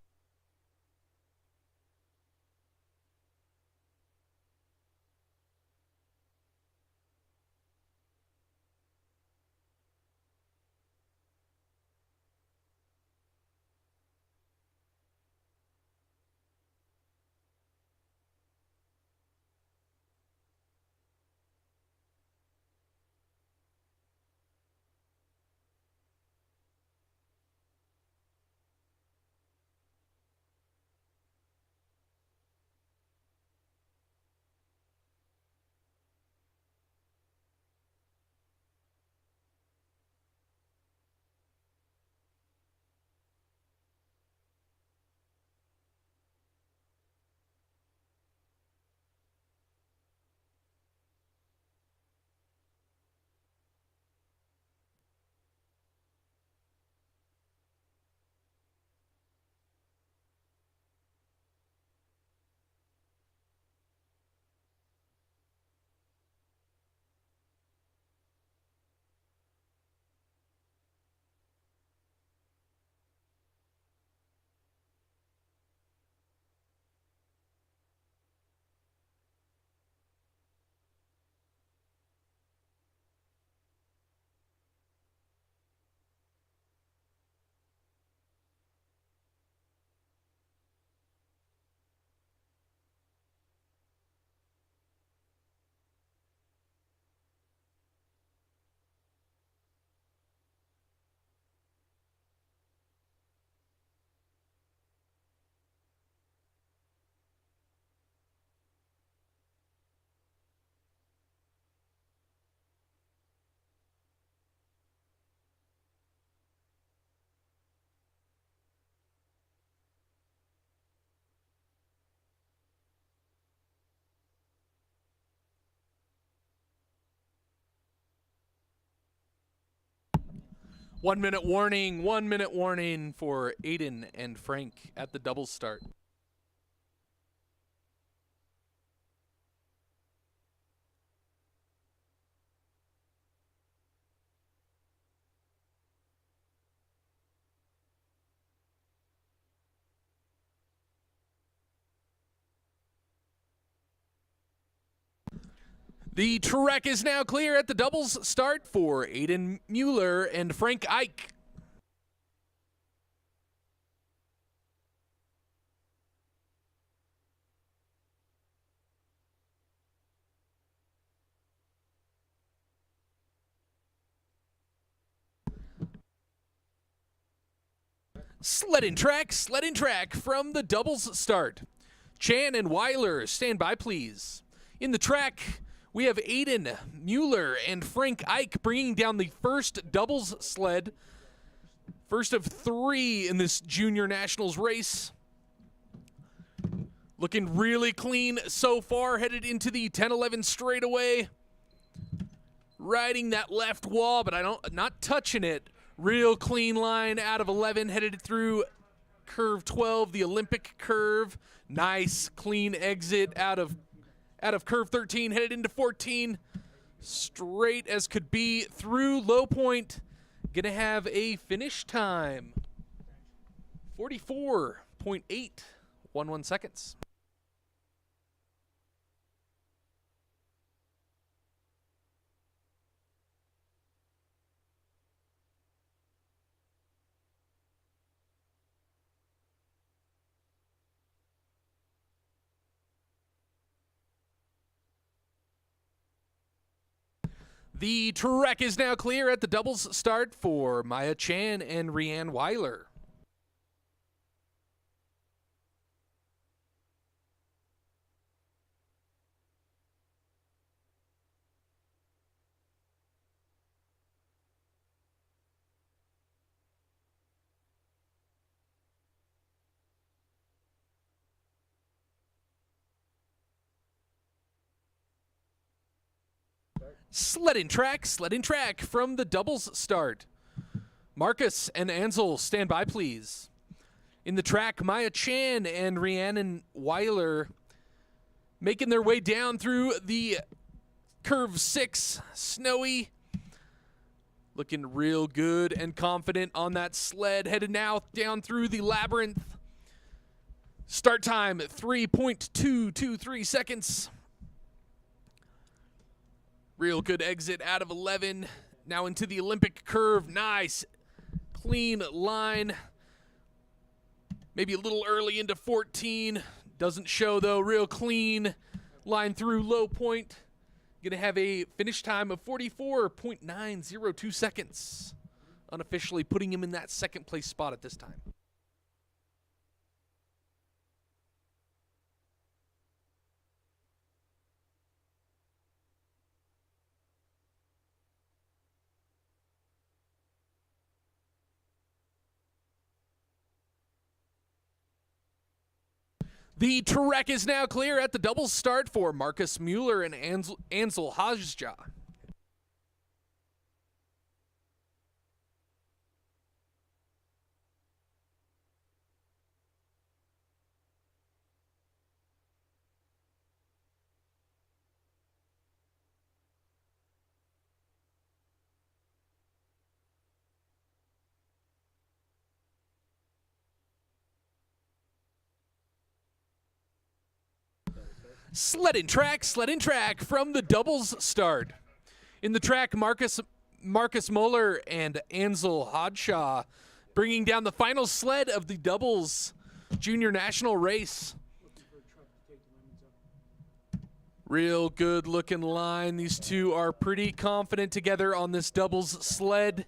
1 minute warning, 1 minute warning for Aidan and Frank at the doubles start. The track is now clear at the doubles start for Aidan Mueller and Frank Ike. Sledding track from the doubles start. Chan and Weiler, stand by please. In the track, we have Aidan Mueller and Frank Ike bringing down the first doubles sled. First of 3 in this Junior Nationals race. Looking really clean so far, headed into the 10-11 straightaway. Riding that left wall, but not touching it. Real clean line out of 11, headed through curve 12, the Olympic curve. Nice clean exit out of curve 13, headed into 14. Straight as could be through low point. Gonna have a finish time. 44.811 seconds. The track is now clear at the doubles start for Maya Chan and Rianne Weiler. Sledding track from the doubles start. Marcus and Ansel, stand by please. In the track, Maya Chan and Rhiannon Weiler making their way down through the curve 6, snowy. Looking real good and confident on that sled, headed now down through the labyrinth. Start time, 3.223 seconds. Real good exit out of 11. Now into the Olympic curve. Nice, clean line. Maybe a little early into 14. Doesn't show though. Real clean line through low point. Gonna have a finish time of 44.902 seconds. Unofficially putting him in that second place spot at this time. The track is now clear at the doubles start for Marcus Mueller and Ansel Hodgson. Sledding track from the doubles start. In the track, Marcus Muller and Ansel Hodgshaw bringing down the final sled of the doubles junior national race. Real good looking line. These two are pretty confident together on this doubles sled.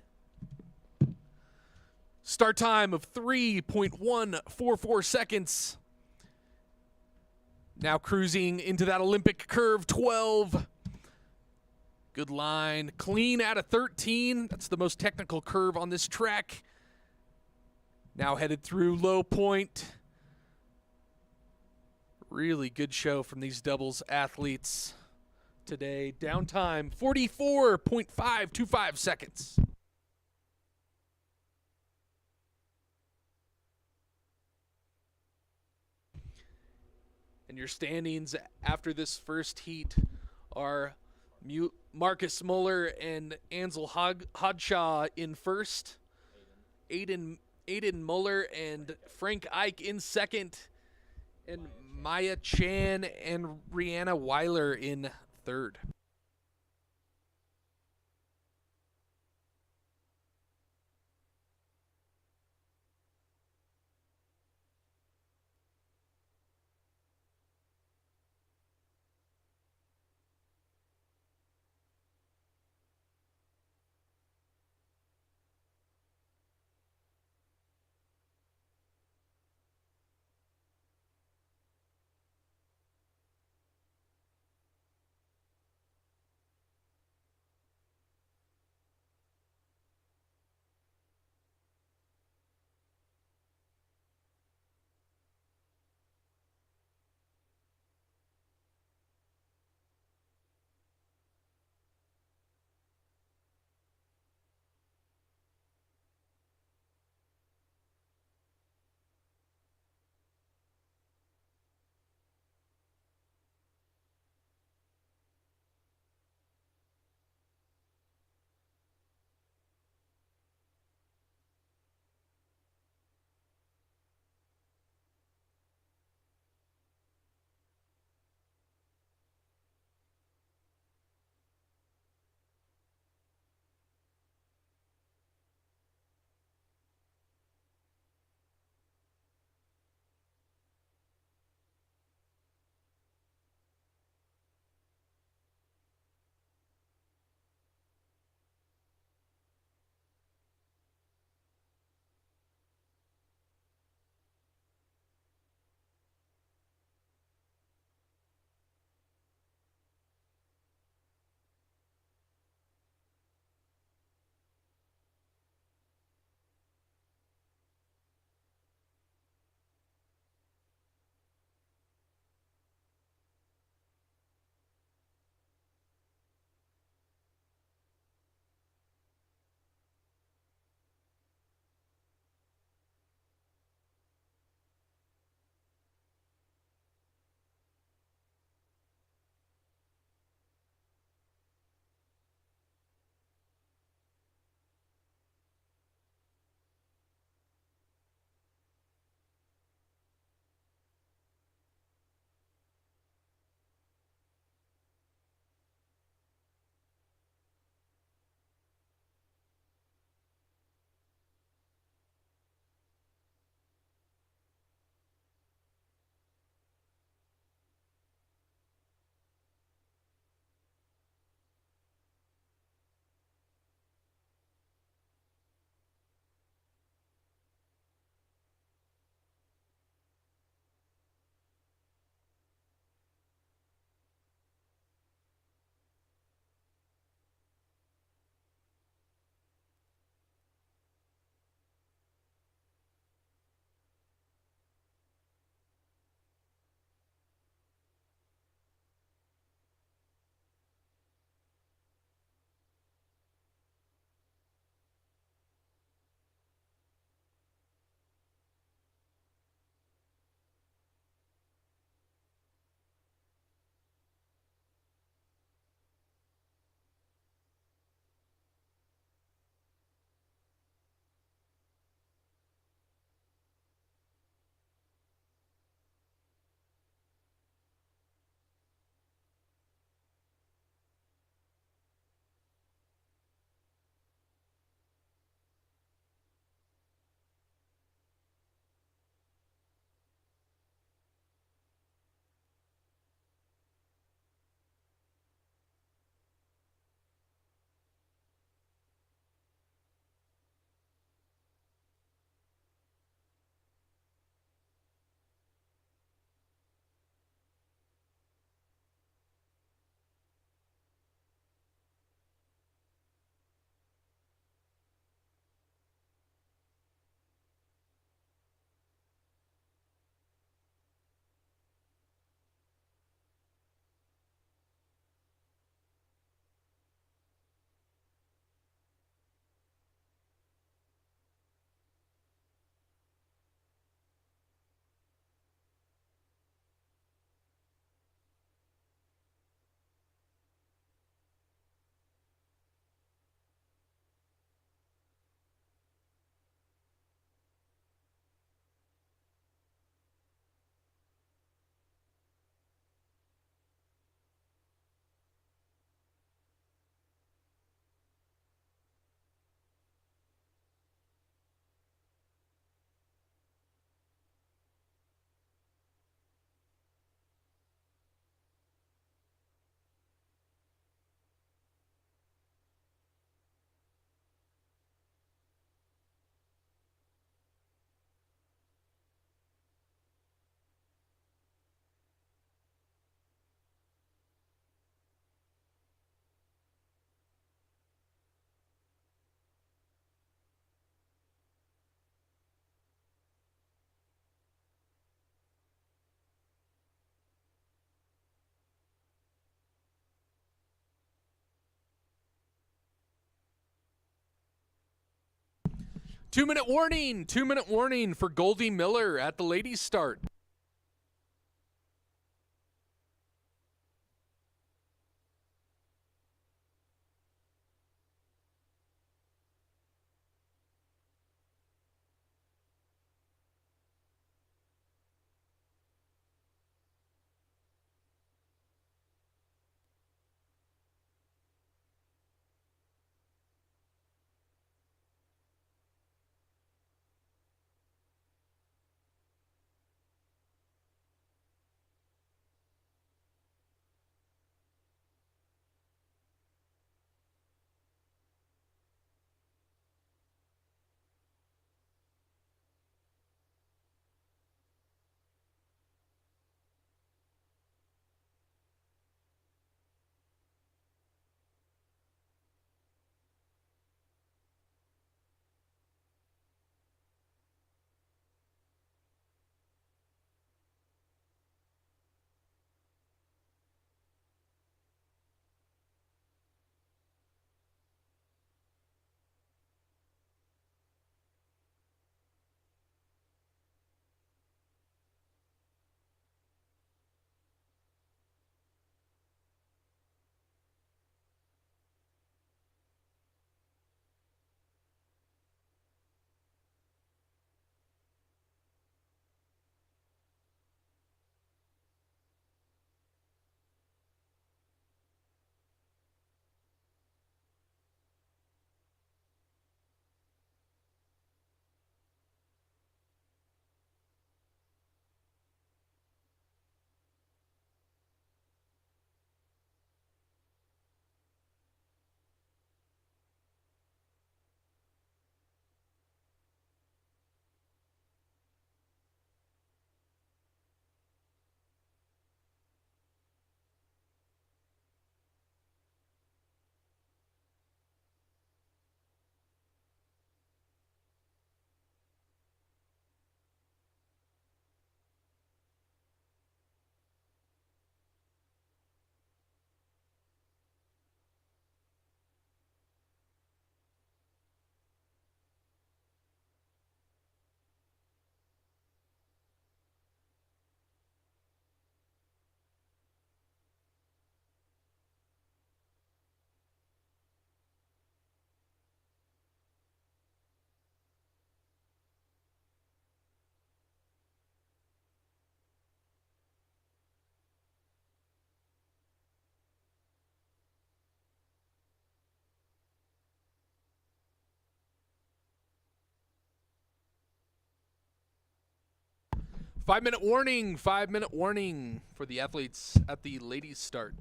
Start time of 3.144 seconds. Now cruising into that Olympic curve 12. Good line. Clean out of 13. That's the most technical curve on this track. Now headed through low point. Really good show from these doubles athletes today. Downtime 44.525 seconds. And your standings after this first heat are Marcus Muller and Ansel Hodgshaw in first, Aidan Mueller and Frank Ike in second, and Maya Chan and Rihanna Weiler in third. 2-minute warning. 2-minute warning for Goldie Miller at the ladies' start. Five-minute warning. 5-minute warning for the athletes at the ladies' start.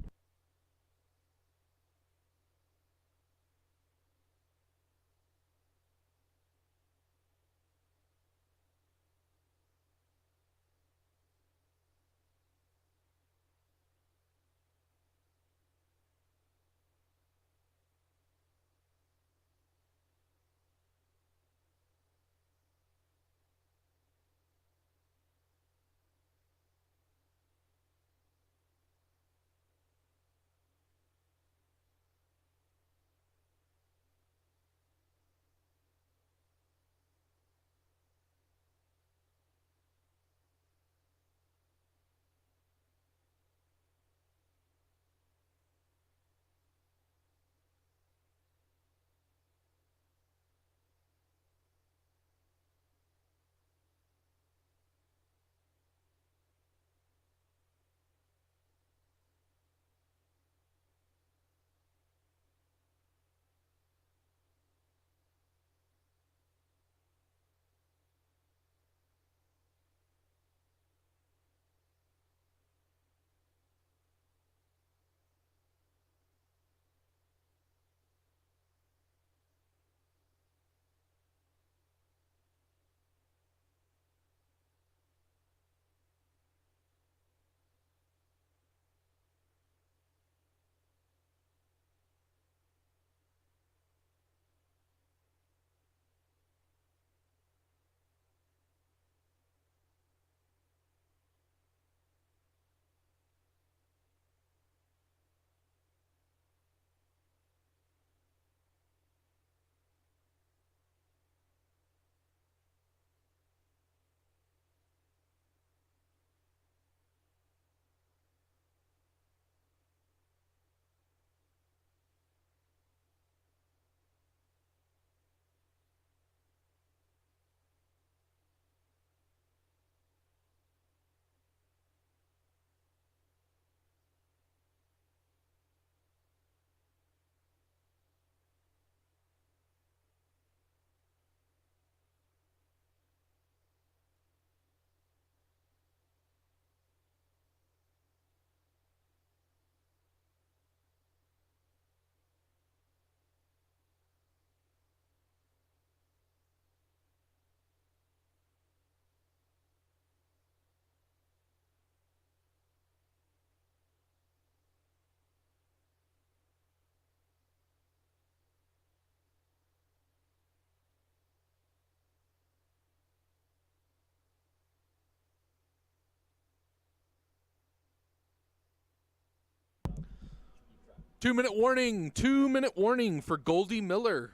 2-minute warning. 2-minute warning for Goldie Miller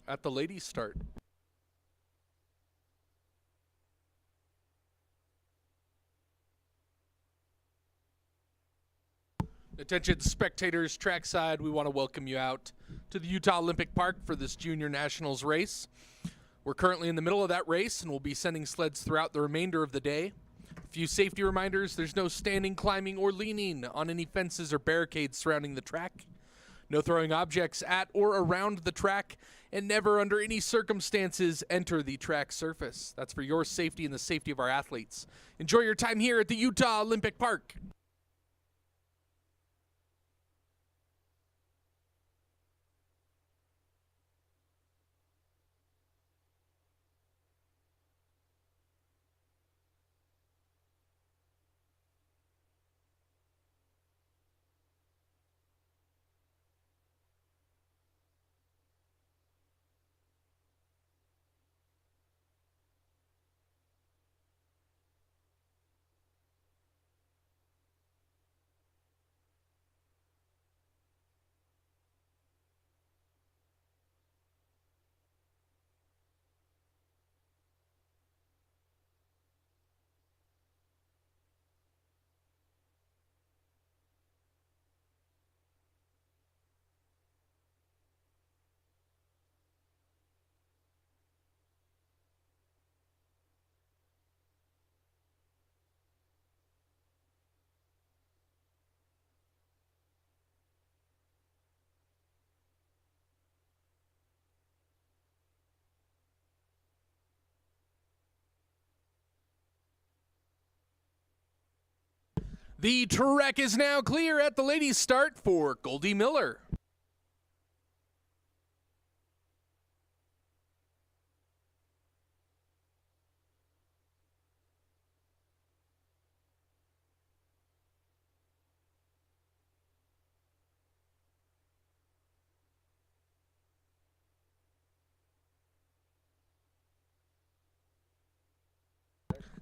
at the ladies' start. Attention spectators trackside, we want to welcome you out to the Utah Olympic Park for this Junior Nationals race. We're currently in the middle of that race and we'll be sending sleds throughout the remainder of the day. A few safety reminders: there's no standing, climbing, or leaning on any fences or barricades surrounding the track. No throwing objects at or around the track, and never under any circumstances enter the track surface. That's for your safety and the safety of our athletes. Enjoy your time here at the Utah Olympic Park. The track is now clear at the ladies' start for Goldie Miller.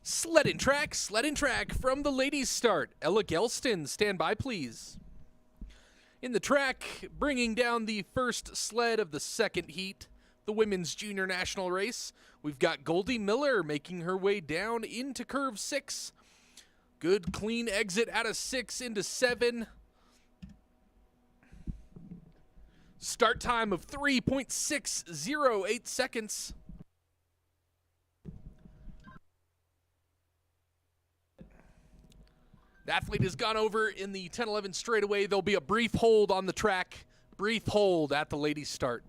Sled and track from the ladies' start. Ella Gelston, stand by, please. In the track, bringing down the first sled of the second heat, the women's junior national race, we've got Goldie Miller making her way down into curve 6. Good clean exit out of 6 into 7. Start time of 3.608 seconds. The athlete has gone over in the 10-11 straightaway. There'll be a brief hold on the track. Brief hold at the ladies' start.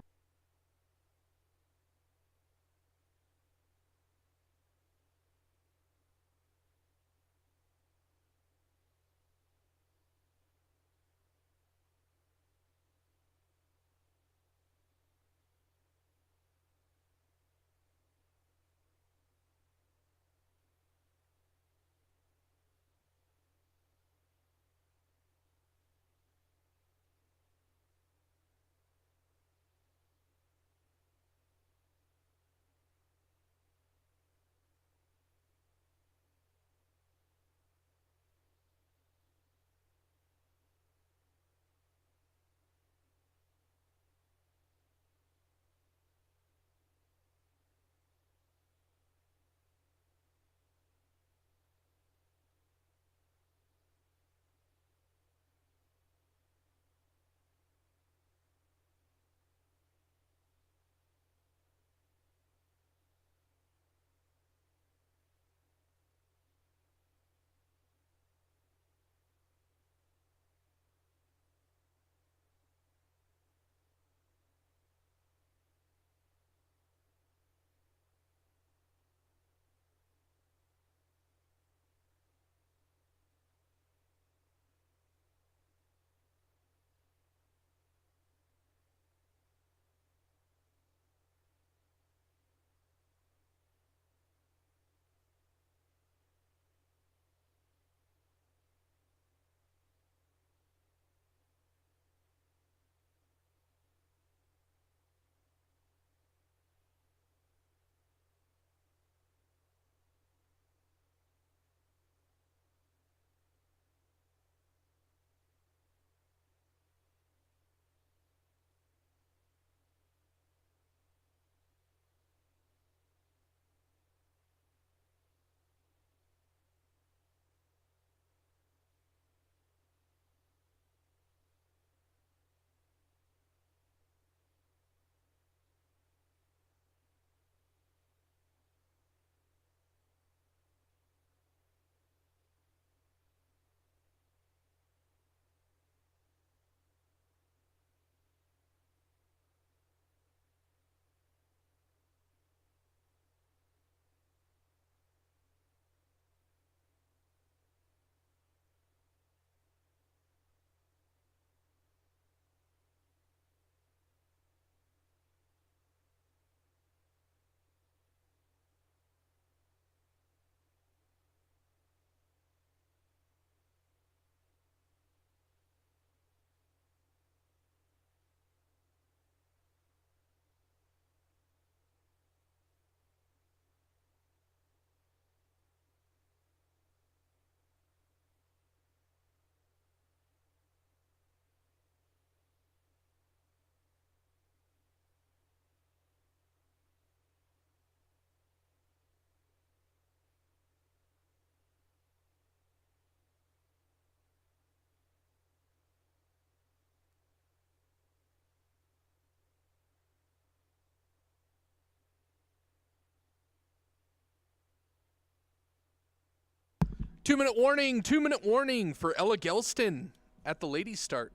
2-minute warning for Ella Gelston at the ladies' start.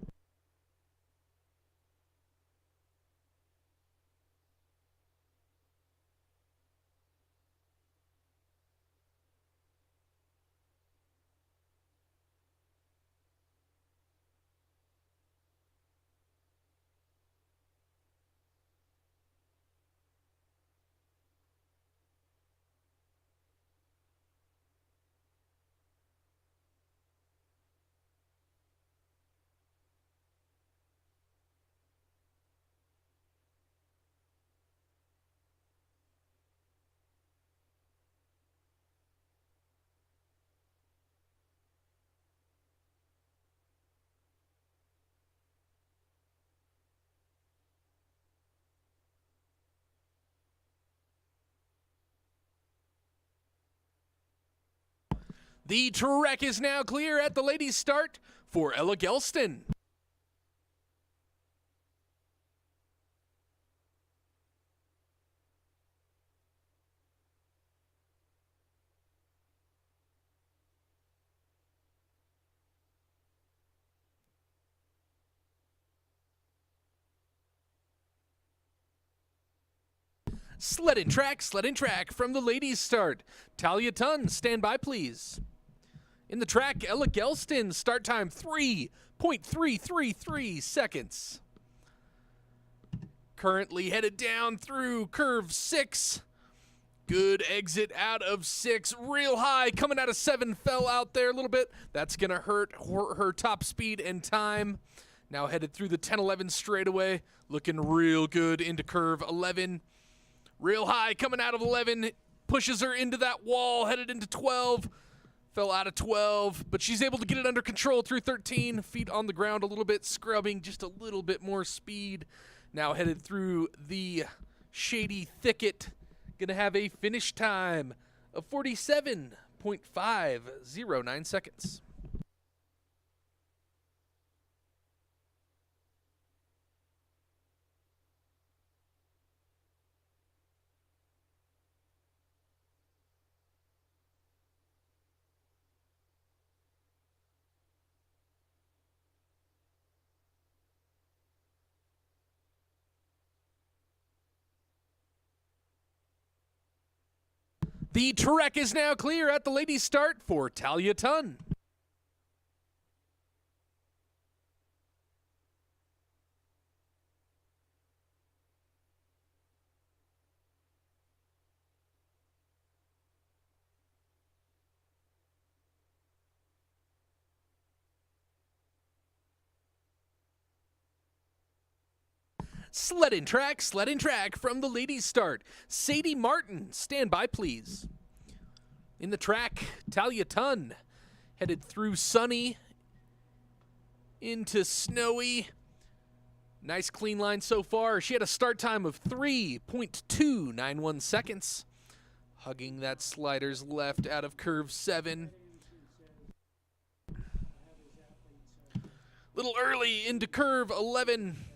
The track is now clear at the ladies' start for Ella Gelston. Sled and track from the ladies' start. Talia Tunn, stand by please. In the track, Ella Gelston, start time 3.333 seconds. Currently headed down through curve 6. Good exit out of 6, real high, coming out of 7, fell out there a little bit. That's gonna hurt her top speed and time. Now headed through the 10-11 straightaway, looking real good into curve 11. Real high, coming out of 11, pushes her into that wall, headed into 12. Fell out of 12, but she's able to get it under control through 13. Feet on the ground a little bit, scrubbing just a little bit more speed. Now headed through the shady thicket. Gonna have a finish time of 47.509 seconds. The track is now clear at the ladies' start for Talia Tunn. Sled and track from the ladies' start. Sadie Martin, stand by please. In the track, Talia Tunn, headed through sunny into snowy. Nice clean line so far. She had a start time of 3.291 seconds. Hugging that slider's left out of curve 7. Little early into curve 11.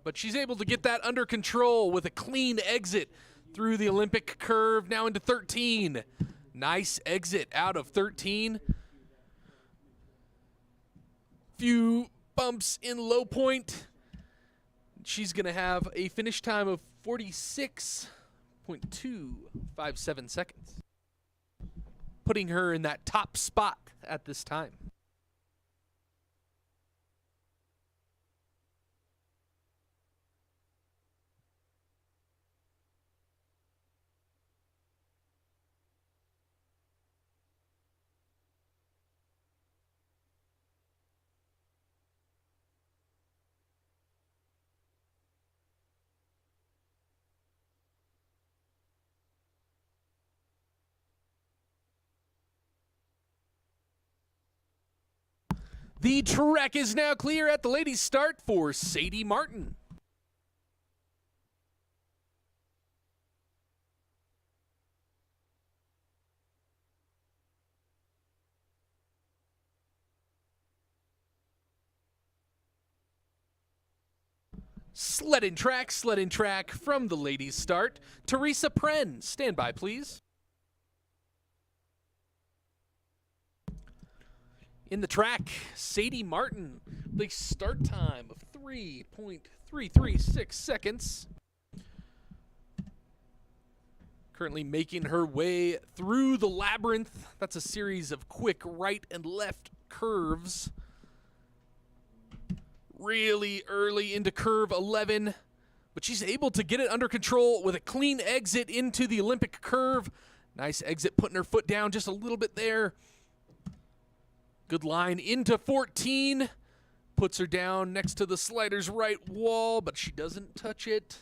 But she's able to get that under control with a clean exit through the Olympic curve, now into 13. Nice exit out of 13. Few bumps in low point. She's going to have a finish time of 46.257 seconds, putting her in that top spot at this time. The track is now clear at the ladies' start for Sadie Martin. Sled and track from the ladies' start. Teresa Pren, stand by please. In the track, Sadie Martin, the start time of 3.336 seconds. Currently making her way through the labyrinth. That's a series of quick right and left curves. Really early into curve 11, but she's able to get it under control with a clean exit into the Olympic curve. Nice exit, putting her foot down just a little bit there. Good line into 14. Puts her down next to the slider's right wall, but she doesn't touch it.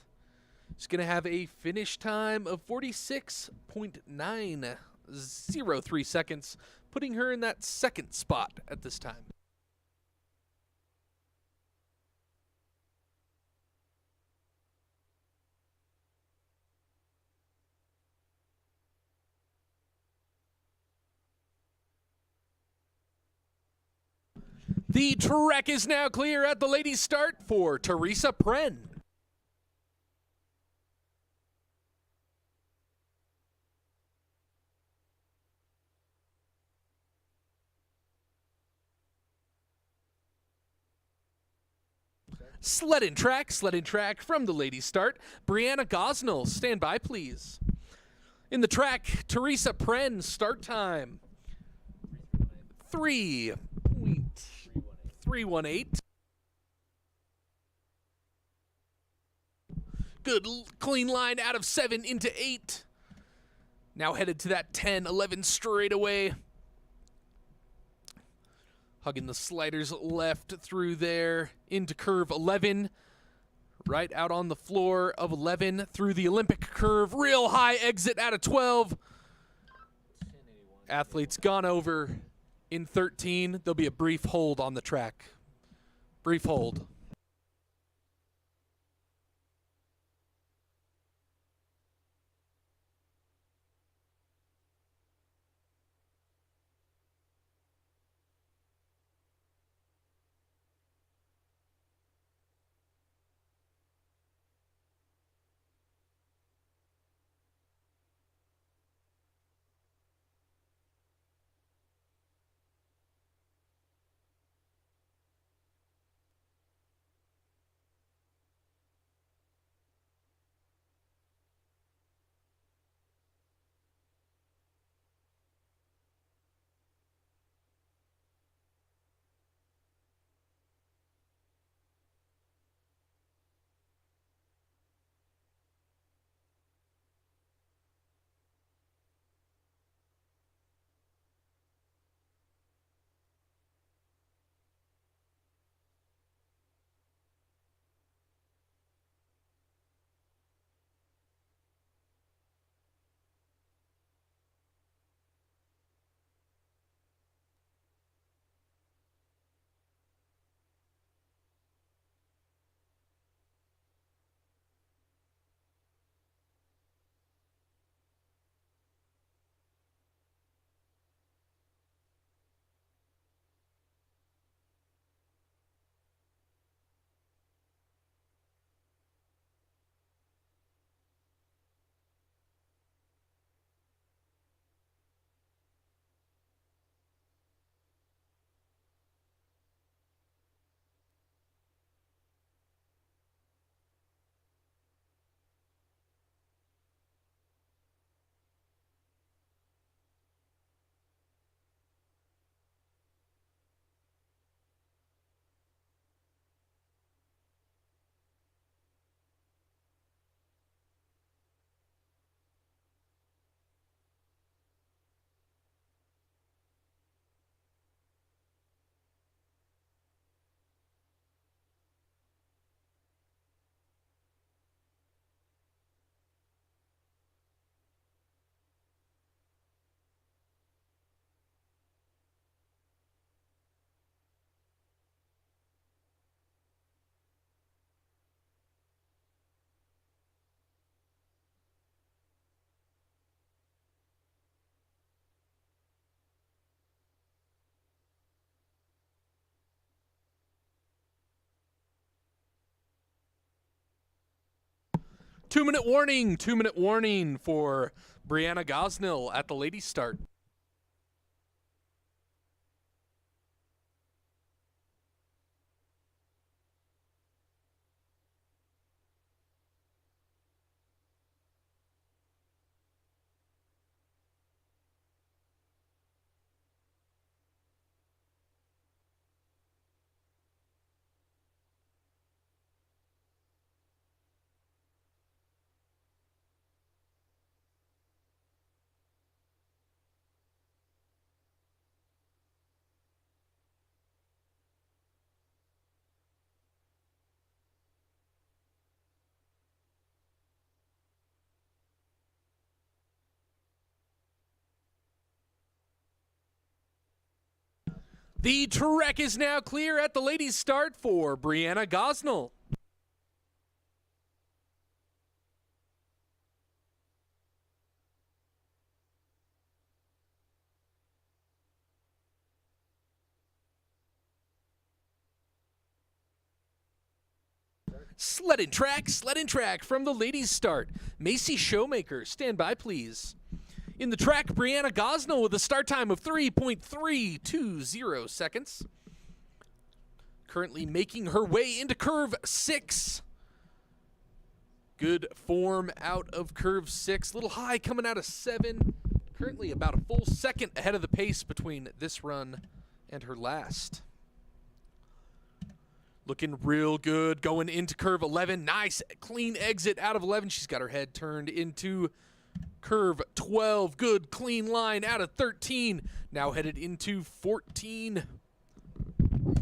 She's going to have a finish time of 46.903 seconds, putting her in that second spot at this time. The track is now clear at the ladies' start for Teresa Pren. Sledding track from the ladies' start. Brianna Gosnell, stand by, please. In the track, Teresa Pren, start time. 3.318. Good clean line out of 7 into 8. Now headed to that 10-11 straightaway. Hugging the sliders left through there into curve 11. Right out on the floor of 11 through the Olympic curve. Real high exit out of 12. Athletes gone over in 13. There'll be a brief hold on the track. Brief hold. Two-minute warning for Brianna Gosnell at the ladies' start. The trek is now clear at the ladies' start for Brianna Gosnell. Sled and track from the ladies' start. Macy Showmaker, stand by please. In the track, Brianna Gosnell with a start time of 3.320 seconds. Currently making her way into curve 6. Good form out of curve 6. Little high coming out of 7. Currently about a full second ahead of the pace between this run and her last. Looking real good going into curve 11. Nice clean exit out of 11. She's got her head turned into curve 12. Good clean line out of 13. Now headed into 14.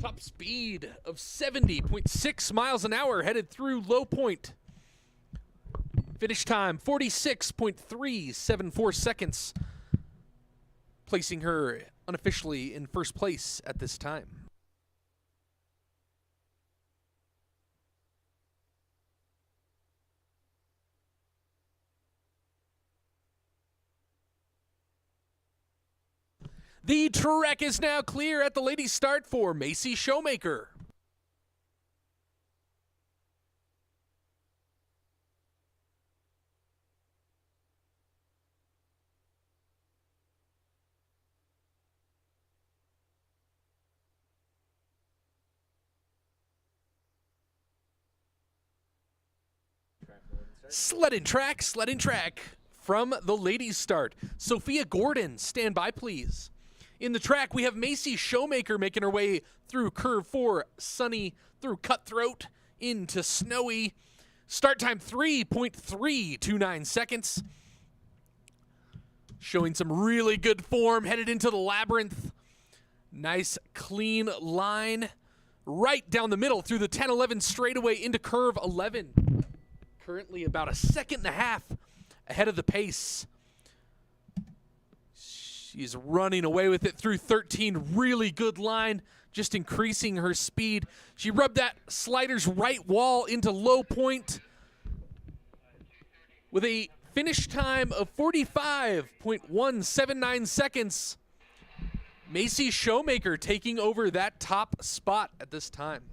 Top speed of 70.6 miles an hour headed through low point. Finish time 46.374 seconds. Placing her unofficially in first place at this time. The trek is now clear at the ladies' start for Macy Showmaker. Sled and track from the ladies' start. Sophia Gordon, stand by please. In the track, we have Macy Showmaker making her way through curve 4, sunny, through cutthroat, into snowy. Start time 3.329 seconds. Showing some really good form, headed into the labyrinth. Nice clean line. Right down the middle through the 10-11 straightaway into curve 11. Currently about a second and a half ahead of the pace. She's running away with it through 13. Really good line, just increasing her speed. She rubbed that slider's right wall into low point with a finish time of 45.179 seconds. Macy Showmaker taking over that top spot at this time.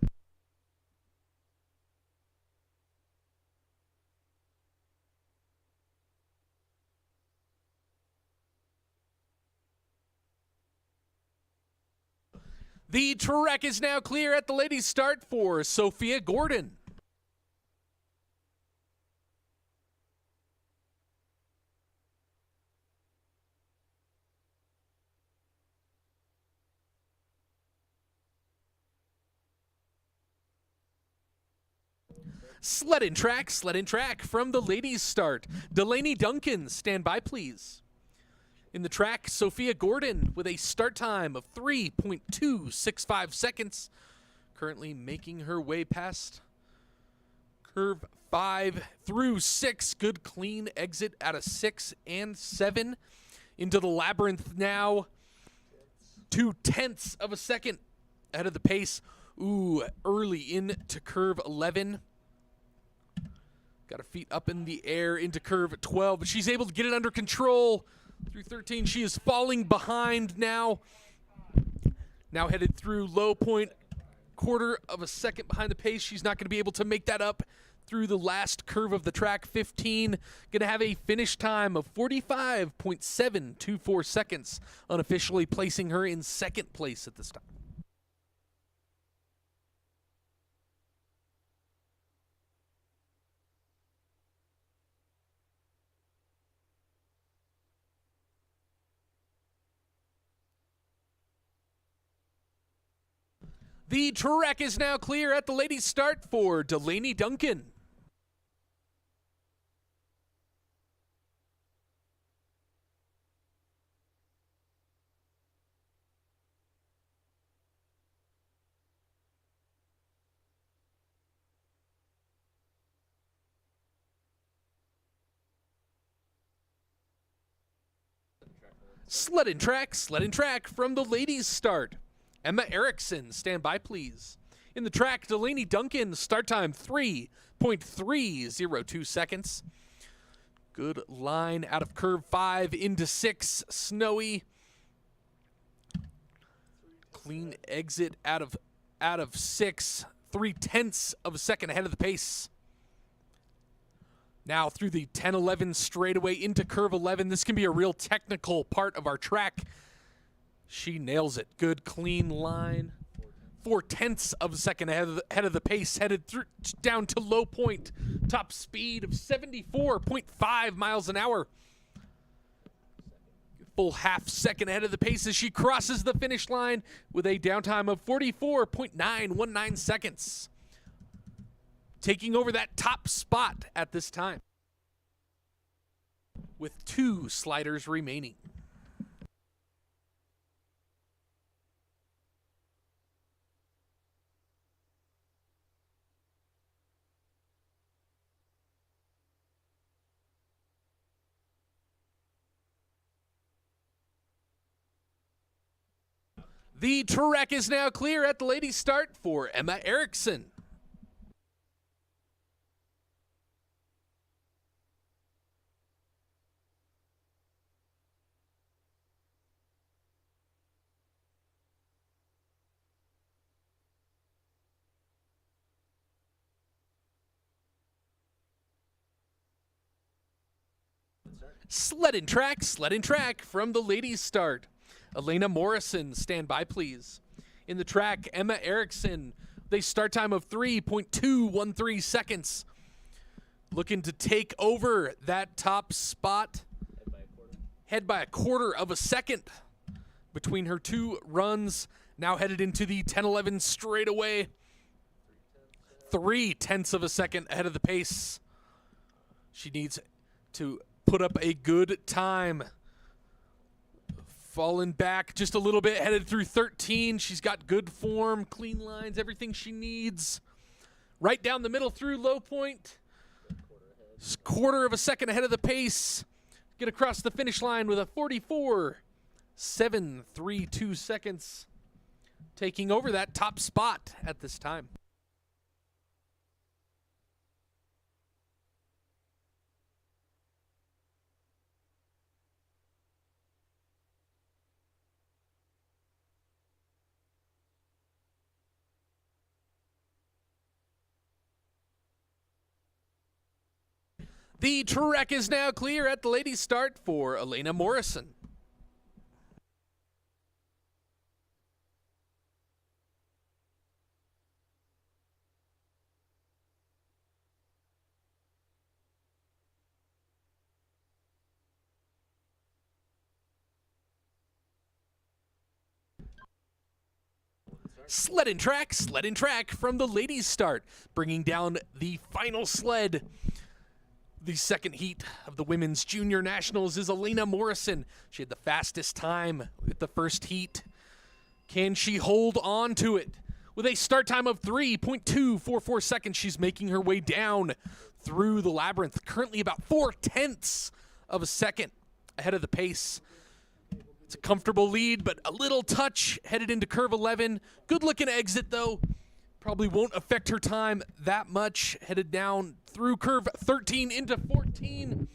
The trek is now clear at the ladies' start for Sophia Gordon. Sled and track from the ladies' start. Delaney Duncan, stand by please. In the track, Sophia Gordon with a start time of 3.265 seconds. Currently making her way past curve 5 through 6. Good clean exit out of 6 and 7. Into the labyrinth now. 0.2 of a second ahead of the pace. Ooh, early into curve 11. Got her feet up in the air into curve 12, but she's able to get it under control. Through 13, she is falling behind now. Now headed through low point, quarter of a second behind the pace. She's not going to be able to make that up through the last curve of the track. 15, going to have a finish time of 45.724 seconds, unofficially placing her in second place at this time. The trek is now clear at the ladies' start for Delaney Duncan. Sled and track from the ladies' start. Emma Erickson, stand by, please. In the track, Delaney Duncan, start time 3.302 seconds. Good line out of curve 5 into 6, snowy. Clean exit out of 6, 0.3 of a second ahead of the pace. Now through the 10-11 straightaway into curve 11. This can be a real technical part of our track. She nails it. Good clean line. 0.4 of a second ahead of the pace, headed through down to low point. Top speed of 74.5 miles an hour. Full half second ahead of the pace as she crosses the finish line with a downtime of 44.919 seconds. Taking over that top spot at this time with 2 sliders remaining. The track is now clear at the ladies' start for Emma Erickson. Sled and track from the ladies' start. Elena Morrison, stand by, please. In the track, Emma Erickson, they start time of 3.213 seconds. Looking to take over that top spot. Head by a quarter of a second between her 2 runs. Now headed into the 10-11 straightaway. 0.3 of a second ahead of the pace. She needs to put up a good time. Falling back just a little bit, headed through 13. She's got good form, clean lines, everything she needs. Right down the middle through low point. Quarter of a second ahead of the pace. Get across the finish line with a 44.732 seconds. Taking over that top spot at this time. The track is now clear at the ladies' start for Elena Morrison. Sled and track from the ladies' start, bringing down the final sled. The second heat of the Women's Junior Nationals is Elena Morrison. She had the fastest time with the first heat. Can she hold on to it? With a start time of 3.244 seconds, she's making her way down through the labyrinth. Currently about 0.4 of a second ahead of the pace. It's a comfortable lead, but a little touch headed into curve 11. Good looking exit though. Probably won't affect her time that much. Headed down through curve 13 into 14.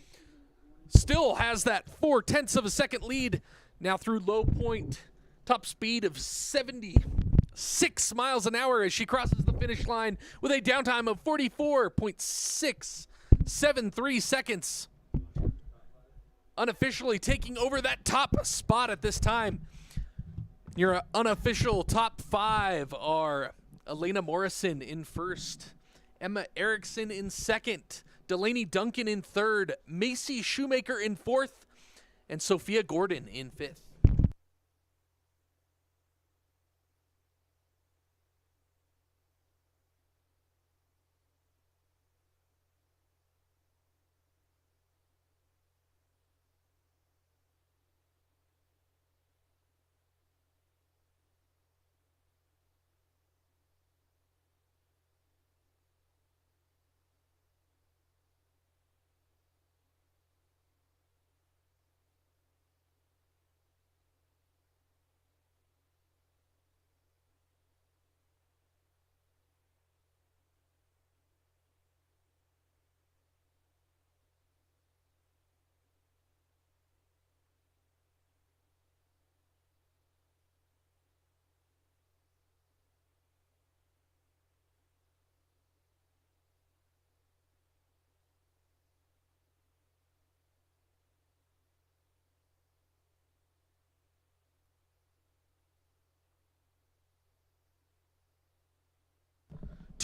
Still has that 0.4 of a second lead. Now through low point. Top speed of 76 miles an hour as she crosses the finish line with a downtime of 44.673 seconds. Unofficially taking over that top spot at this time. Your unofficial top 5 are Elena Morrison in first, Emma Erickson in second, Delaney Duncan in third, Macy Shoemaker in fourth, and Sophia Gordon in fifth.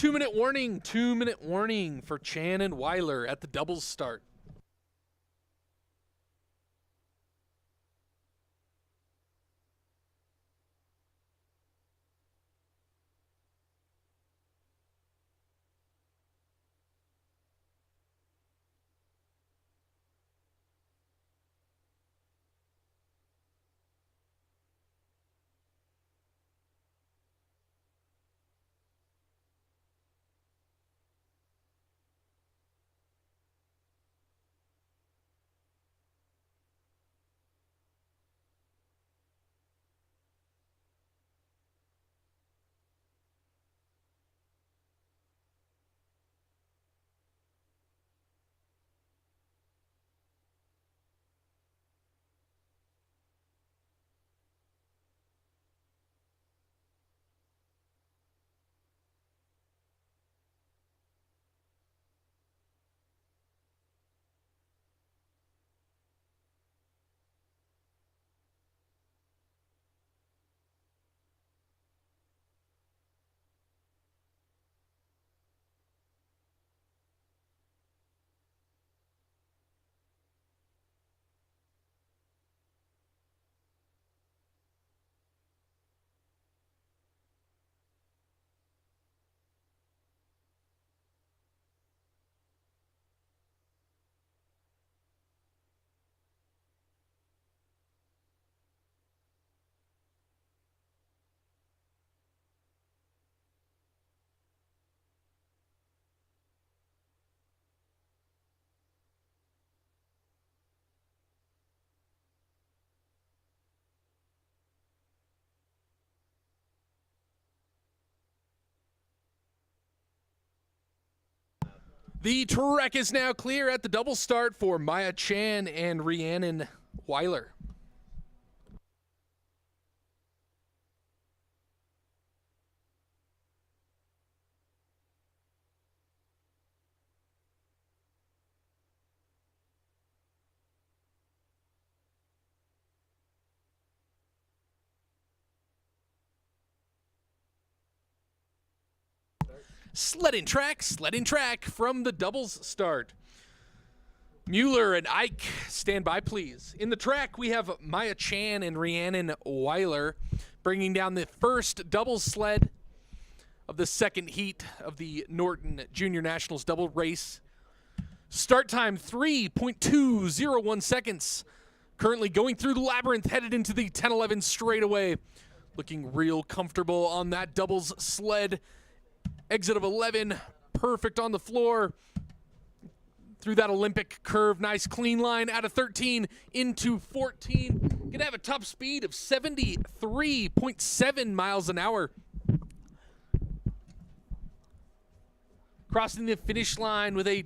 2-minute warning. 2-minute warning for Chan and Weiler at the doubles start. The track is now clear at the double start for Maya Chan and Rhiannon Weiler. Sledding track from the doubles start. Mueller and Ike, stand by please. In the track, we have Maya Chan and Rhiannon Weiler bringing down the first doubles sled of the second heat of the Norton Junior Nationals double race. Start time 3.201 seconds. Currently going through the labyrinth, headed into the 10-11 straightaway. Looking real comfortable on that doubles sled. Exit of 11, perfect on the floor. Through that Olympic curve, nice clean line out of 13 into 14. Gonna have a top speed of 73.7 miles an hour. Crossing the finish line with a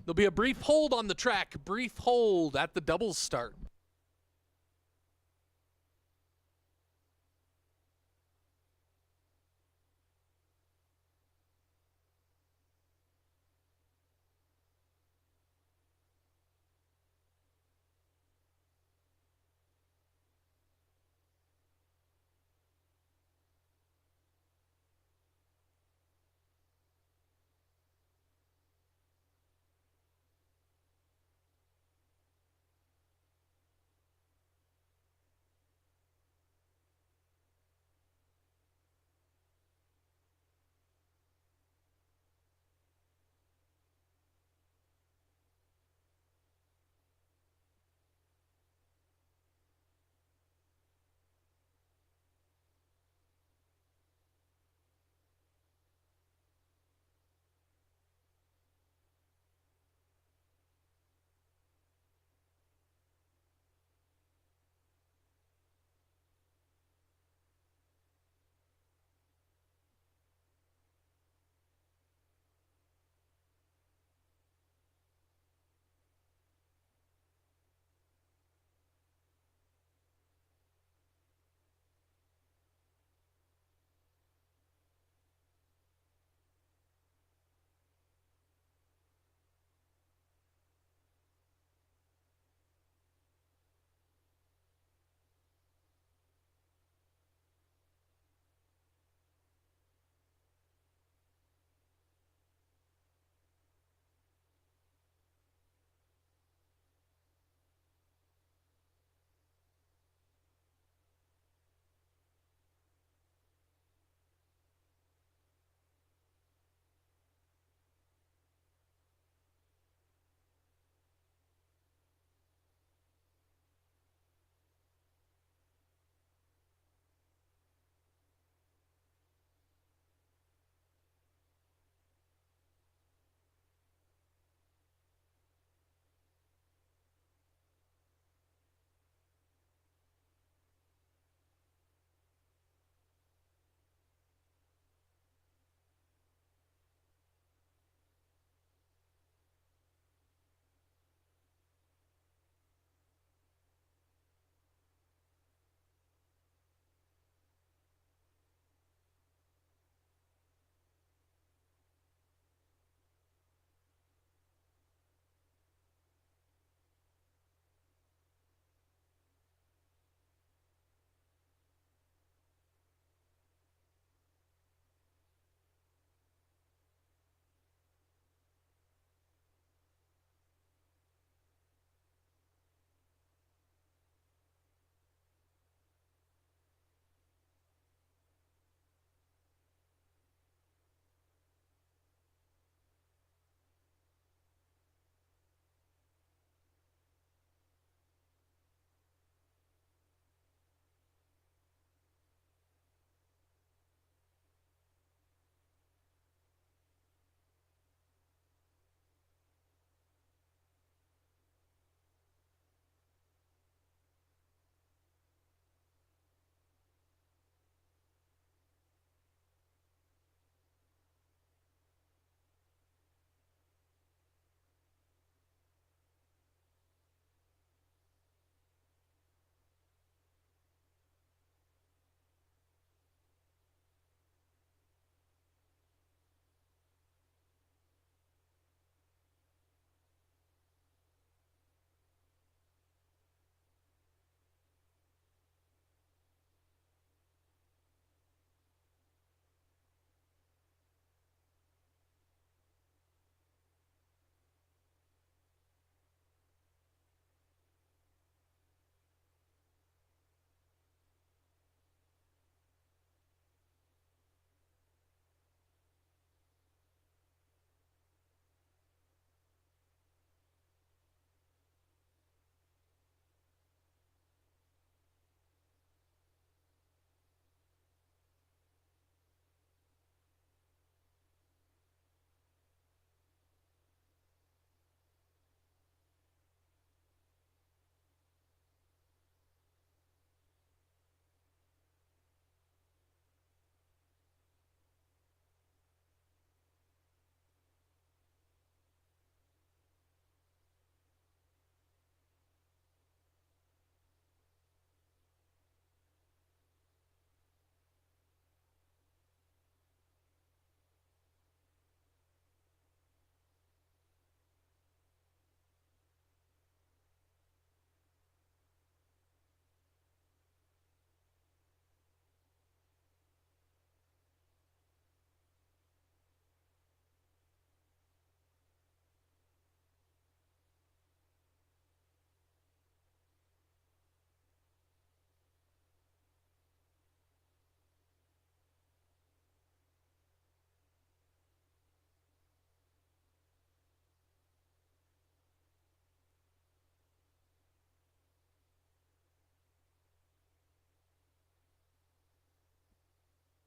There'll be a brief hold on the track, brief hold at the doubles start.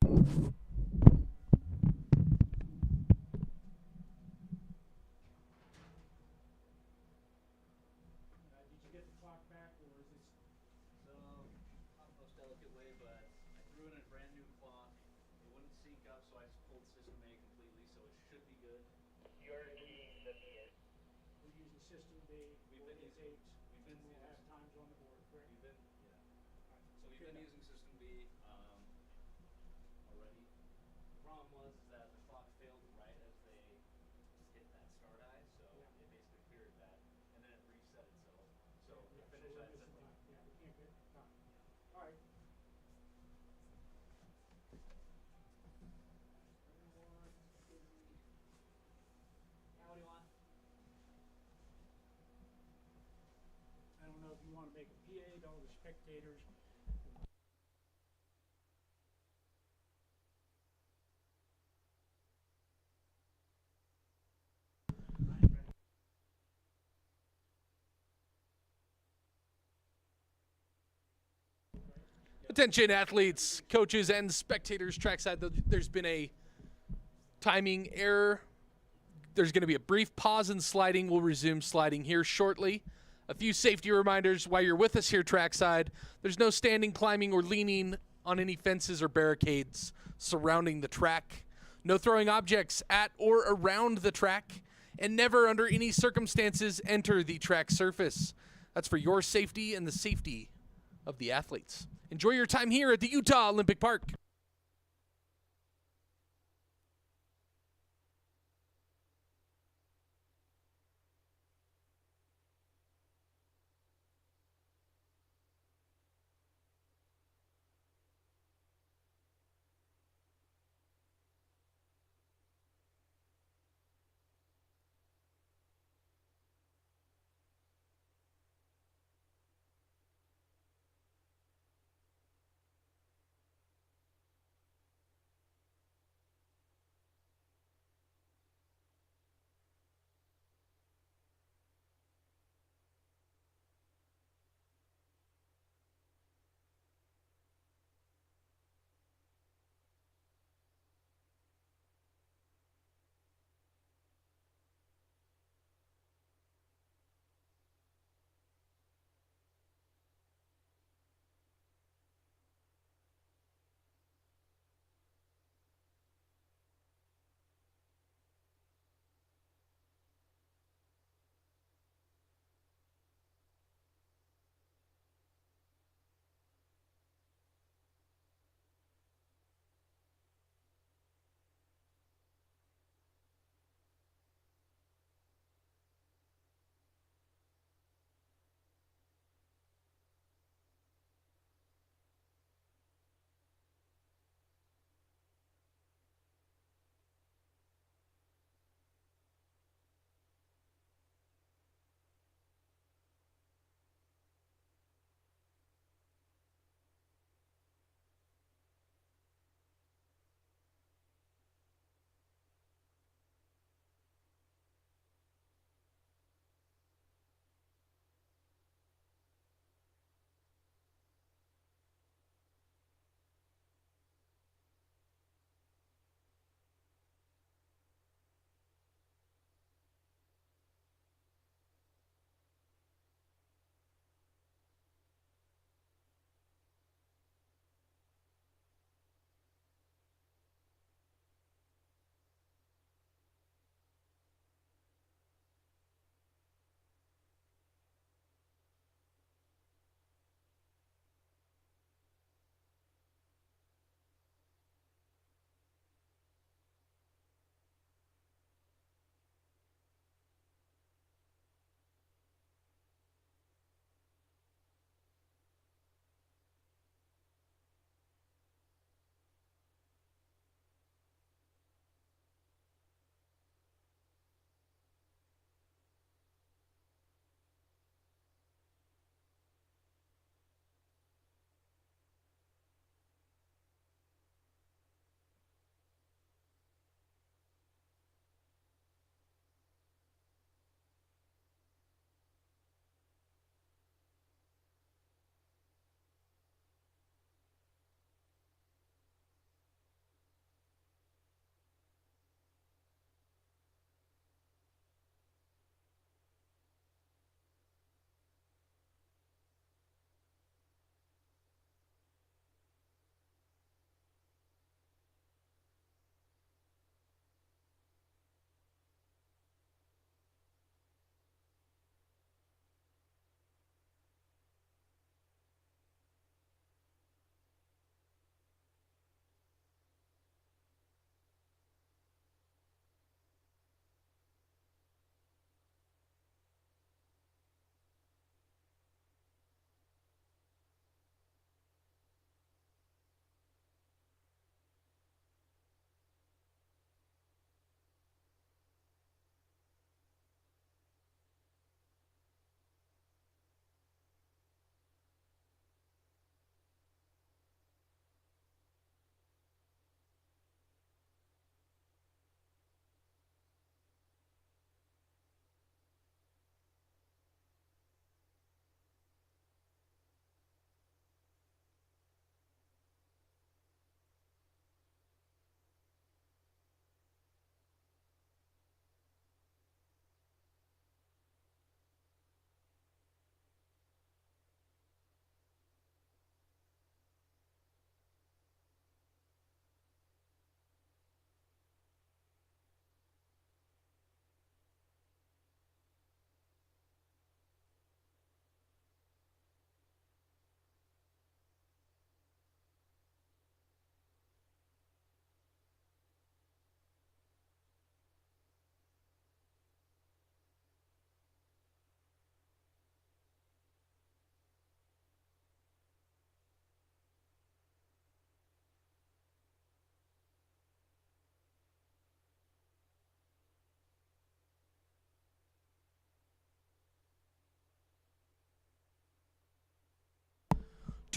Did you get the clock back, or is it? So, not the most delicate way, but I threw in a brand new clock. It wouldn't sync up, so I just pulled System A completely, so it should be good. Your key is We're using System B. We've been using. We've been We'll using. have times on the board, correct? We've been. Yeah. Right. So we've Good been enough. using System B already. The problem was that the clock failed right as they hit that start eye, so Yeah. it basically cleared that, and then it reset itself. So Yeah, to finish we're that missing simply. time. Yeah, we can't get time. All right. Now what do you want? I don't know if you want to make a PA to all the spectators. Attention athletes, coaches, and spectators trackside. There's been a timing error. There's going to be a brief pause in sliding. We'll resume sliding here shortly. A few safety reminders while you're with us here trackside. There's no standing, climbing, or leaning on any fences or barricades surrounding the track. No throwing objects at or around the track. And never under any circumstances enter the track surface. That's for your safety and the safety of the athletes. Enjoy your time here at the Utah Olympic Park.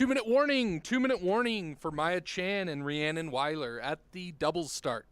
2-minute warning for Maya Chan and Rhiannon Weiler at the doubles start.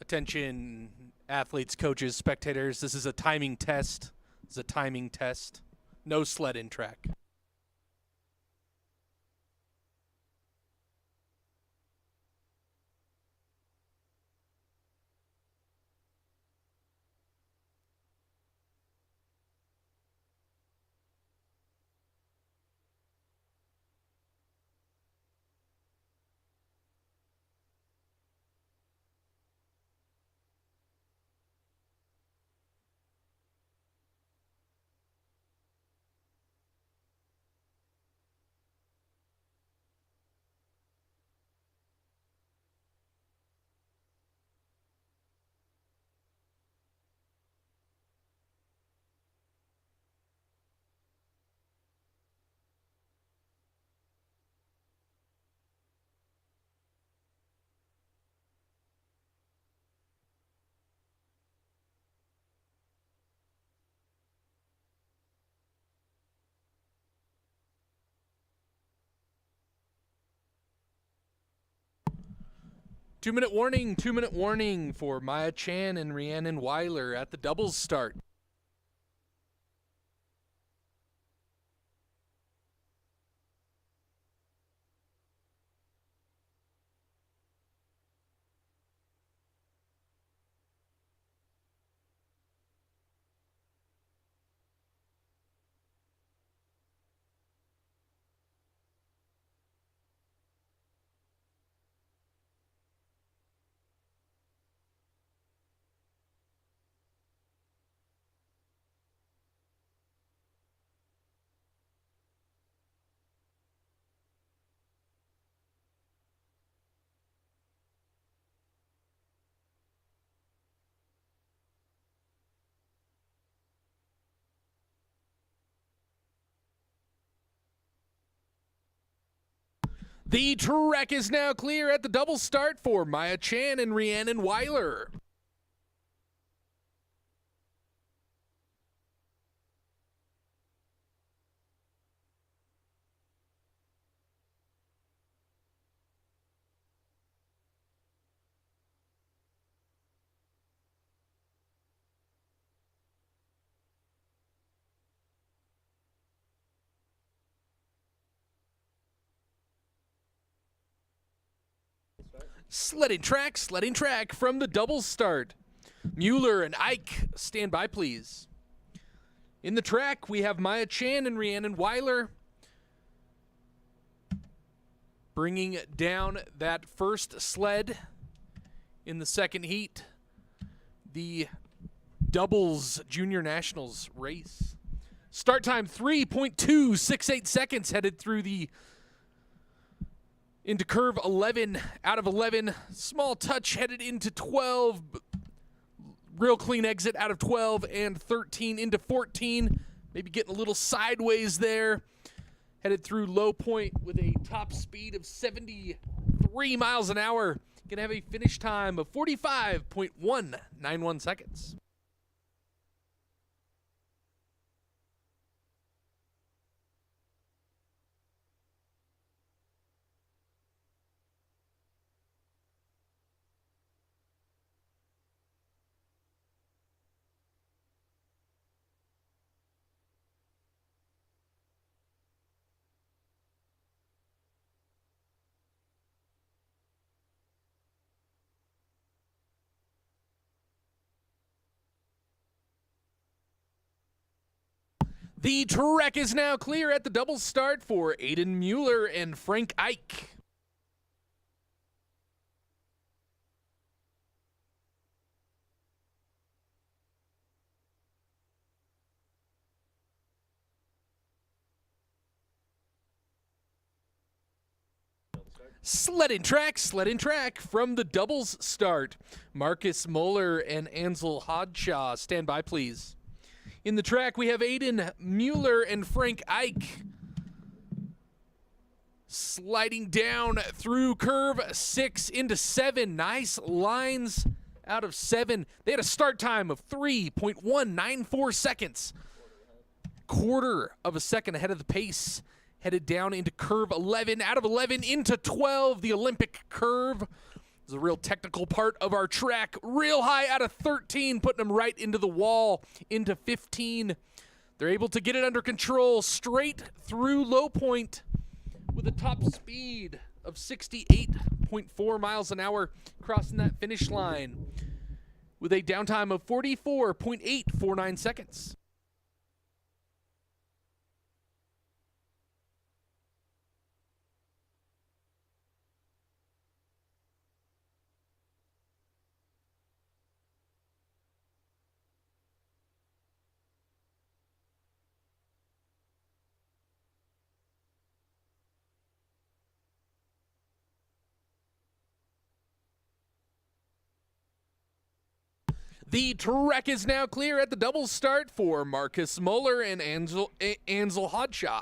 Attention, athletes, coaches, spectators. This is a timing test. This is a timing test. No sled in track. Two-minute warning for Maya Chan and Rhiannon Weiler at the doubles start. The track is now clear at the double start for Maya Chan and Rhiannon Weiler. Sledding track from the doubles start. Mueller and Ike, stand by, please. In the track, we have Maya Chan and Rhiannon Weiler bringing down that first sled in the second heat. The doubles junior nationals race. Start time 3.268 seconds headed through into curve 11 out of 11. Small touch headed into 12. Real clean exit out of 12 and 13 into 14. Maybe getting a little sideways there. Headed through low point with a top speed of 73 miles an hour. Gonna have a finish time of 45.191 seconds. The track is now clear at the double start for Aidan Mueller and Frank Ike. Sledding track from the doubles start. Marcus Muller and Ansel Hodgshaw, stand by, please. In the track, we have Aidan Mueller and Frank Ike sliding down through curve 6 into 7. Nice lines out of 7. They had a start time of 3.194 seconds. Quarter of a second ahead of the pace. Headed down into curve 11, out of 11 into 12, the Olympic curve. It's a real technical part of our track. Real high out of 13, putting them right into the wall, into 15. They're able to get it under control straight through low point with a top speed of 68.4 miles an hour, crossing that finish line with a downtime of 44.849 seconds. The track is now clear at the double start for Marcus Muller and Ansel Hodgshaw.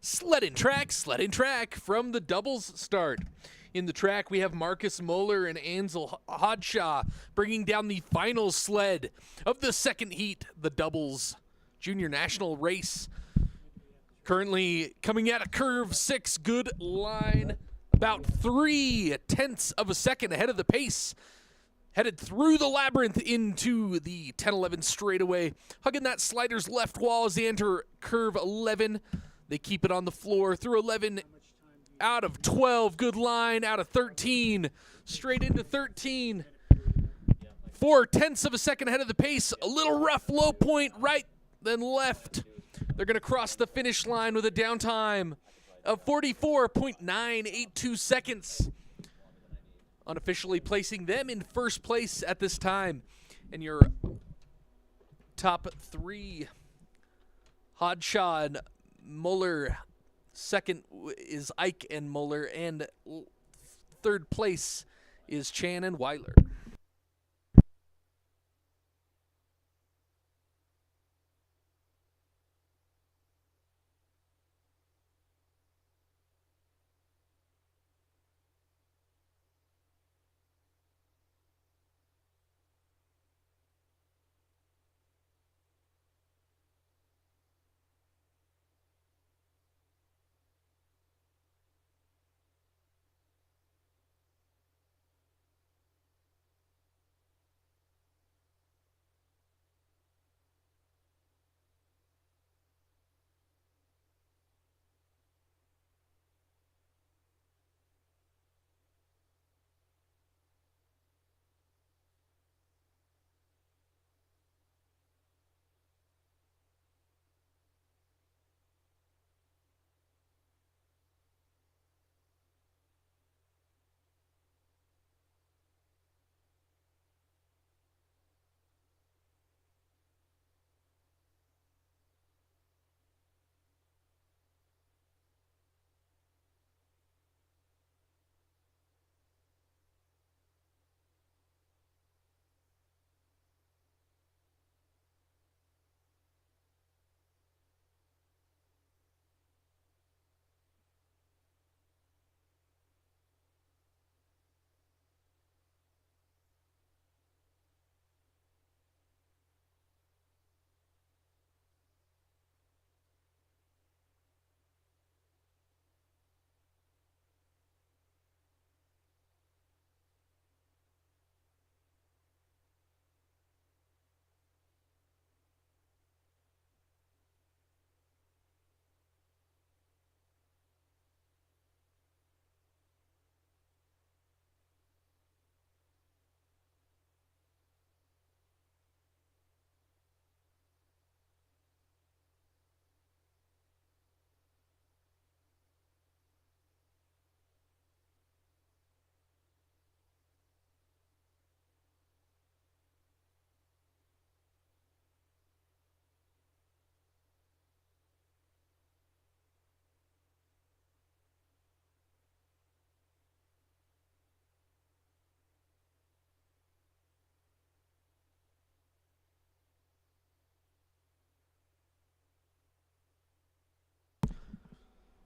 Sledding track from the doubles start. In the track, we have Marcus Muller and Ansel Hodgshaw bringing down the final sled of the second heat, the doubles junior national race. Currently coming at a curve 6, good line, about 0.3 of a second ahead of the pace. Headed through the labyrinth into the 10-11 straightaway, hugging that slider's left wall as they enter curve 11. They keep it on the floor through 11, out of 12, good line, out of 13, straight into 13. 0.4 of a second ahead of the pace, a little rough low point, right, then left. They're going to cross the finish line with a downtime of 44.982 seconds, unofficially placing them in first place at this time. And your top 3, Hodgshaw and Muller. Second is Ike and Muller, and third place is Chan and Weiler.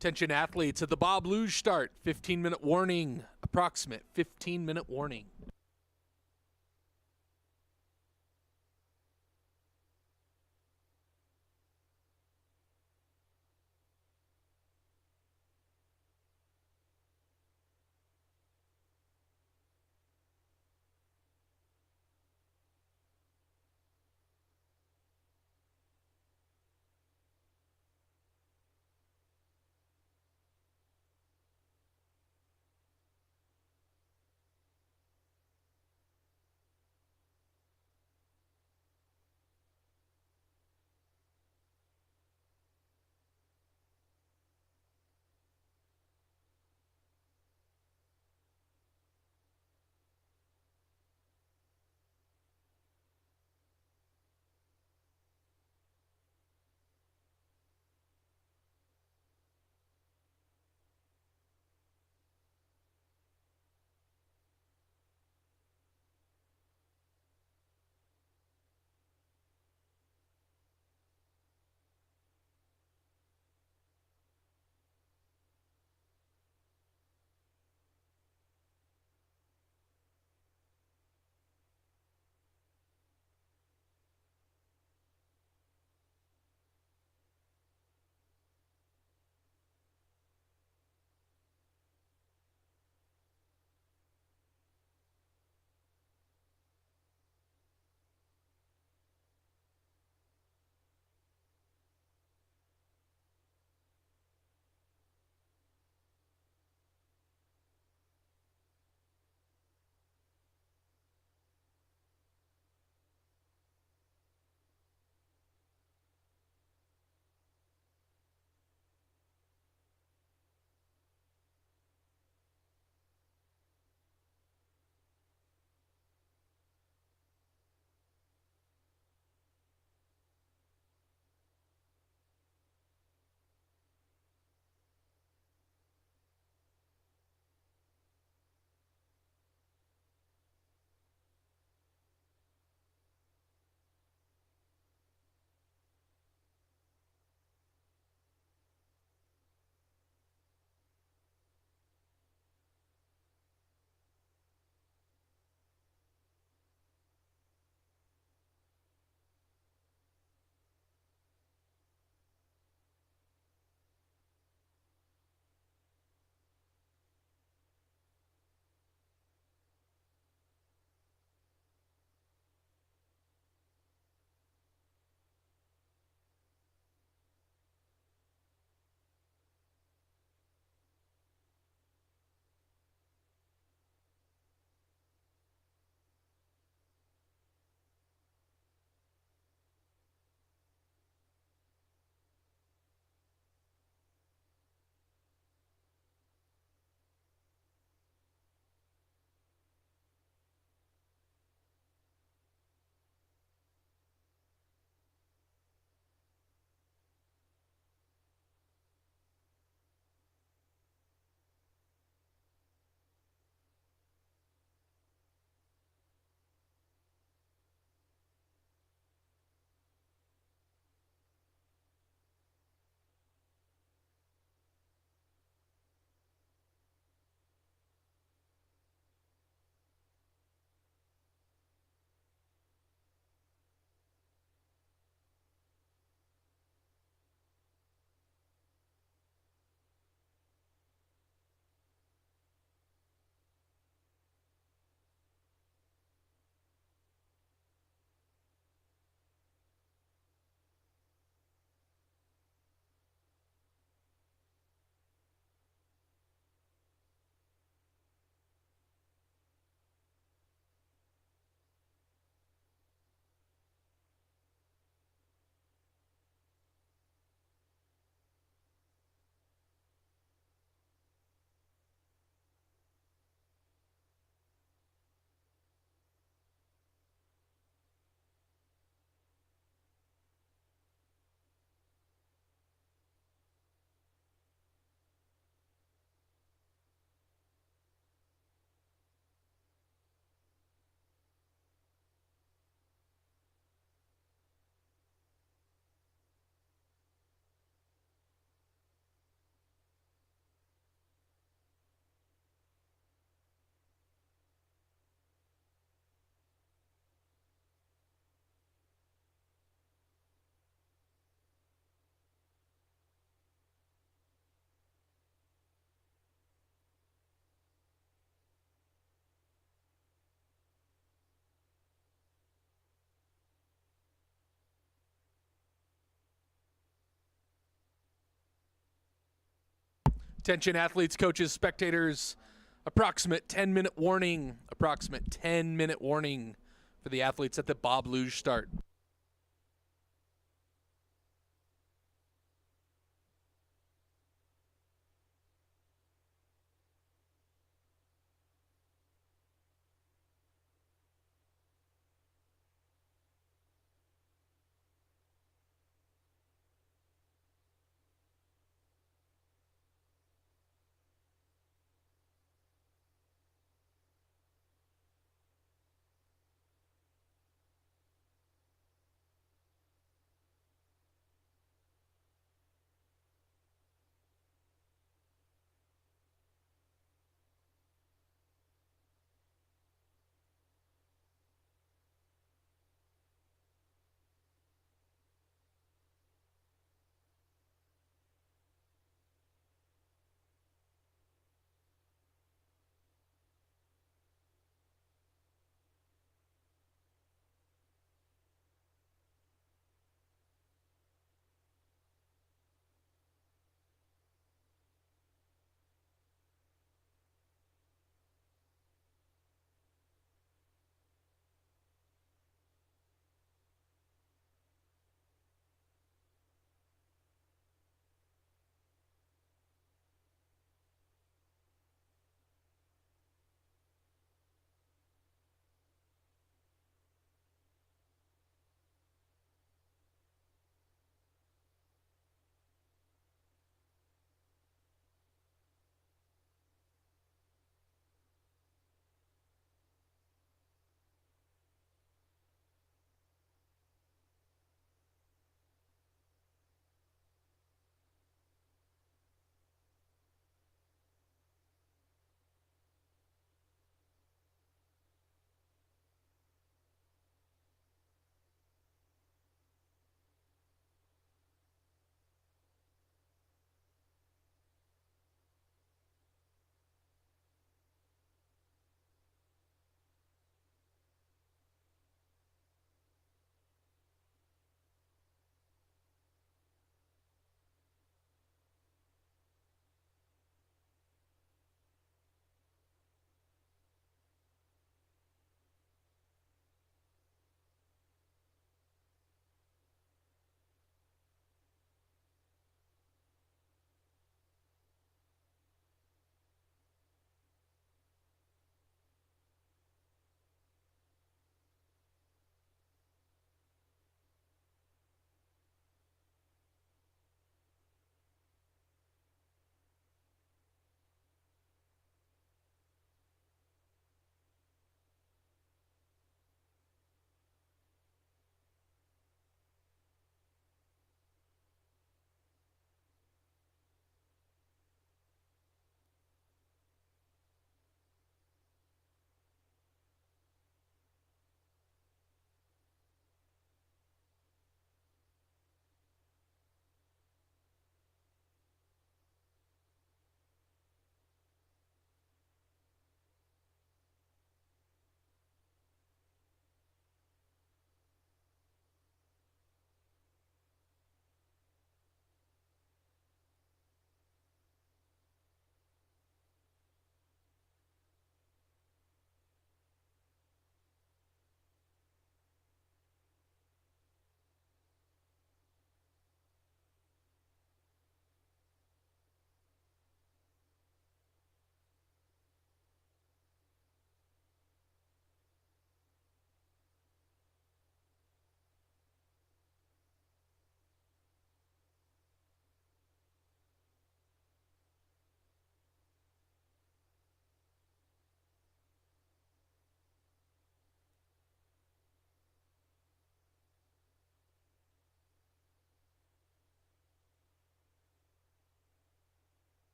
Attention athletes at the Bob Luge start. 15-minute warning. Approximate 15-minute warning. Attention athletes, coaches, spectators. Approximate 10-minute warning. Approximate 10-minute warning for the athletes at the Bob Luge start.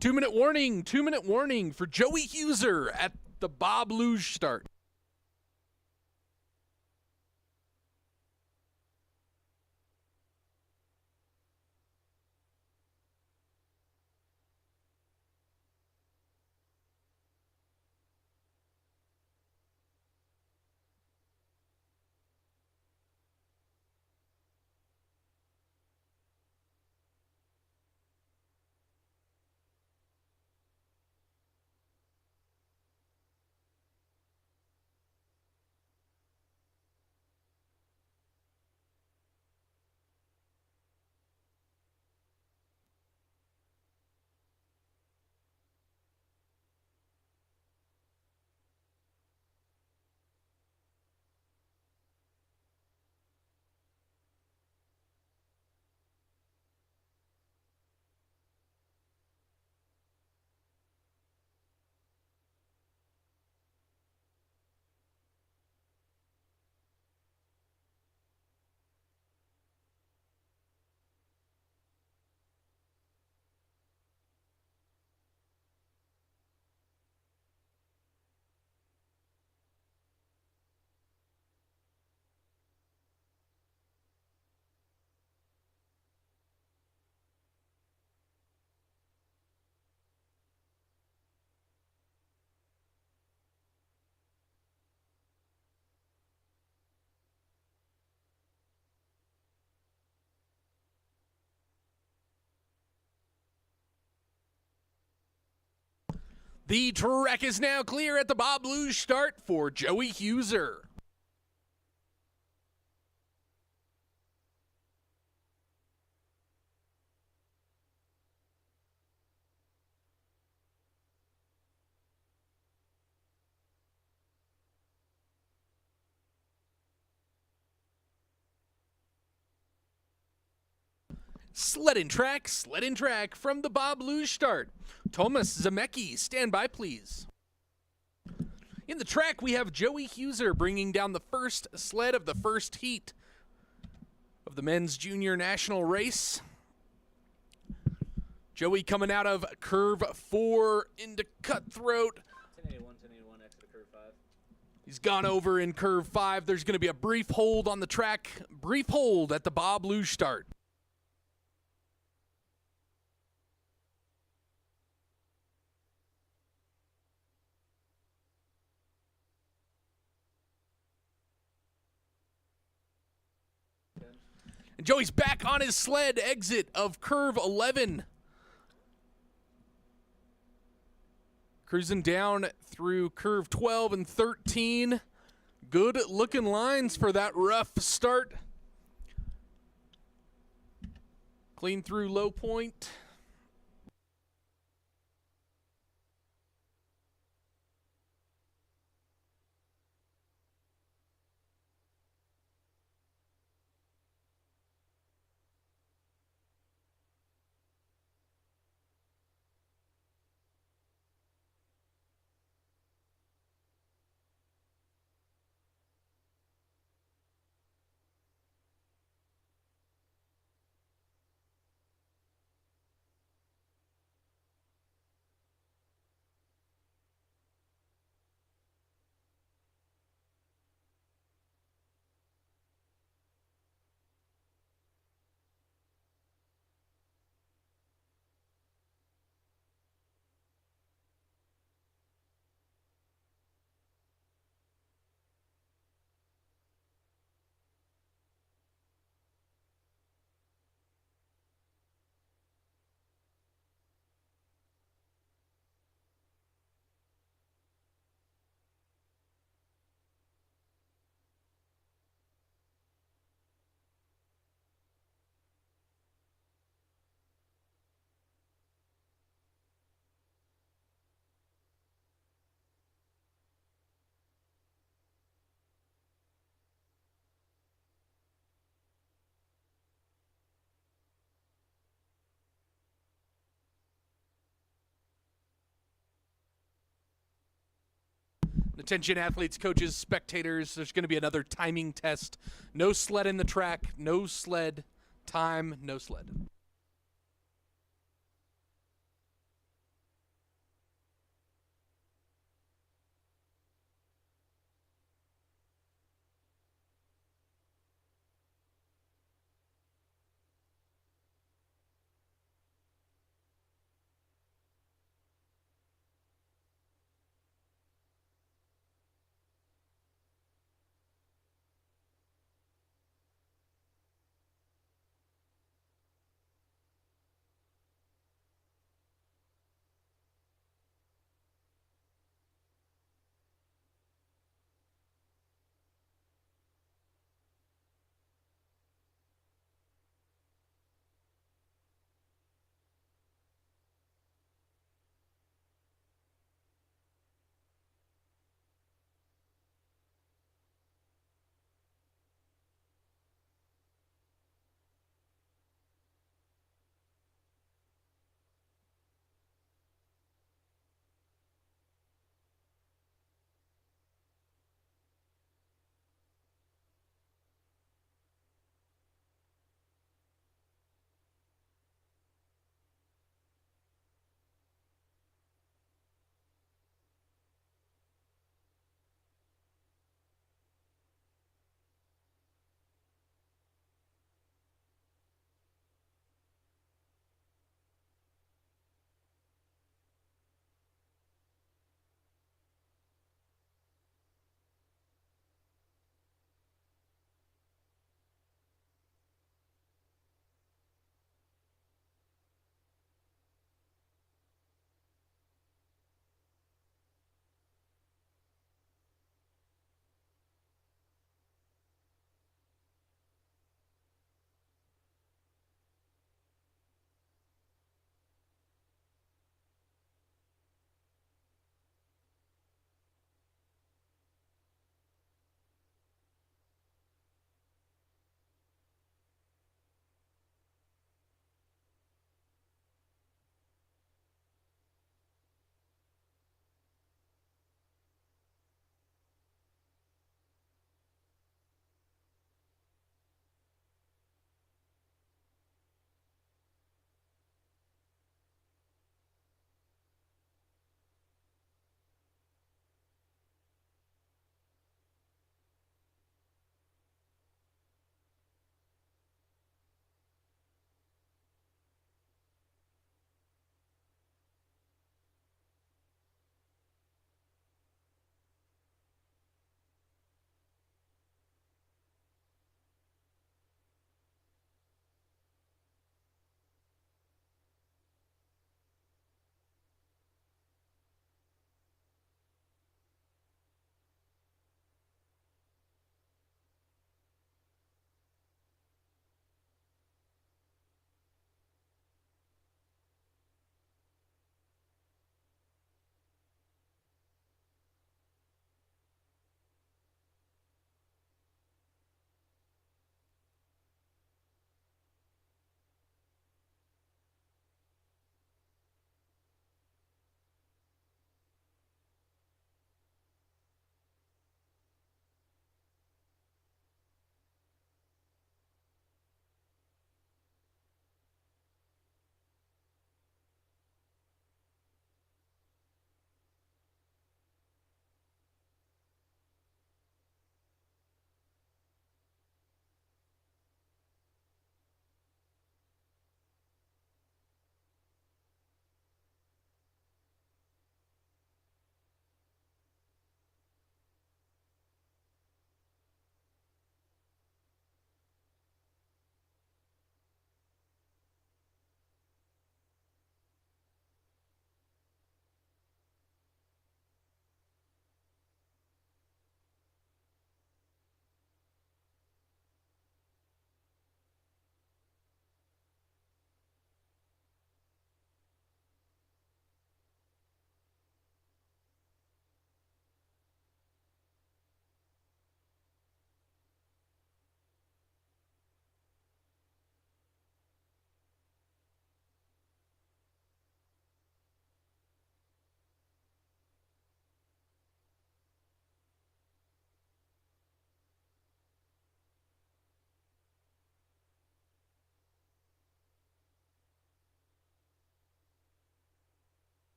2-minute warning for Joey Huser at the Bob Luge start. The track is now clear at the Bob Luge start for Joey Huser. Sled in track from the Bob Luge start. Thomas Zemecki, stand by please. In the track, we have Joey Huser bringing down the first sled of the first heat of the men's junior national race. Joey coming out of curve 4 into Cutthroat. 1081, exit to curve 5. He's gone over in curve 5. There's going to be a brief hold on the track. Brief hold at the Bob Luge start. And Joey's back on his sled, exit of curve 11. Cruising down through curve 12 and 13. Good looking lines for that rough start. Clean through low point. Attention athletes, coaches, spectators, there's going to be another timing test. No sled in the track, no sled, time, no sled.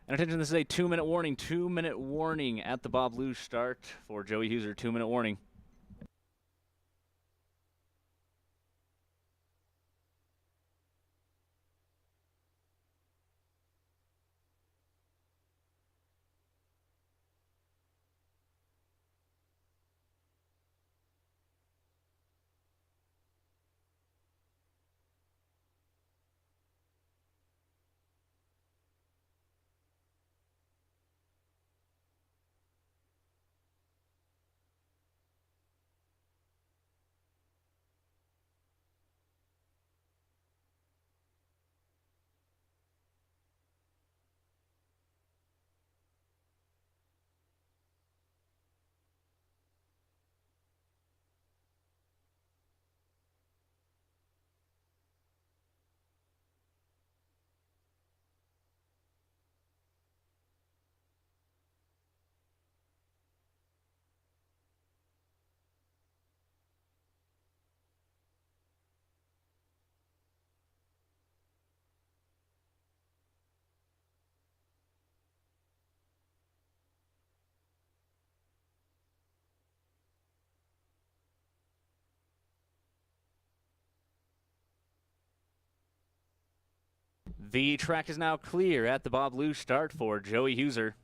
And attention, this is a 2-minute warning. 2-minute warning at the Bob Lou start for Joey Huser. 2-minute warning. The track is now clear at the Bob Lou start for Joey Huser.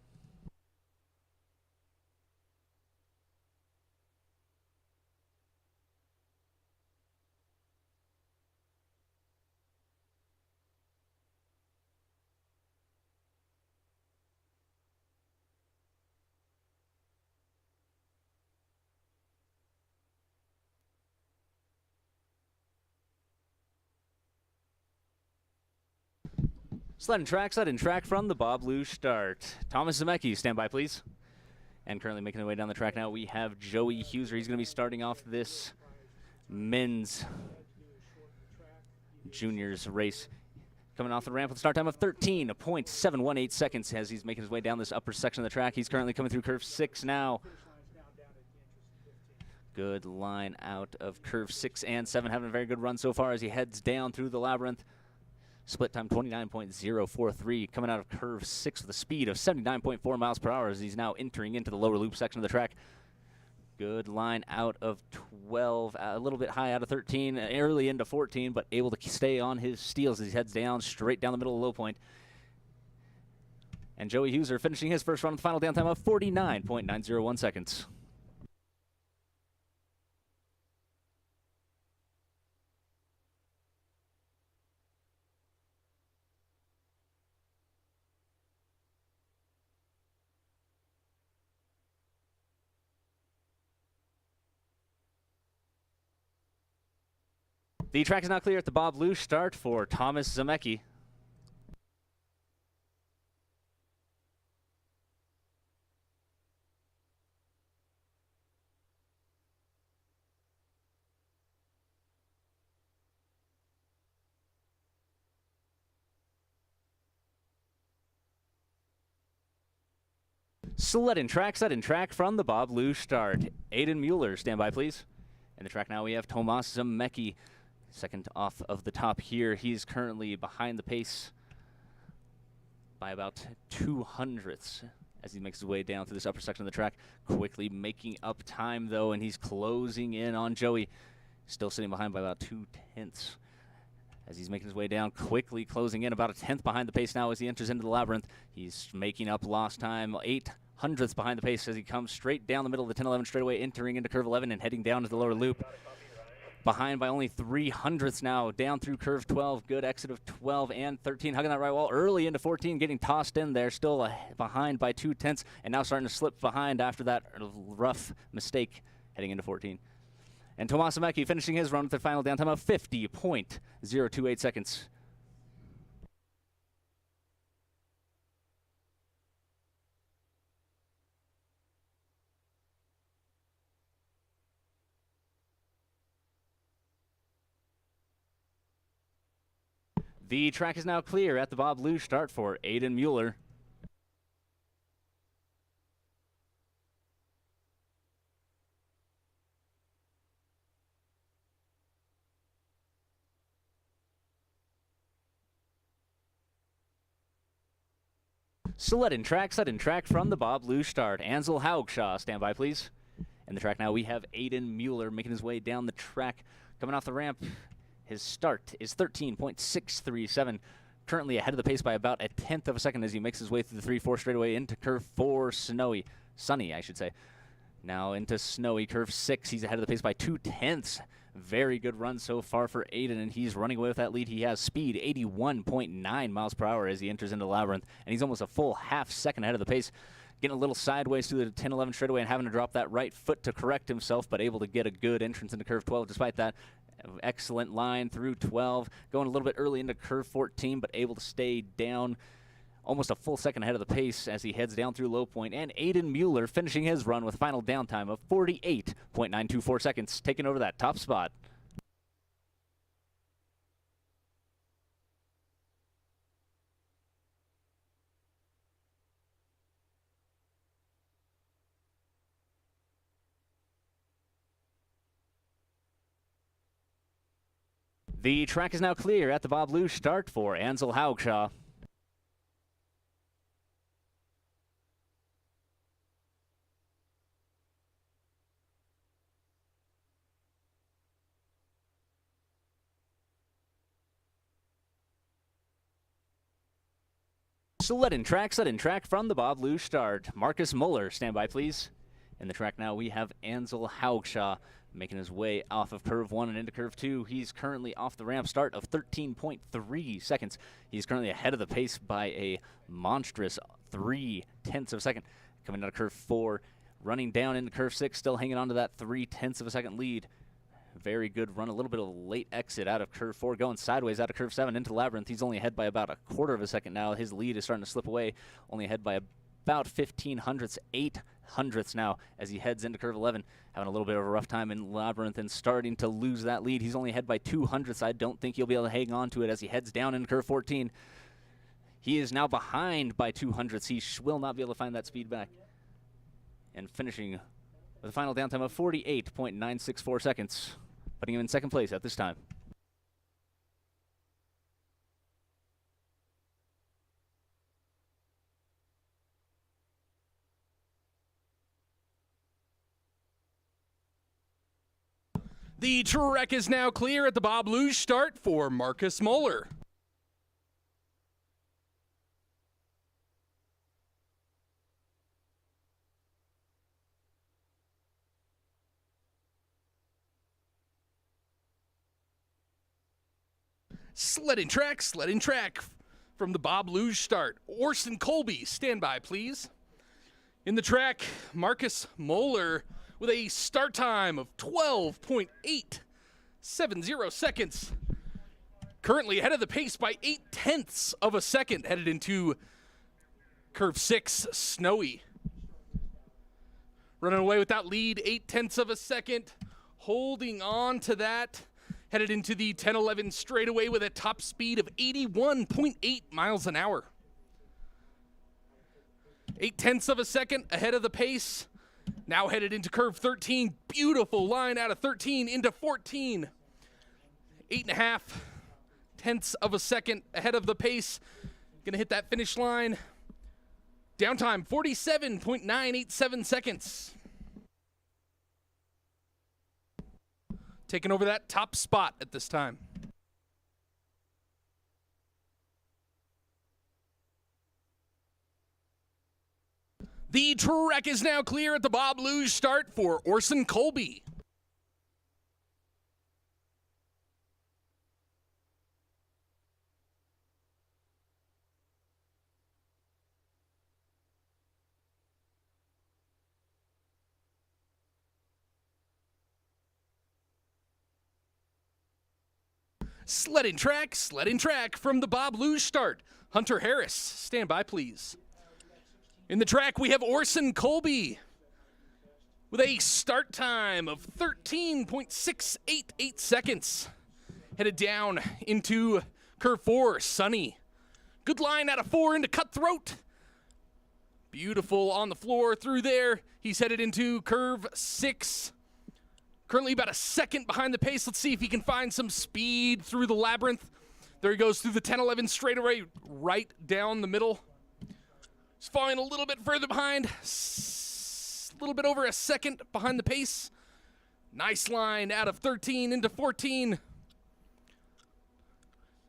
Sled and track from the Bob Lou start. Thomas Zemecki, stand by, please. And currently making their way down the track now, we have Joey Huser. He's going to be starting off this men's juniors race. Coming off the ramp with a start time of 13.718 seconds as he's making his way down this upper section of the track. He's currently coming through curve 6 now. Good line out of curve 6 and 7. Having a very good run so far as he heads down through the labyrinth. Split time 29.043, coming out of curve 6 with a speed of 79.4 miles per hour as he's now entering into the lower loop section of the track. Good line out of 12, a little bit high out of 13, early into 14, but able to stay on his steels as he heads down, straight down the middle of the low point. And Joey Huser finishing his first run with a final down time of 49.901 seconds. The track is now clear at the Bob Lou start for Thomas Zemecki. Sled and track from the Bob Lou start. Aidan Mueller, stand by, please. And the track now we have Thomas Zemecki. Second off of the top here. He's currently behind the pace by about 200ths as he makes his way down through this upper section of the track. Quickly making up time, though, and he's closing in on Joey. Still sitting behind by about 0.2 as he's making his way down. Quickly closing in about a 10th behind the pace now as he enters into the labyrinth. He's making up lost time. 0.08 behind the pace as he comes straight down the middle of the 10-11 straightaway, entering into curve 11 and heading down to the lower loop. Behind by only 0.03 now, down through curve 12. Good exit of 12 and 13. Hugging that right wall early into 14, getting tossed in there. Still behind by 0.2, and now starting to slip behind after that rough mistake heading into 14. And Thomas Zemecki finishing his run with a final downtime of 50.028 seconds. The track is now clear at the Bob Lou start for Aidan Mueller. Sudden track from the Bob Lou start. Ansel Haugshaw, stand by, please. In the track now, we have Aidan Mueller making his way down the track. Coming off the ramp, his start is 13.637. Currently ahead of the pace by about a tenth of a second as he makes his way through the 3-4 straightaway into curve 4, sunny, I should say. Now into snowy, curve 6. He's ahead of the pace by 2/10. Very good run so far for Aidan, and he's running away with that lead. He has speed, 81.9 miles per hour as he enters into Labyrinth, and he's almost a full half second ahead of the pace. Getting a little sideways through the 10-11 straightaway and having to drop that right foot to correct himself, but able to get a good entrance into curve 12 despite that. Excellent line through 12, going a little bit early into curve 14, but able to stay down almost a full second ahead of the pace as he heads down through low point. And Aidan Mueller finishing his run with a final downtime of 48.924 seconds, taking over that top spot. The track is now clear at the Bob Lou start for Ansel Haugshaw. Sudden track from the Bob Lou start. Marcus Muller, stand by, please. In the track now, we have Ansel Haugshaw making his way off of curve 1 and into curve 2. He's currently off the ramp start of 13.3 seconds. He's currently ahead of the pace by a monstrous 0.3 of a second. Coming out of curve 4, running down into curve 6, still hanging on to that 0.3 of a second lead. Very good run. A little bit of a late exit out of curve 4, going sideways out of curve 7 into Labyrinth. He's only ahead by about a quarter of a second now. His lead is starting to slip away. Only ahead by about 0.15 now as he heads into curve 11. Having a little bit of a rough time in Labyrinth and starting to lose that lead. He's only ahead by 0.02. I don't think he'll be able to hang on to it as he heads down into curve 14. He is now behind by 0.02. He will not be able to find that speed back. And finishing with a final downtime of 48.964 seconds, putting him in second place at this time. The track is now clear at the Bob Lou start for Marcus Muller. Sledding track from the Bob Lou start. Orson Colby, stand by, please. In the track, Marcus Muller with a start time of 12.870 seconds. Currently ahead of the pace by 0.8 of a second, headed into curve 6, snowy. Running away with that lead, 0.8 of a second, holding on to that. Headed into the 10-11 straightaway with a top speed of 81.8 miles an hour. 0.8 of a second ahead of the pace. Now headed into curve 13. Beautiful line out of 13 into 14. 8.5 of a second ahead of the pace. Gonna hit that finish line. Downtime 47.987 seconds. Taking over that top spot at this time. The track is now clear at the Bob Lou start for Orson Colby. Sledding track from the Bob Lou start. Hunter Harris, stand by, please. In the track, we have Orson Colby with a start time of 13.688 seconds. Headed down into curve 4, sunny. Good line out of 4 into Cutthroat. Beautiful on the floor through there. He's headed into curve 6. Currently about a second behind the pace. Let's see if he can find some speed through the Labyrinth. There he goes through the 10-11 straightaway, right down the middle. He's falling a little bit further behind. A little bit over a second behind the pace. Nice line out of 13 into 14.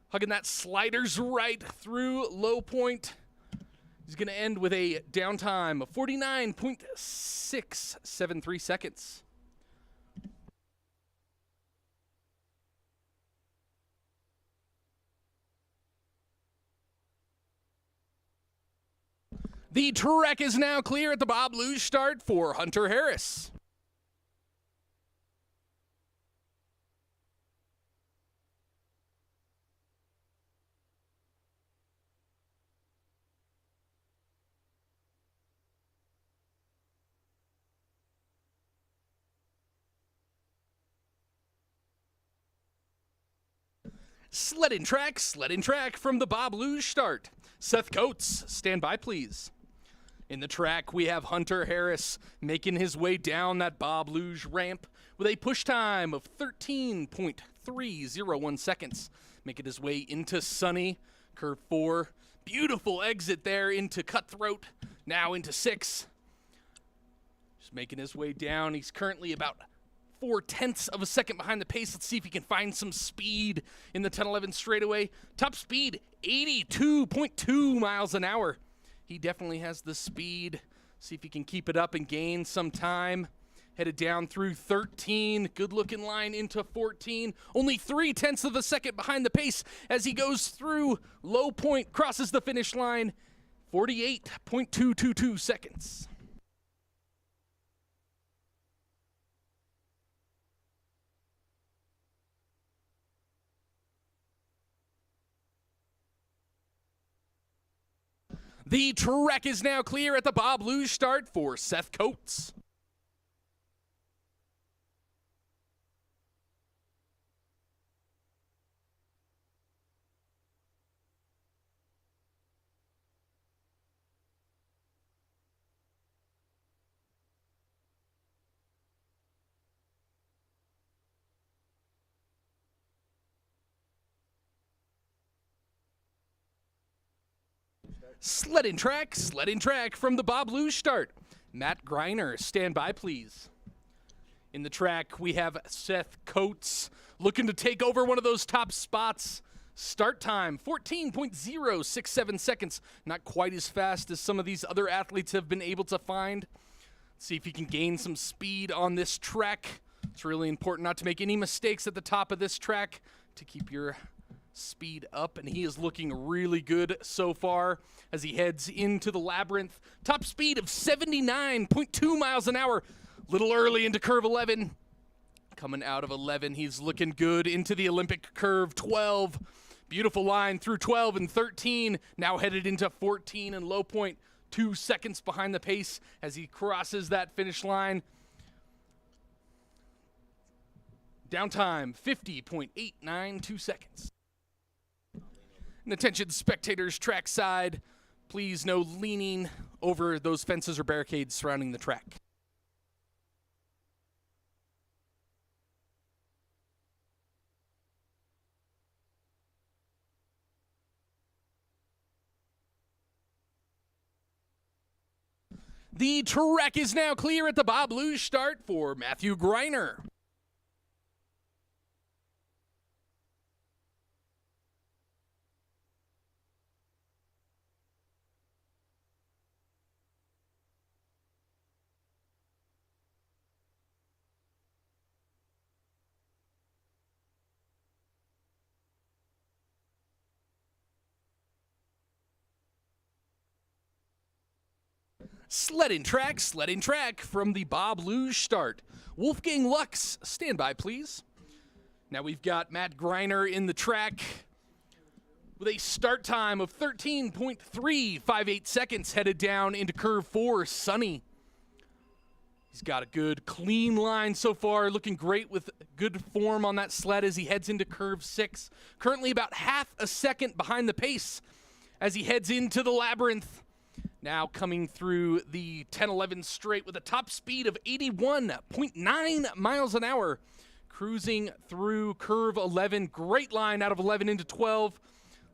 Hugging that sliders right through low point. He's going to end with a downtime of 49.673 seconds. The track is now clear at the Bob Luge start for Hunter Harris. Sledding track from the Bob Luge start. Seth Coates, stand by please. In the track, we have Hunter Harris making his way down that Bob Luge ramp with a push time of 13.301 seconds. Making his way into Sunny, curve 4. Beautiful exit there into Cutthroat, now into 6. Just making his way down. He's currently about 0.4 of a second behind the pace. Let's see if he can find some speed in the 10-11 straightaway. Top speed, 82.2 miles an hour. He definitely has the speed. See if he can keep it up and gain some time. Headed down through 13. Good looking line into 14. Only 0.3 of a second behind the pace as he goes through low point, crosses the finish line. 48.222 seconds. The track is now clear at the Bob Luge start for Seth Coates. Sledding track from the Bob Luge start. Matt Greiner, stand by please. In the track, we have Seth Coates looking to take over one of those top spots. Start time, 14.067 seconds. Not quite as fast as some of these other athletes have been able to find. Let's see if he can gain some speed on this track. It's really important not to make any mistakes at the top of this track to keep your speed up, and he is looking really good so far as he heads into the labyrinth. Top speed of 79.2 miles an hour. Little early into curve 11. Coming out of 11, he's looking good into the Olympic curve 12. Beautiful line through 12 and 13. Now headed into 14 and low point. 2 seconds behind the pace as he crosses that finish line. Downtime, 50.892 seconds. And attention spectators trackside, please no leaning over those fences or barricades surrounding the track. The track is now clear at the Bob Luge start for Matthew Greiner. Sledding track from the Bob Luge start. Wolfgang Lux, stand by please. Now we've got Matt Greiner in the track with a start time of 13.358 seconds, headed down into curve 4, Sunny. He's got a good clean line so far, looking great with good form on that sled as he heads into curve 6. Currently about half a second behind the pace as he heads into the labyrinth. Now coming through the 10-11 straight with a top speed of 81.9 miles an hour. Cruising through curve 11. Great line out of 11 into 12. A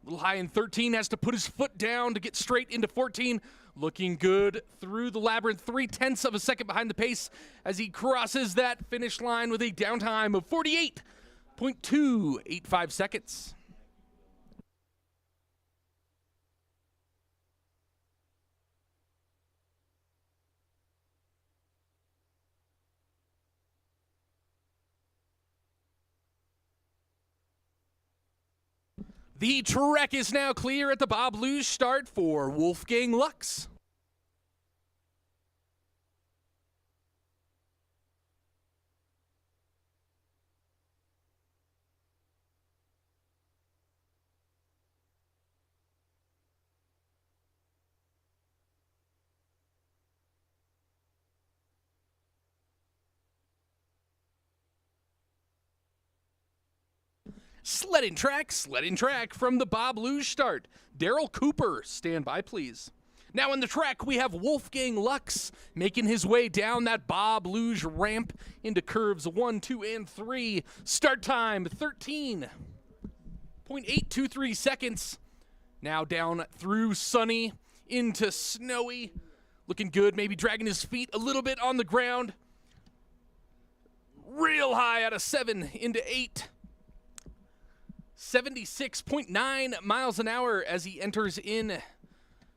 little high in 13. Has to put his foot down to get straight into 14. A Looking good through the labyrinth, 0.3 of a second behind the pace as he crosses that finish line with a downtime of 48.285 seconds. The trek is now clear at the Bob Luge start for Wolfgang Lux. Sledding track from the Bob Luge start. Daryl Cooper, stand by please. Now in the track we have Wolfgang Lux making his way down that Bob Luge ramp into curves 1, 2, and 3. Start time 13.823 seconds. Now down through sunny into snowy. Looking good, maybe dragging his feet a little bit on the ground. Real high out of 7 into 8. 76.9 miles an hour as he enters in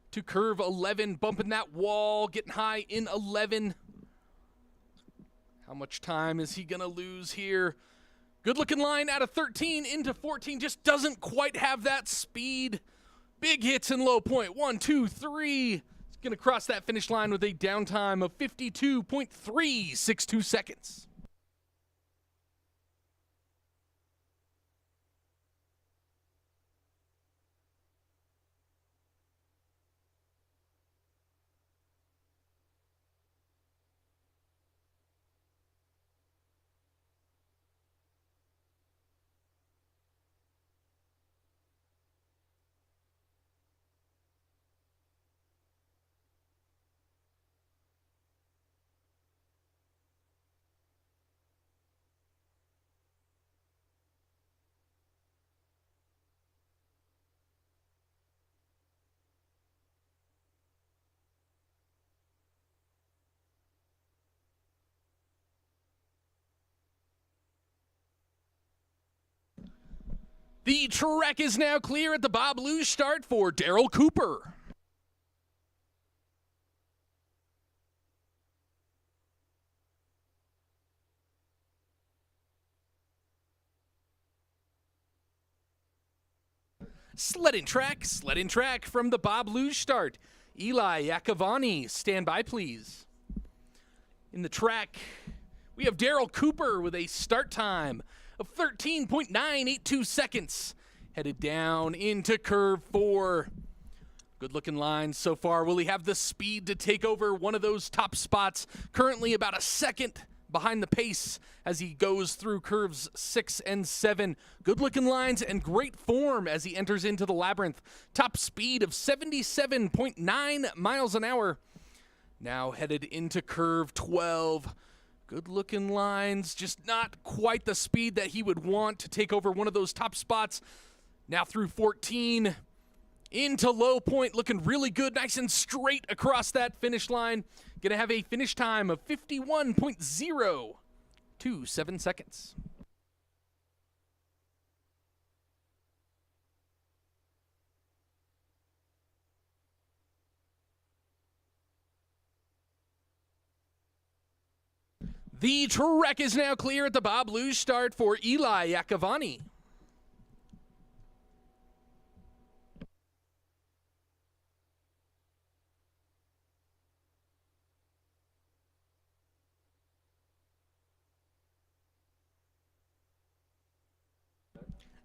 to curve 11, bumping that wall, getting high in 11. How much time is he gonna lose here? Good looking line out of 13 into 14, just doesn't quite have that speed. Big hits and low point, 1, 2, 3. He's gonna cross that finish line with a downtime of 52.362 seconds. The track is now clear at the Bob Luge start for Daryl Cooper. Sledding track from the Bob Luge start. Eli Yakovani, stand by please. In the track, we have Daryl Cooper with a start time of 13.982 seconds. Headed down into curve 4. Good looking line so far. Will he have the speed to take over one of those top spots? Currently about a second behind the pace as he goes through curves 6 and 7. Good looking lines and great form as he enters into the labyrinth. Top speed of 77.9 miles an hour. Now headed into curve 12. Good looking lines, just not quite the speed that he would want to take over one of those top spots. Now through 14, into low point, looking really good, nice and straight across that finish line. Gonna have a finish time of 51.027 seconds. The trek is now clear at the Bob Luge start for Eli Yakovani.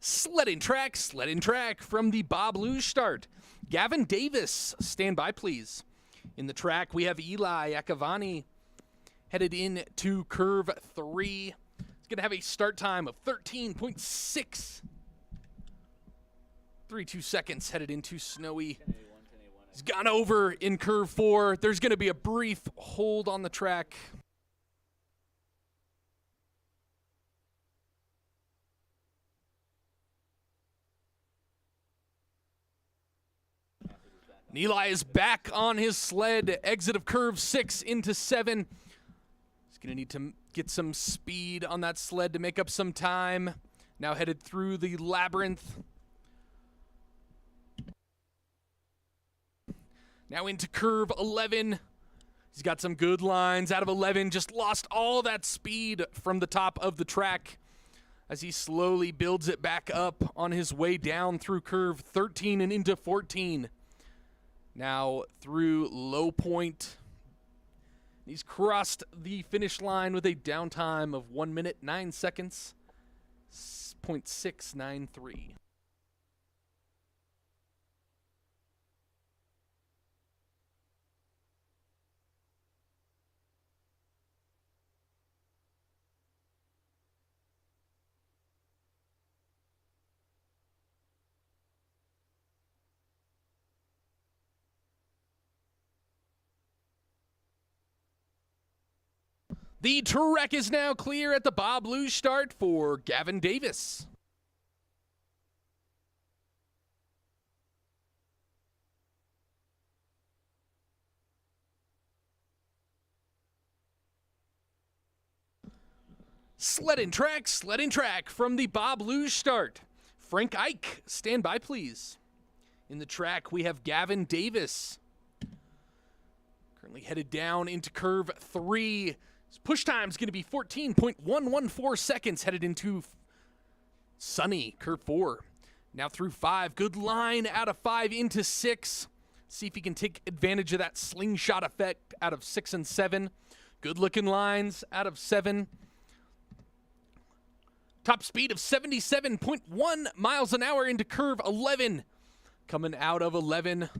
Sledding track from the Bob Luge start. Gavin Davis, stand by please. In the track, we have Eli Yakovani headed in to curve 3. It's going to have a start time of 13.632 seconds headed into snowy. He's gone over in curve 4. There's going to be a brief hold on the track. Eli is back on his sled. Exit of curve 6 into 7. He's going to need to get some speed on that sled to make up some time. Now headed through the labyrinth. Now into curve 11. He's got some good lines out of 11. Just lost all that speed from the top of the track as he slowly builds it back up on his way down through curve 13 and into 14. Now through low point. He's crossed the finish line with a downtime of 1 minute, 9 seconds, 0.693. The track is now clear at the Bobsled start for Gavin Davis. Sled and track from the Bobsled start. Frank Ike, stand by please. In the track we have Gavin Davis. Currently headed down into curve 3. His push time is going to be 14.114 seconds, headed into sunny curve 4. Now through 5. Good line out of 5 into 6. See if he can take advantage of that slingshot effect out of 6 and 7. Good looking lines out of 7. Top speed of 77.1 miles an hour into curve 11. Coming out of 11.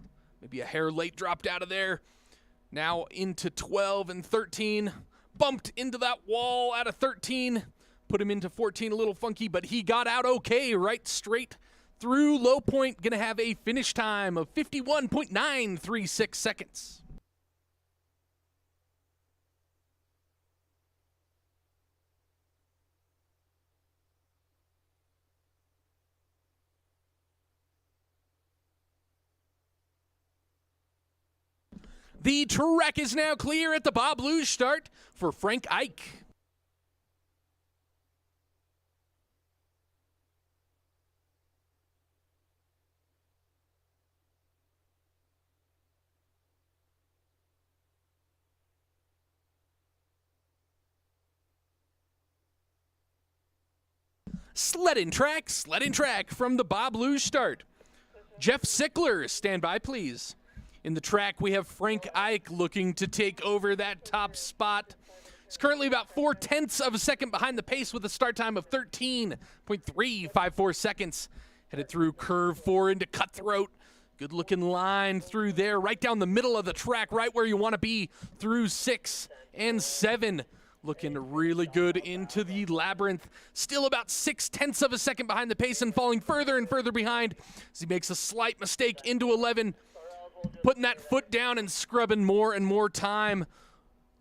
Maybe a hair late dropped out of there. Now into 12 and 13. Bumped into that wall out of 13. Put him into 14 a little funky, but he got out okay right straight through low point. Going to have a finish time of 51.936 seconds. The track is now clear at the Bobsled start for Frank Ike. Sled and track from the Bobsled start. Jeff Sickler, stand by please. In the track, we have Frank Ike looking to take over that top spot. He's currently about 0.4 of a second behind the pace with a start time of 13.354 seconds. Headed through curve 4 into Cutthroat. Good looking line through there, right down the middle of the track, right where you want to be through 6 and 7. Looking really good into the labyrinth. Still about 0.6 of a second behind the pace and falling further and further behind as he makes a slight mistake into 11. Putting that foot down and scrubbing more and more time.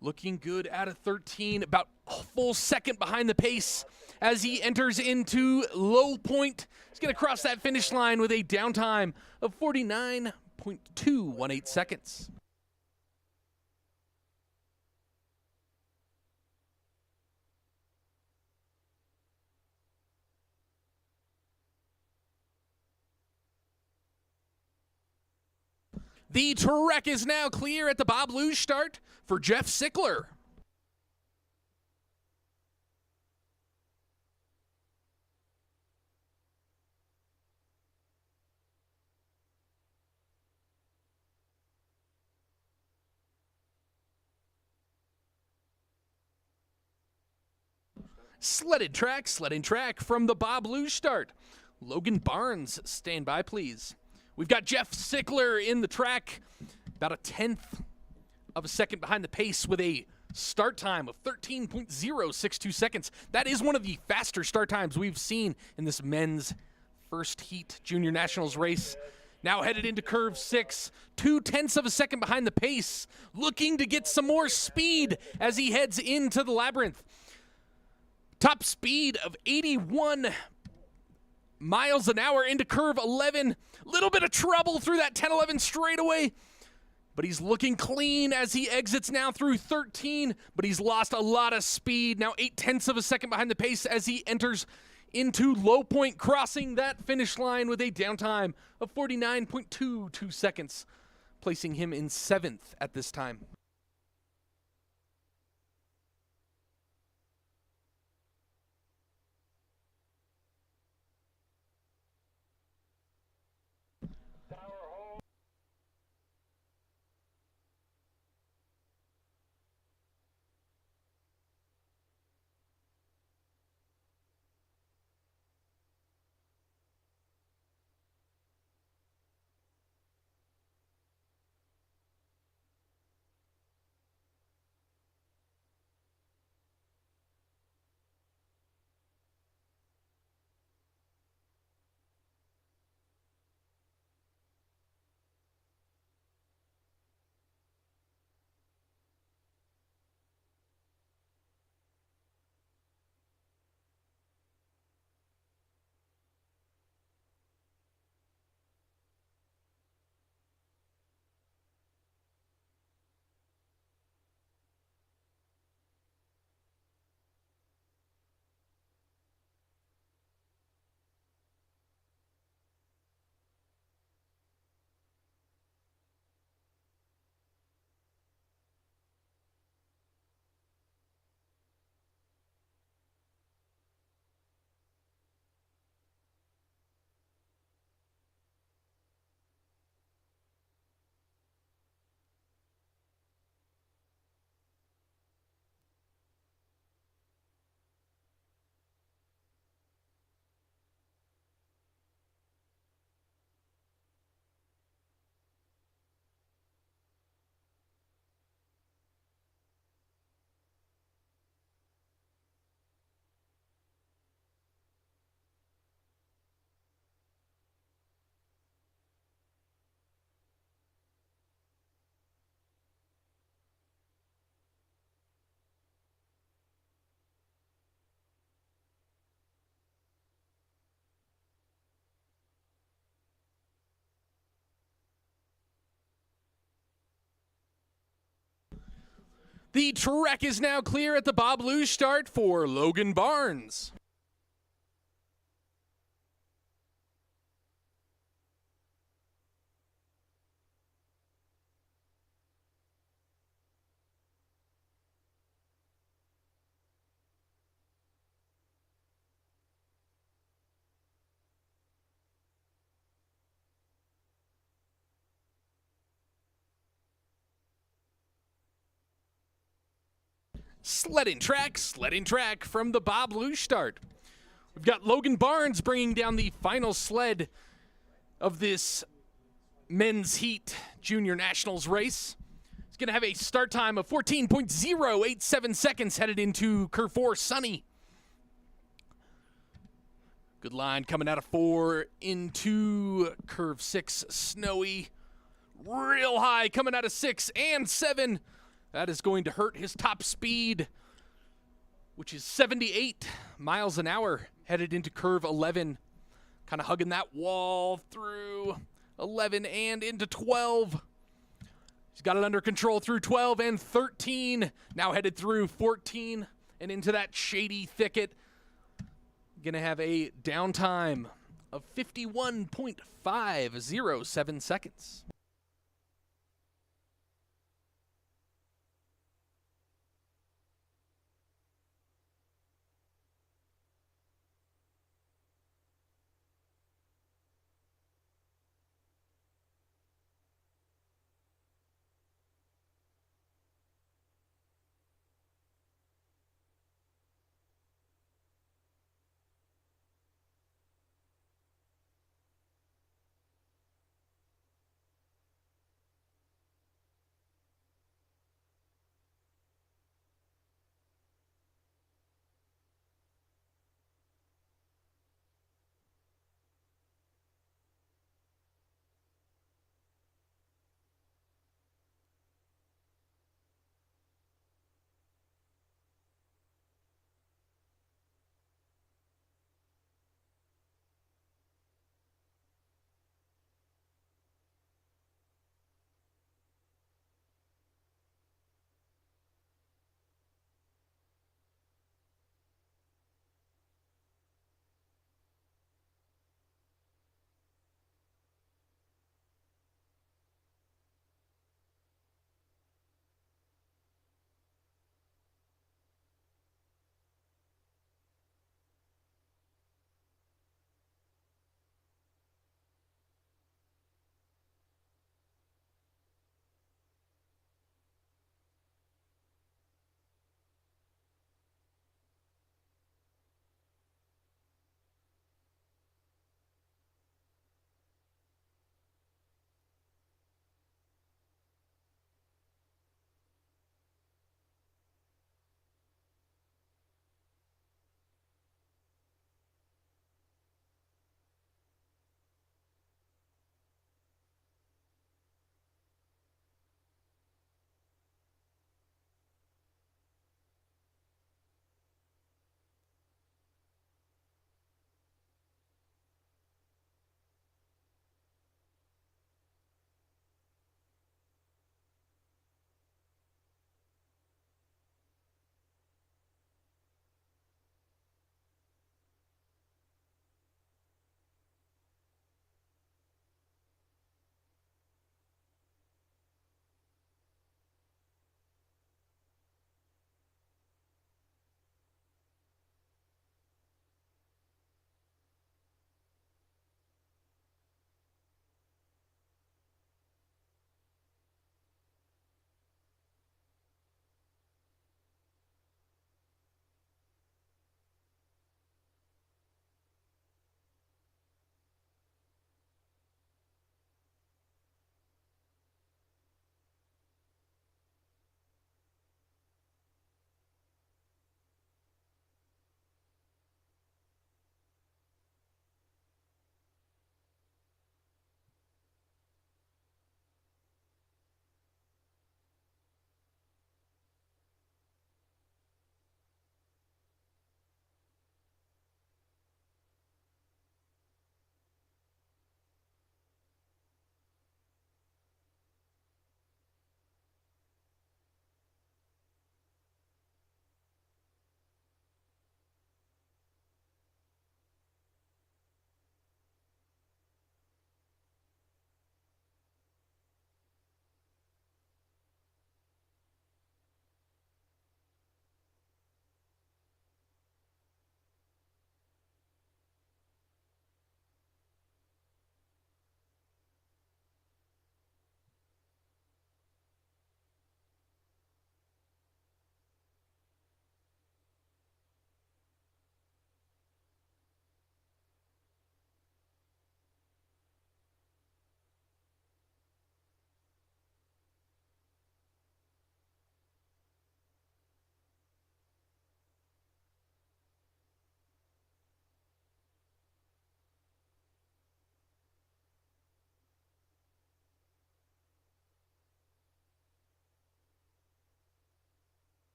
Looking good out of 13, about a full second behind the pace as he enters into low point. He's going to cross that finish line with a downtime of 49.218 seconds. The track is now clear at the Bobsled start for Jeff Sickler. Sled and track from the Bobsled start. Logan Barnes, stand by please. We've got Jeff Sickler in the track, about 1/10 of a second behind the pace with a start time of 13.062 seconds. That is one of the faster start times we've seen in this men's first heat junior nationals race. Now headed into curve 6, 0.2 of a second behind the pace, looking to get some more speed as he heads into the labyrinth. Top speed of 81 miles an hour into curve 11. Little bit of trouble through that 10-11 straightaway, but he's looking clean as he exits now through 13, but he's lost a lot of speed. Now 0.8 of a second behind the pace as he enters into low point, crossing that finish line with a downtime of 49.22 seconds, placing him in 7th at this time. The track is now clear at the Bob Luge start for Logan Barnes. Sledding track from the Bob Luge start. We've got Logan Barnes bringing down the final sled of this men's heat junior nationals race. He's going to have a start time of 14.087 seconds headed into curve 4, sunny. Good line coming out of 4 into curve 6, snowy. Real high coming out of 6 and 7. That is going to hurt his top speed, which is 78 miles an hour headed into curve 11. Kind of hugging that wall through 11 and into 12. He's got it under control through 12 and 13. Now headed through 14 and into that shady thicket. Going to have a downtime of 51.507 seconds.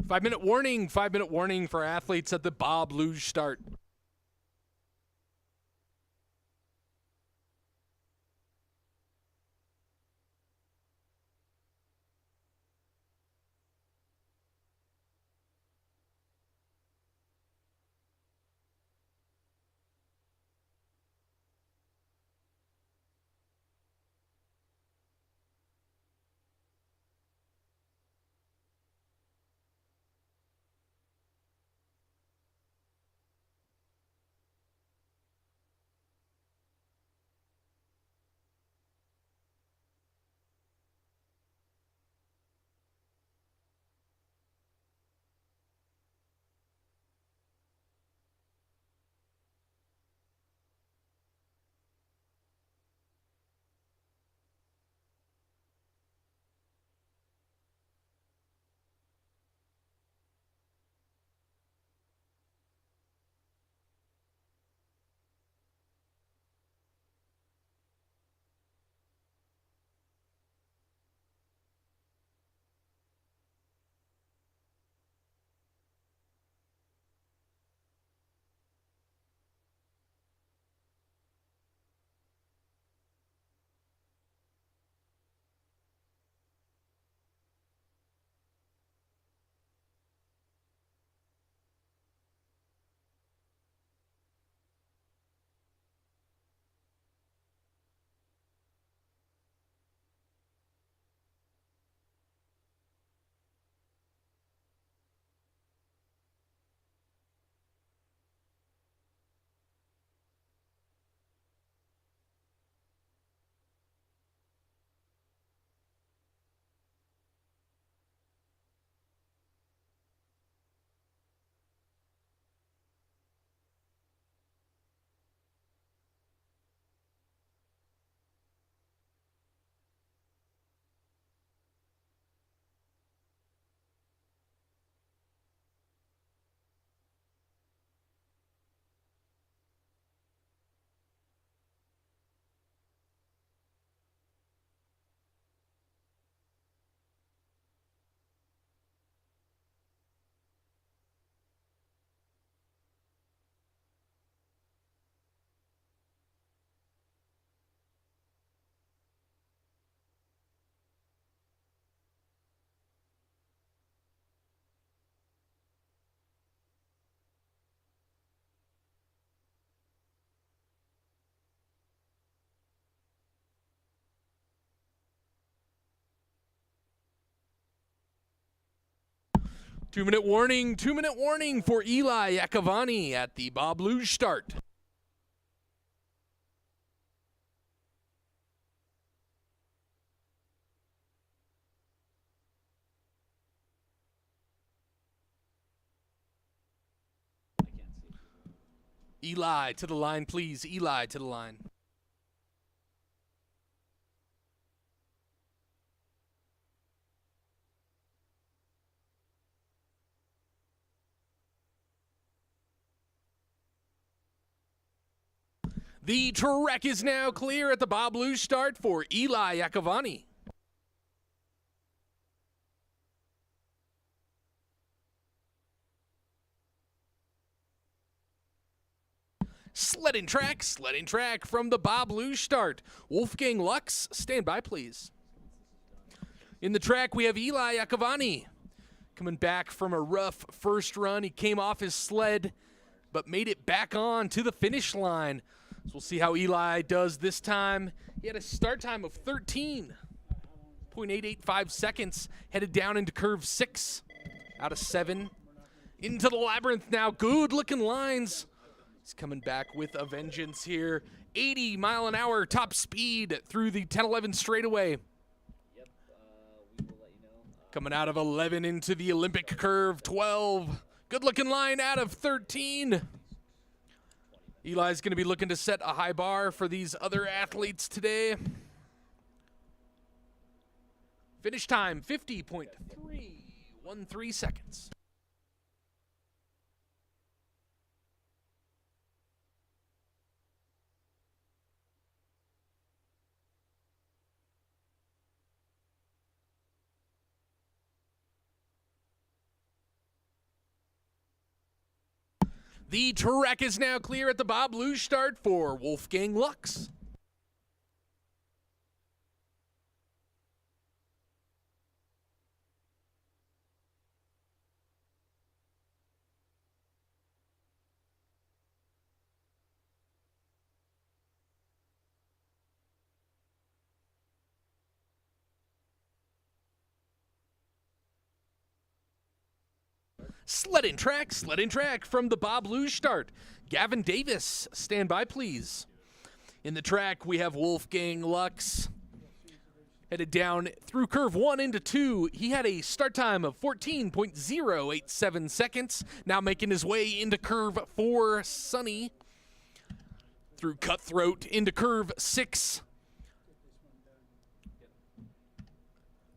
5-minute warning. 5-minute warning for athletes at the Bob Luge start. Two-minute warning for Eli Yakovani at the Bob Luge start. Eli to the line, please. Eli to the line. The track is now clear at the Bob Luge start for Eli Yakovani. Sledding track from the Bob Luge start. Wolfgang Lux, stand by, please. In the track, we have Eli Yakovani coming back from a rough first run. He came off his sled, but made it back on to the finish line. So we'll see how Eli does this time. He had a start time of 13.885 seconds, headed down into curve 6 out of 7. Into the labyrinth now, good-looking lines. He's coming back with a vengeance here. 80 mile an hour top speed through the 10-11 straightaway. Yep, we will let you know. Coming out of 11 into the Olympic curve, 12. Good-looking line out of 13. Eli's going to be looking to set a high bar for these other athletes today. Finish time, 50.313 seconds. The track is now clear at the Bob Luge start for Wolfgang Lux. Sledding track from the Bob Luge start. Gavin Davis, stand by please. In the track, we have Wolfgang Lux. Headed down through curve 1 into 2. He had a start time of 14.087 seconds. Now making his way into curve 4, Sunny. Through Cutthroat into curve 6.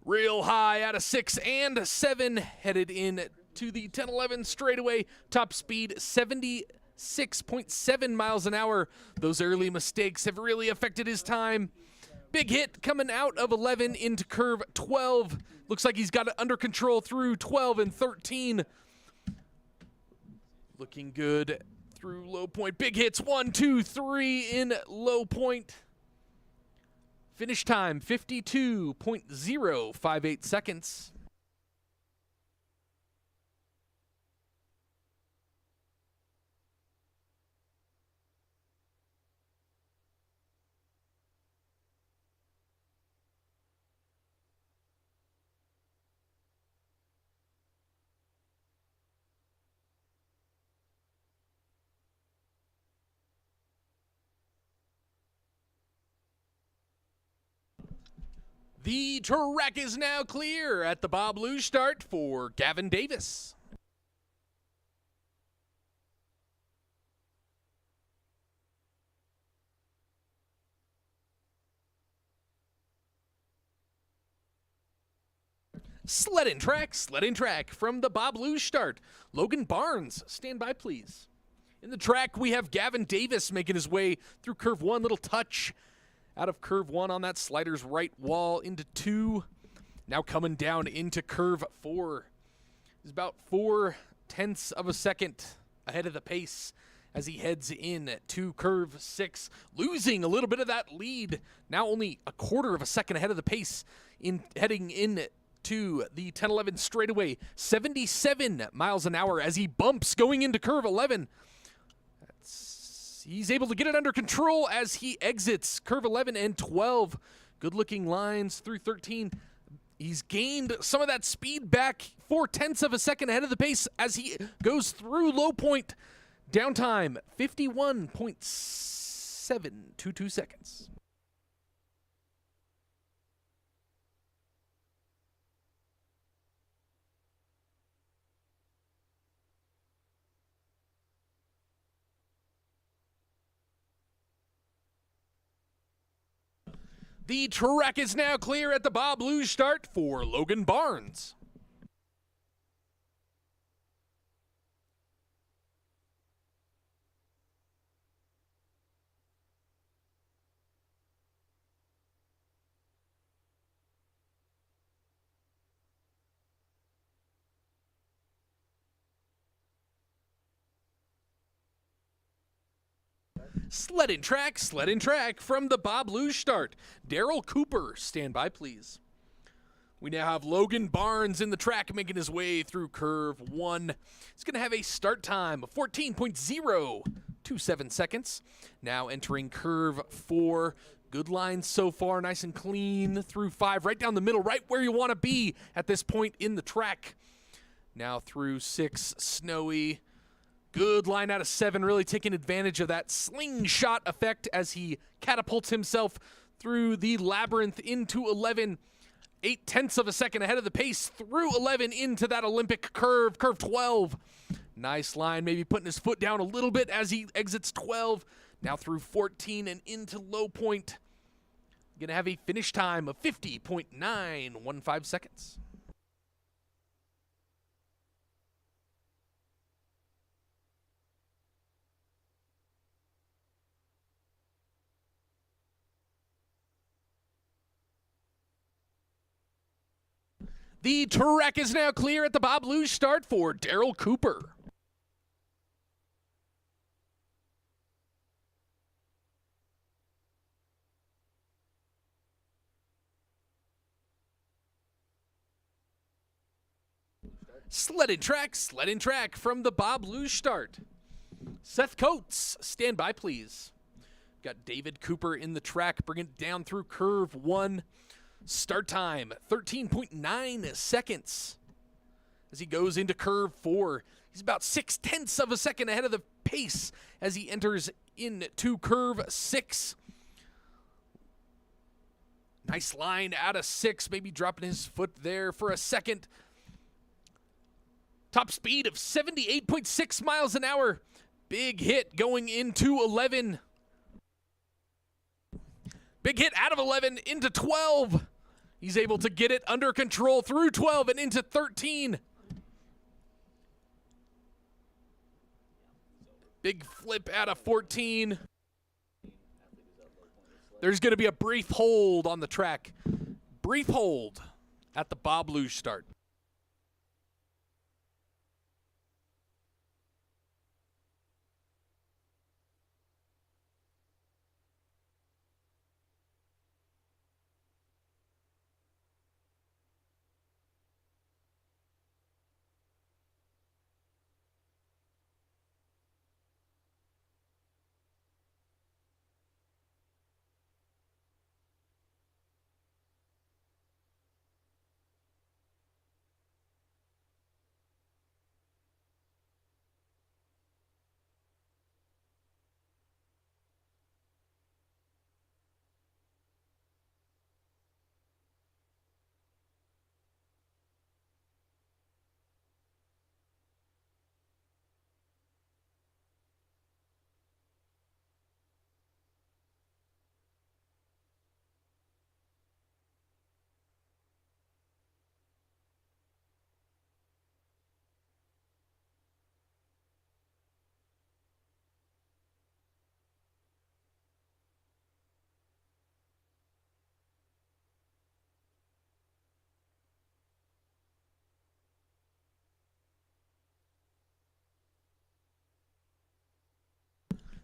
Real high out of 6 and 7. Headed in to the 10-11 straightaway. Top speed 76.7 miles an hour. Those early mistakes have really affected his time. Big hit coming out of 11 into curve 12. Looks like he's got it under control through 12 and 13. Looking good through low point. Big hits 1, 2, 3 in low point. Finish time 52.058 seconds. The track is now clear at the Bob Luge start for Gavin Davis. Sledding track from the Bob Luge start. Logan Barnes, stand by please. In the track, we have Gavin Davis making his way through curve 1, little touch out of curve 1 on that slider's right wall into 2. Now coming down into curve 4. He's about 0.4 of a second ahead of the pace as he heads in to curve 6, losing a little bit of that lead. Now only 1/4 of a second ahead of the pace in heading in to the 10-11 straightaway. 77 miles an hour as he bumps going into curve 11. He's able to get it under control as he exits curve 11 and 12. Good-looking lines through 13. He's gained some of that speed back, 0.4 of a second ahead of the pace as he goes through low point. Downtime, 51.722 seconds. The track is now clear at the Bob Luge start for Logan Barnes. Sledding track from the Bob Luge start. Daryl Cooper, stand by please. We now have Logan Barnes in the track making his way through curve 1. He's going to have a start time of 14.027 seconds. Now entering curve 4. Good lines so far, nice and clean through 5, right down the middle, right where you want to be at this point in the track. Now through 6, snowy. Good line out of 7, really taking advantage of that slingshot effect as he catapults himself through the labyrinth into 11. 0.8 of a second ahead of the pace through 11 into that Olympic curve, curve 12. Nice line, maybe putting his foot down a little bit as he exits 12. Now through 14 and into low point. Gonna have a finish time of 50.915 seconds. The track is now clear at the Bob Luge start for Daryl Cooper. Sled in track from the Bob Luge start. Seth Coates, stand by please. Got David Cooper in the track, bringing it down through curve 1. Start time, 13.9 seconds. As he goes into curve 4, he's about 0.6 of a second ahead of the pace as he enters into curve 6. Nice line out of 6, maybe dropping his foot there for a second. Top speed of 78.6 miles an hour. Big hit going into 11. Big hit out of 11 into 12. He's able to get it under control through 12 and into 13. Big flip out of 14. There's going to be a brief hold on the track. Brief hold at the Bob Luge start.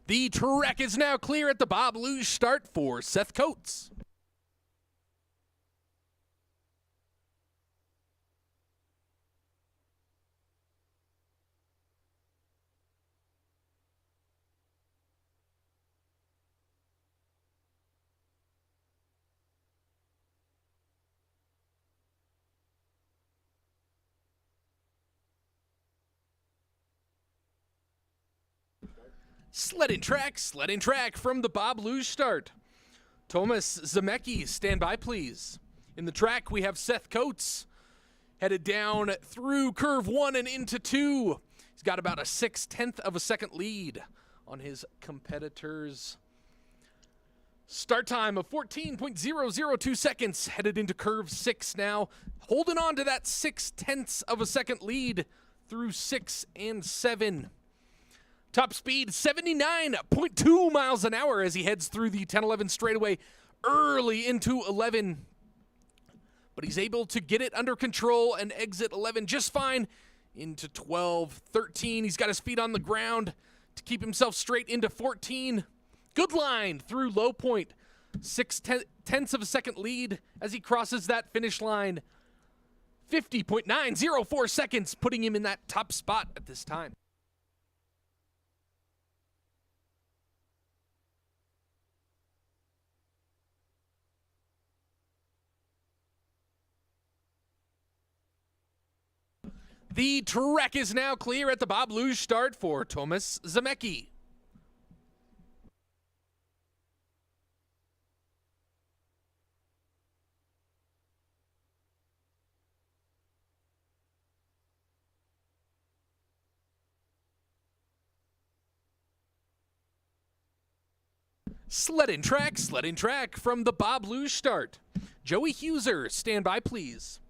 The track is now clear at the Bob Luge start for Seth Coates. Sled in track from the Bob Luge start. Thomas Zemecki, stand by please. In the track we have Seth Coates headed down through curve 1 and into 2. He's got about a 0.6 of a second lead on his competitors. Start time of 14.002 seconds, headed into curve 6 now. Holding on to that 0.6 of a second lead through 6 and 7. Top speed, 79.2 miles an hour as he heads through the 10-11 straightaway early into 11. But he's able to get it under control and exit 11 just fine into 12, 13. He's got his feet on the ground to keep himself straight into 14. Good line through low point. 0.6 of a second lead as he crosses that finish line. 50.904 seconds, putting him in that top spot at this time. The track is now clear at the Bob Luge start for Thomas Zemecki. Sled in track from the Bob Luge start. Joey Huser, stand by please.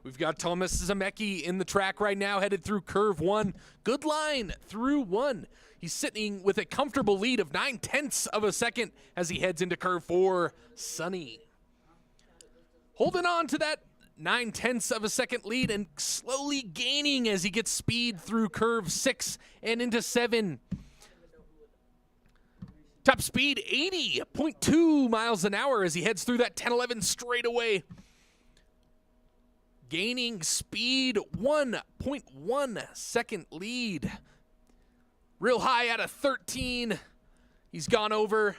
We've got Thomas Zemecki in the track right now, headed through curve 1. Good line through 1. He's sitting with a comfortable lead of 0.9 of a second as he heads into curve 4. Sunny. Holding on to that 0.9 of a second lead and slowly gaining as he gets speed through curve 6 and into 7. Top speed, 80.2 miles an hour as he heads through that 10-11 straightaway. gaining speed, 1.1 second lead. Real high out of 13. He's gone over.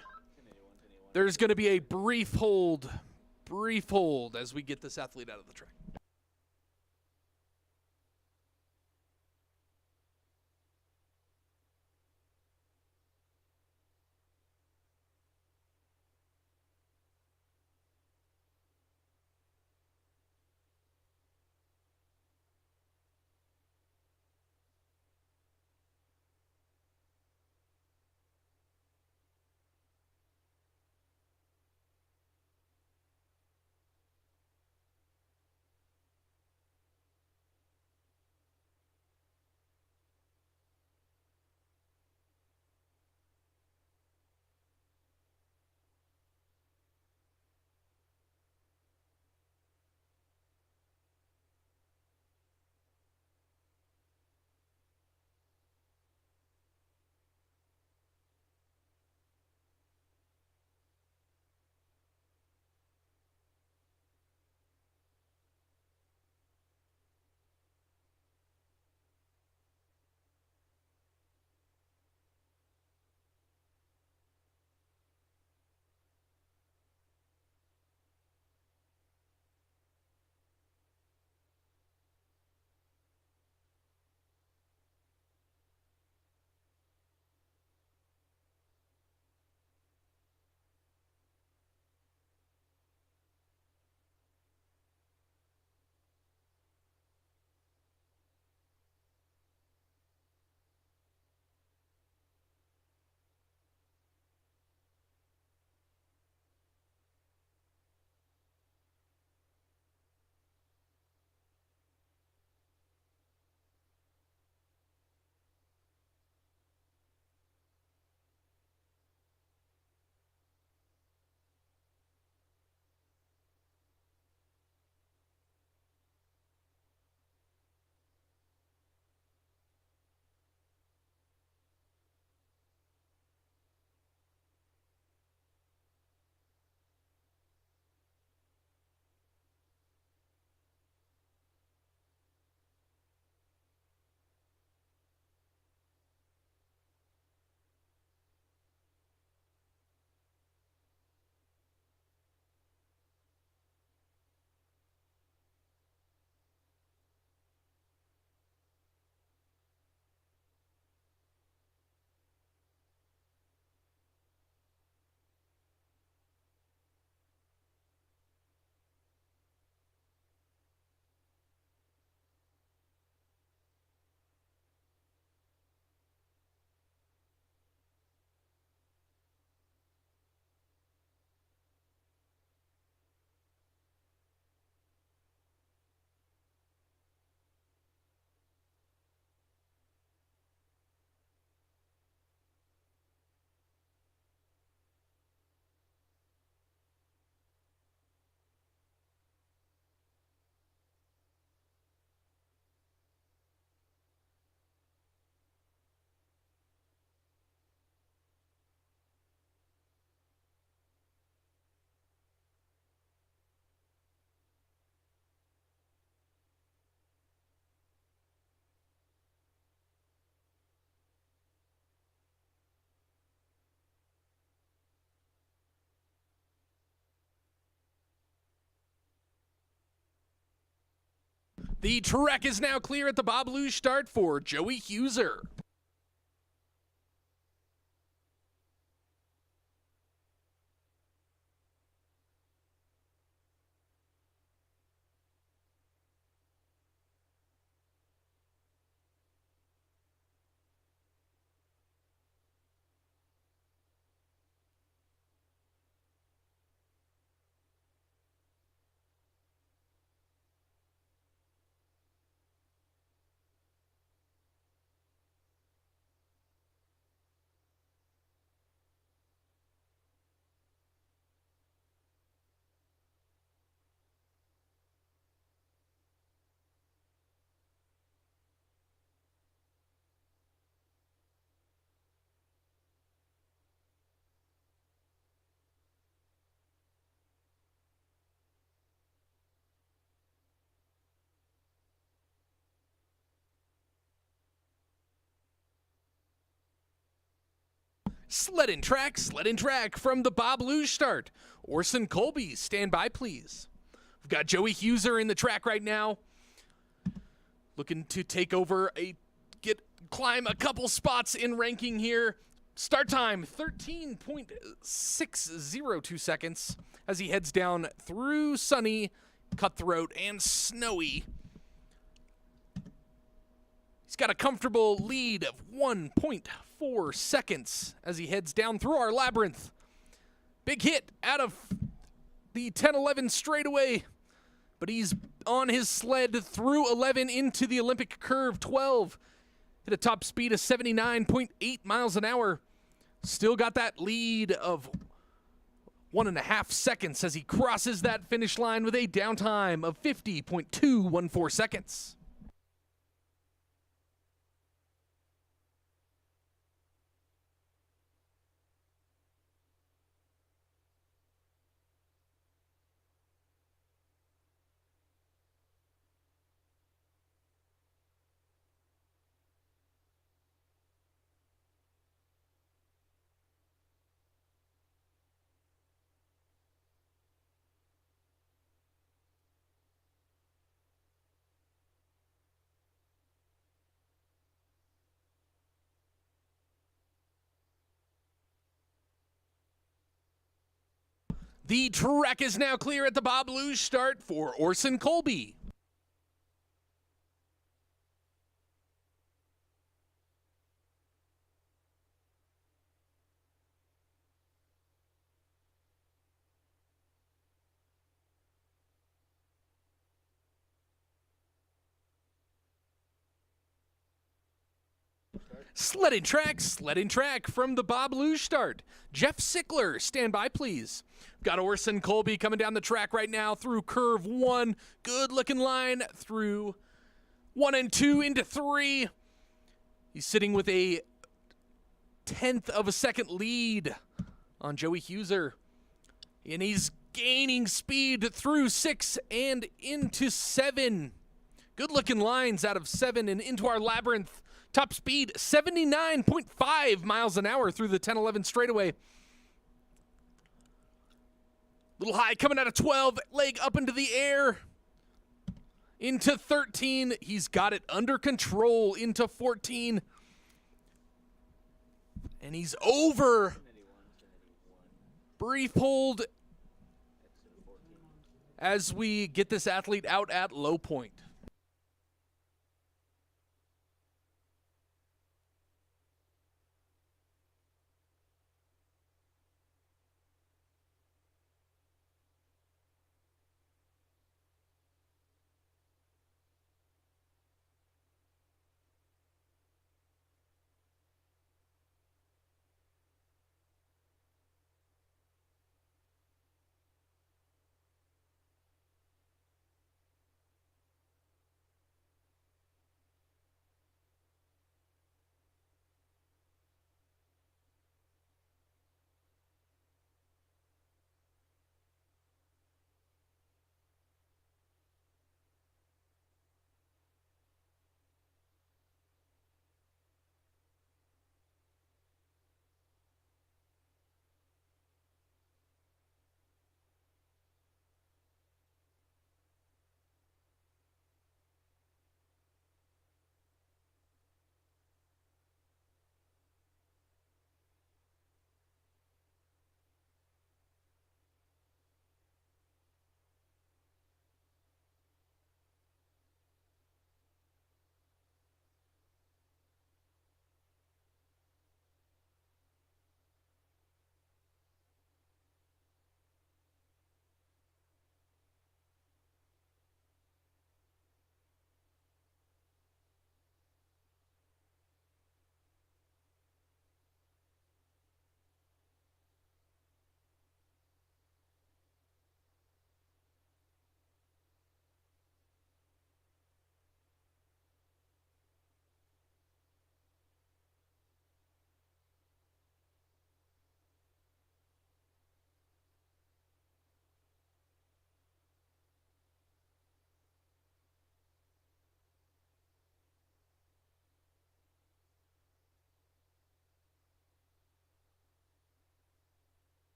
There's going to be a brief hold as we get this athlete out of the track. The track is now clear at the Bob Luge start for Joey Huser. Sled and track from the Bob Luge start. Orson Colby, stand by, please. We've got Joey Huser in the track right now. Looking to take over climb a couple spots in ranking here. Start time, 13.602 seconds as he heads down through sunny, cutthroat, and snowy. He's got a comfortable lead of 1.4 seconds as he heads down through our labyrinth. Big hit out of the 10-11 straightaway, but he's on his sled through 11 into the Olympic curve 12. Hit a top speed of 79.8 miles an hour. Still got that lead of 1.5 seconds as he crosses that finish line with a downtime of 50.214 seconds. The track is now clear at the Bob Luge start for Orson Colby. Sled and track from the Bob Luge start. Jeff Sickler, stand by, please. Got Orson Colby coming down the track right now through curve 1. Good looking line through 1 and 2 into 3. He's sitting with a 1/10 of a second lead on Joey Huser. And he's gaining speed through 6 and into 7. Good looking lines out of 7 and into our labyrinth. Top speed, 79.5 miles an hour through the 10-11 straightaway. Little high coming out of 12, leg up into the air. Into 13, he's got it under control into 14. And he's over. Brief hold as we get this athlete out at low point.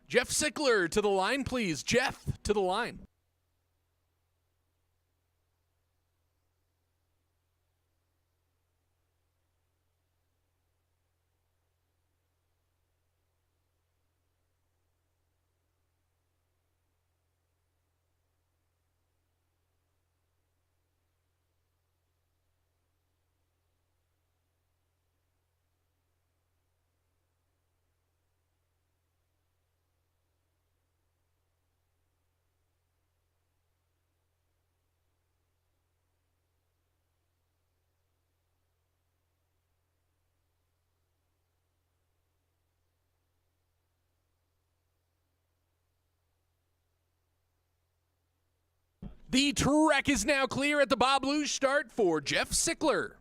Jeff Sickler to the line, please. Jeff, to the line. The track is now clear at the Bob Luge start for Jeff Sickler.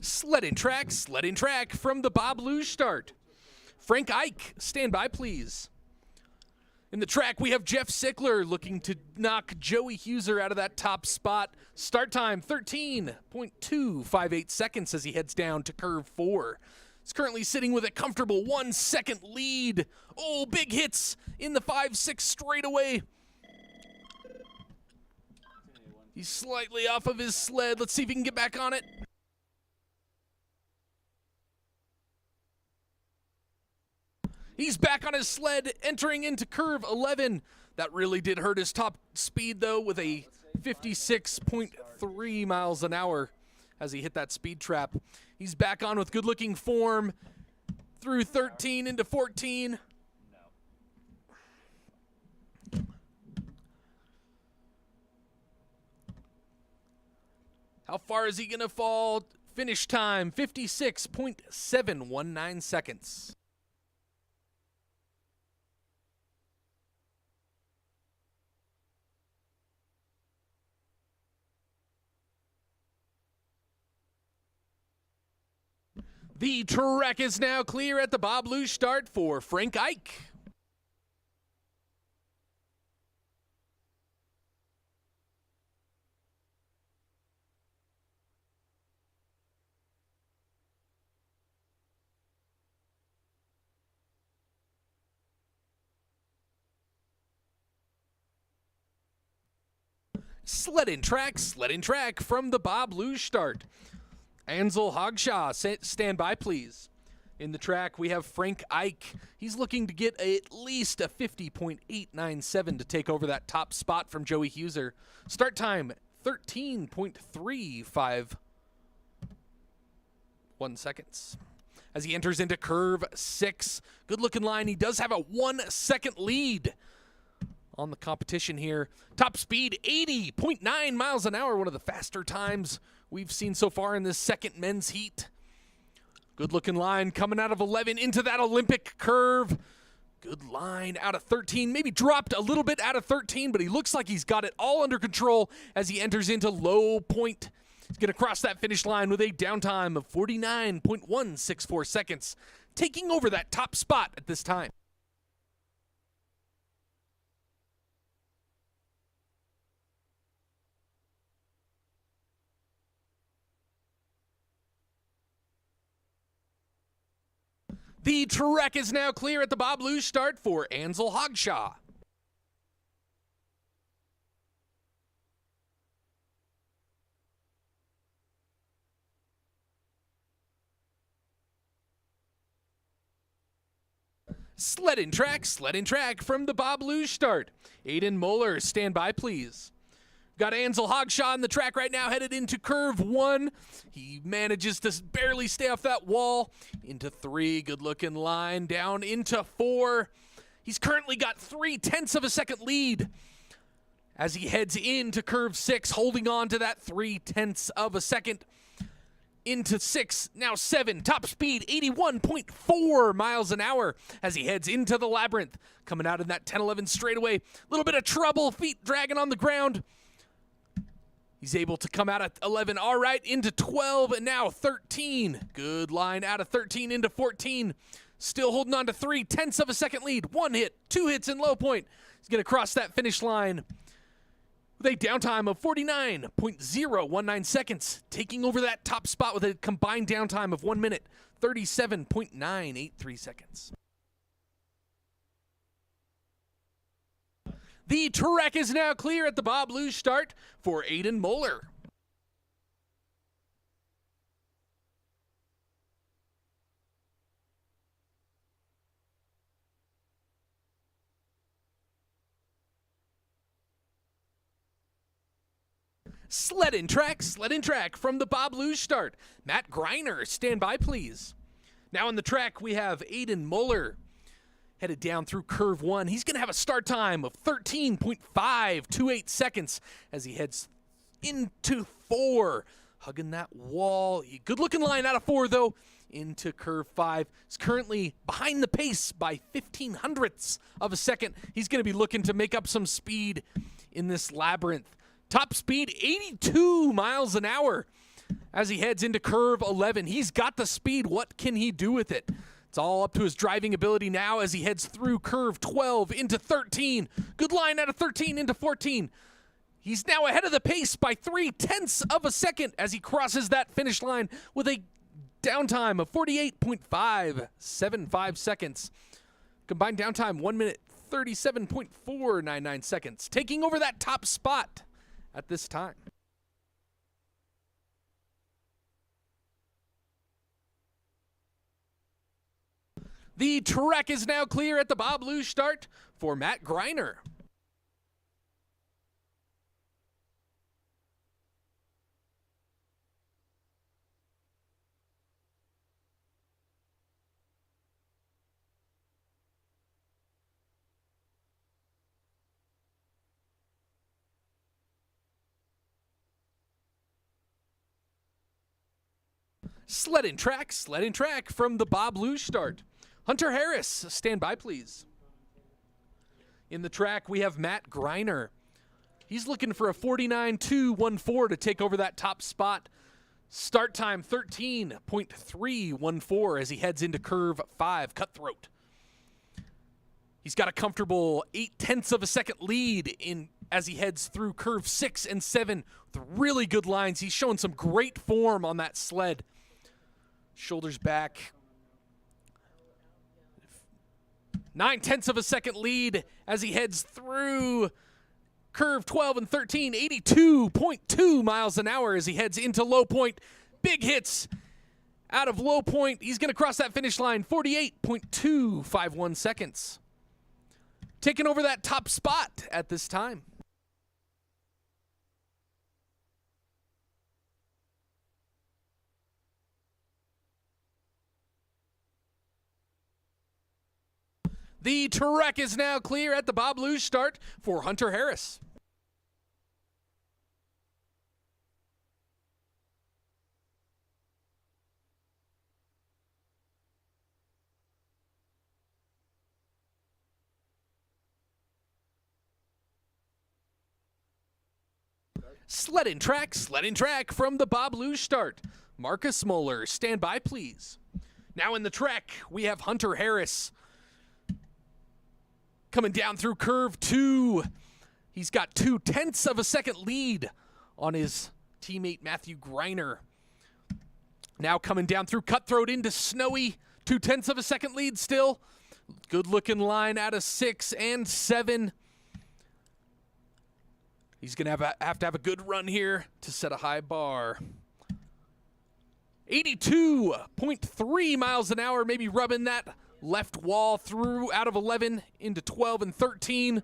Sledding track from the Bob Luge start. Frank Ike, stand by please. In the track, we have Jeff Sickler looking to knock Joey Huser out of that top spot. Start time, 13.258 seconds as he heads down to curve 4. He's currently sitting with a comfortable 1 second lead. Oh, big hits in the 5-6 straightaway. He's slightly off of his sled. Let's see if he can get back on it. He's back on his sled, entering into curve 11. That really did hurt his top speed, though, with a 56.3 miles an hour as he hit that speed trap. He's back on with good-looking form through 13 into 14. How far is he going to fall? Finish time, 56.719 seconds. The track is now clear at the Bob Luge start for Frank Ike. Sledding track from the Bob Luge start. Ansel Hogshaw, stand by, please. In the track, we have Frank Ike. He's looking to get at least a 50.897 to take over that top spot from Joey Huser. Start time, 13.351 seconds. As he enters into curve 6, good-looking line. He does have a 1 second lead on the competition here. Top speed, 80.9 miles an hour, one of the faster times we've seen so far in this second men's heat. Good looking line coming out of 11 into that Olympic curve. Good line out of 13, maybe dropped a little bit out of 13, but he looks like he's got it all under control as he enters into low point. He's going to cross that finish line with a downtime of 49.164 seconds, taking over that top spot at this time. The track is now clear at the Bob Luge start for Ansel Hogshaw. Sledding track from the Bob Luge start. Aidan Mueller, stand by, please. Got Ansel Hogshaw on the track right now, headed into curve 1. He manages to barely stay off that wall. Into 3, good-looking line. Down into 4. He's currently got 0.3 of a second lead as he heads into curve 6, holding on to that 0.3 of a second. Into 6, now 7, top speed 81.4 miles an hour as he heads into the labyrinth. Coming out in that 10-11 straightaway. A little bit of trouble, feet dragging on the ground. He's able to come out at 11, all right, into 12, and now 13. Good line out of 13 into 14. Still holding on to 0.3 of a second lead. 1 hit, 2 hits in low point. He's going to cross that finish line with a downtime of 49.019 seconds, taking over that top spot with a combined downtime of 1 minute, 37.983 seconds. The track is now clear at the Bob Luge start for Aidan Mueller. Sled in track from the Bob Luge start. Matt Greiner, stand by please. Now on the track we have Aidan Mueller headed down through curve 1. He's going to have a start time of 13.528 seconds as he heads into 4. Hugging that wall. Good looking line out of 4 though. Into curve 5. He's currently behind the pace by 15 hundredths of a second. He's going to be looking to make up some speed in this labyrinth. Top speed 82 miles an hour as he heads into curve 11. He's got the speed. What can he do with it? It's all up to his driving ability now as he heads through curve 12 into 13. Good line out of 13 into 14. He's now ahead of the pace by 0.3 of a second as he crosses that finish line with a downtime of 48.575 seconds. Combined downtime 1 minute 37.499 seconds. Taking over that top spot at this time. The track is now clear at the Bob Luge start for Matt Greiner. Sled in track from the Bob Luge start. Hunter Harris, stand by please. In the track, we have Matt Greiner. He's looking for a 49.214 to take over that top spot. Start time 13.314 as he heads into curve 5, Cutthroat. He's got a comfortable 0.8 of a second lead in as he heads through curve 6 and 7 with really good lines. He's showing some great form on that sled. Shoulders back. 0.9 of a second lead as he heads through curve 12 and 13, 82.2 miles an hour as he heads into low point. Big hits out of low point. He's going to cross that finish line, 48.251 seconds. Taking over that top spot at this time. The track is now clear at the Bob Luge start for Hunter Harris. Sled in track from the Bob Luge start. Marcus Muller, stand by please. Now in the track, we have Hunter Harris. Coming down through curve 2. He's got 0.2 of a second lead on his teammate Matthew Greiner. Now coming down through Cutthroat into Snowy. 0.2 of a second lead still. Good looking line out of 6 and 7. He's going to have to have a good run here to set a high bar. 82.3 miles an hour, maybe rubbing that left wall through out of 11 into 12 and 13.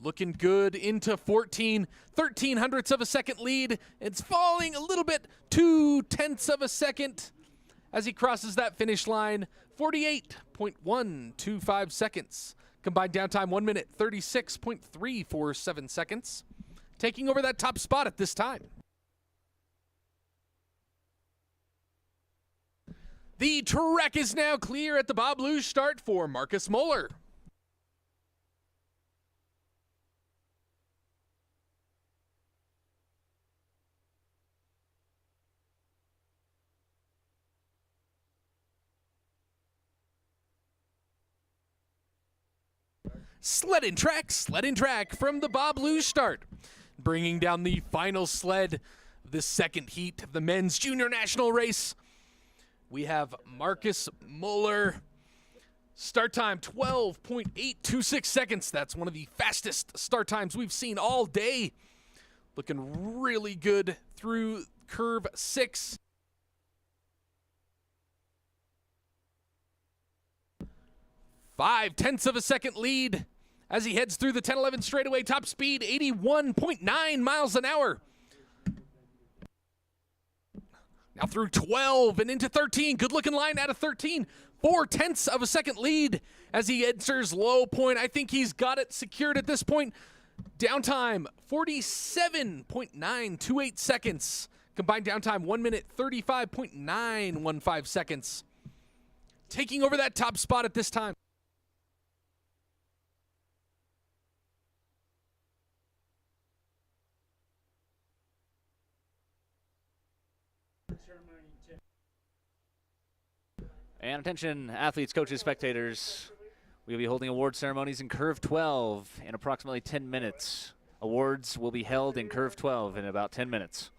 Looking good into 14. 13 hundredths of a second lead. It's falling a little bit. 0.2 of a second as he crosses that finish line. 48.125 seconds. Combined downtime 1 minute 36.347 seconds. Taking over that top spot at this time. The track is now clear at the Bob Luge start for Marcus Muller. sled in track from the Bob Luge start. Bringing down the final sled of the second heat of the men's junior national race. We have Marcus Muller. Start time 12.826 seconds. That's one of the fastest start times we've seen all day. Looking really good through curve 6. Five-tenths of a second lead as he heads through the 10-11 straightaway. Top speed 81.9 miles an hour. Now through 12 and into 13. Good looking line out of 13. 4/10 of a second lead as he enters low point. I think he's got it secured at this point. Downtime 47.928 seconds. Combined downtime 1 minute 35.915 seconds. Taking over that top spot at this time. And attention, athletes, coaches, spectators. We'll be holding award ceremonies in Curve 12 in approximately 10 minutes. Awards will be held in Curve 12 in about 10 minutes.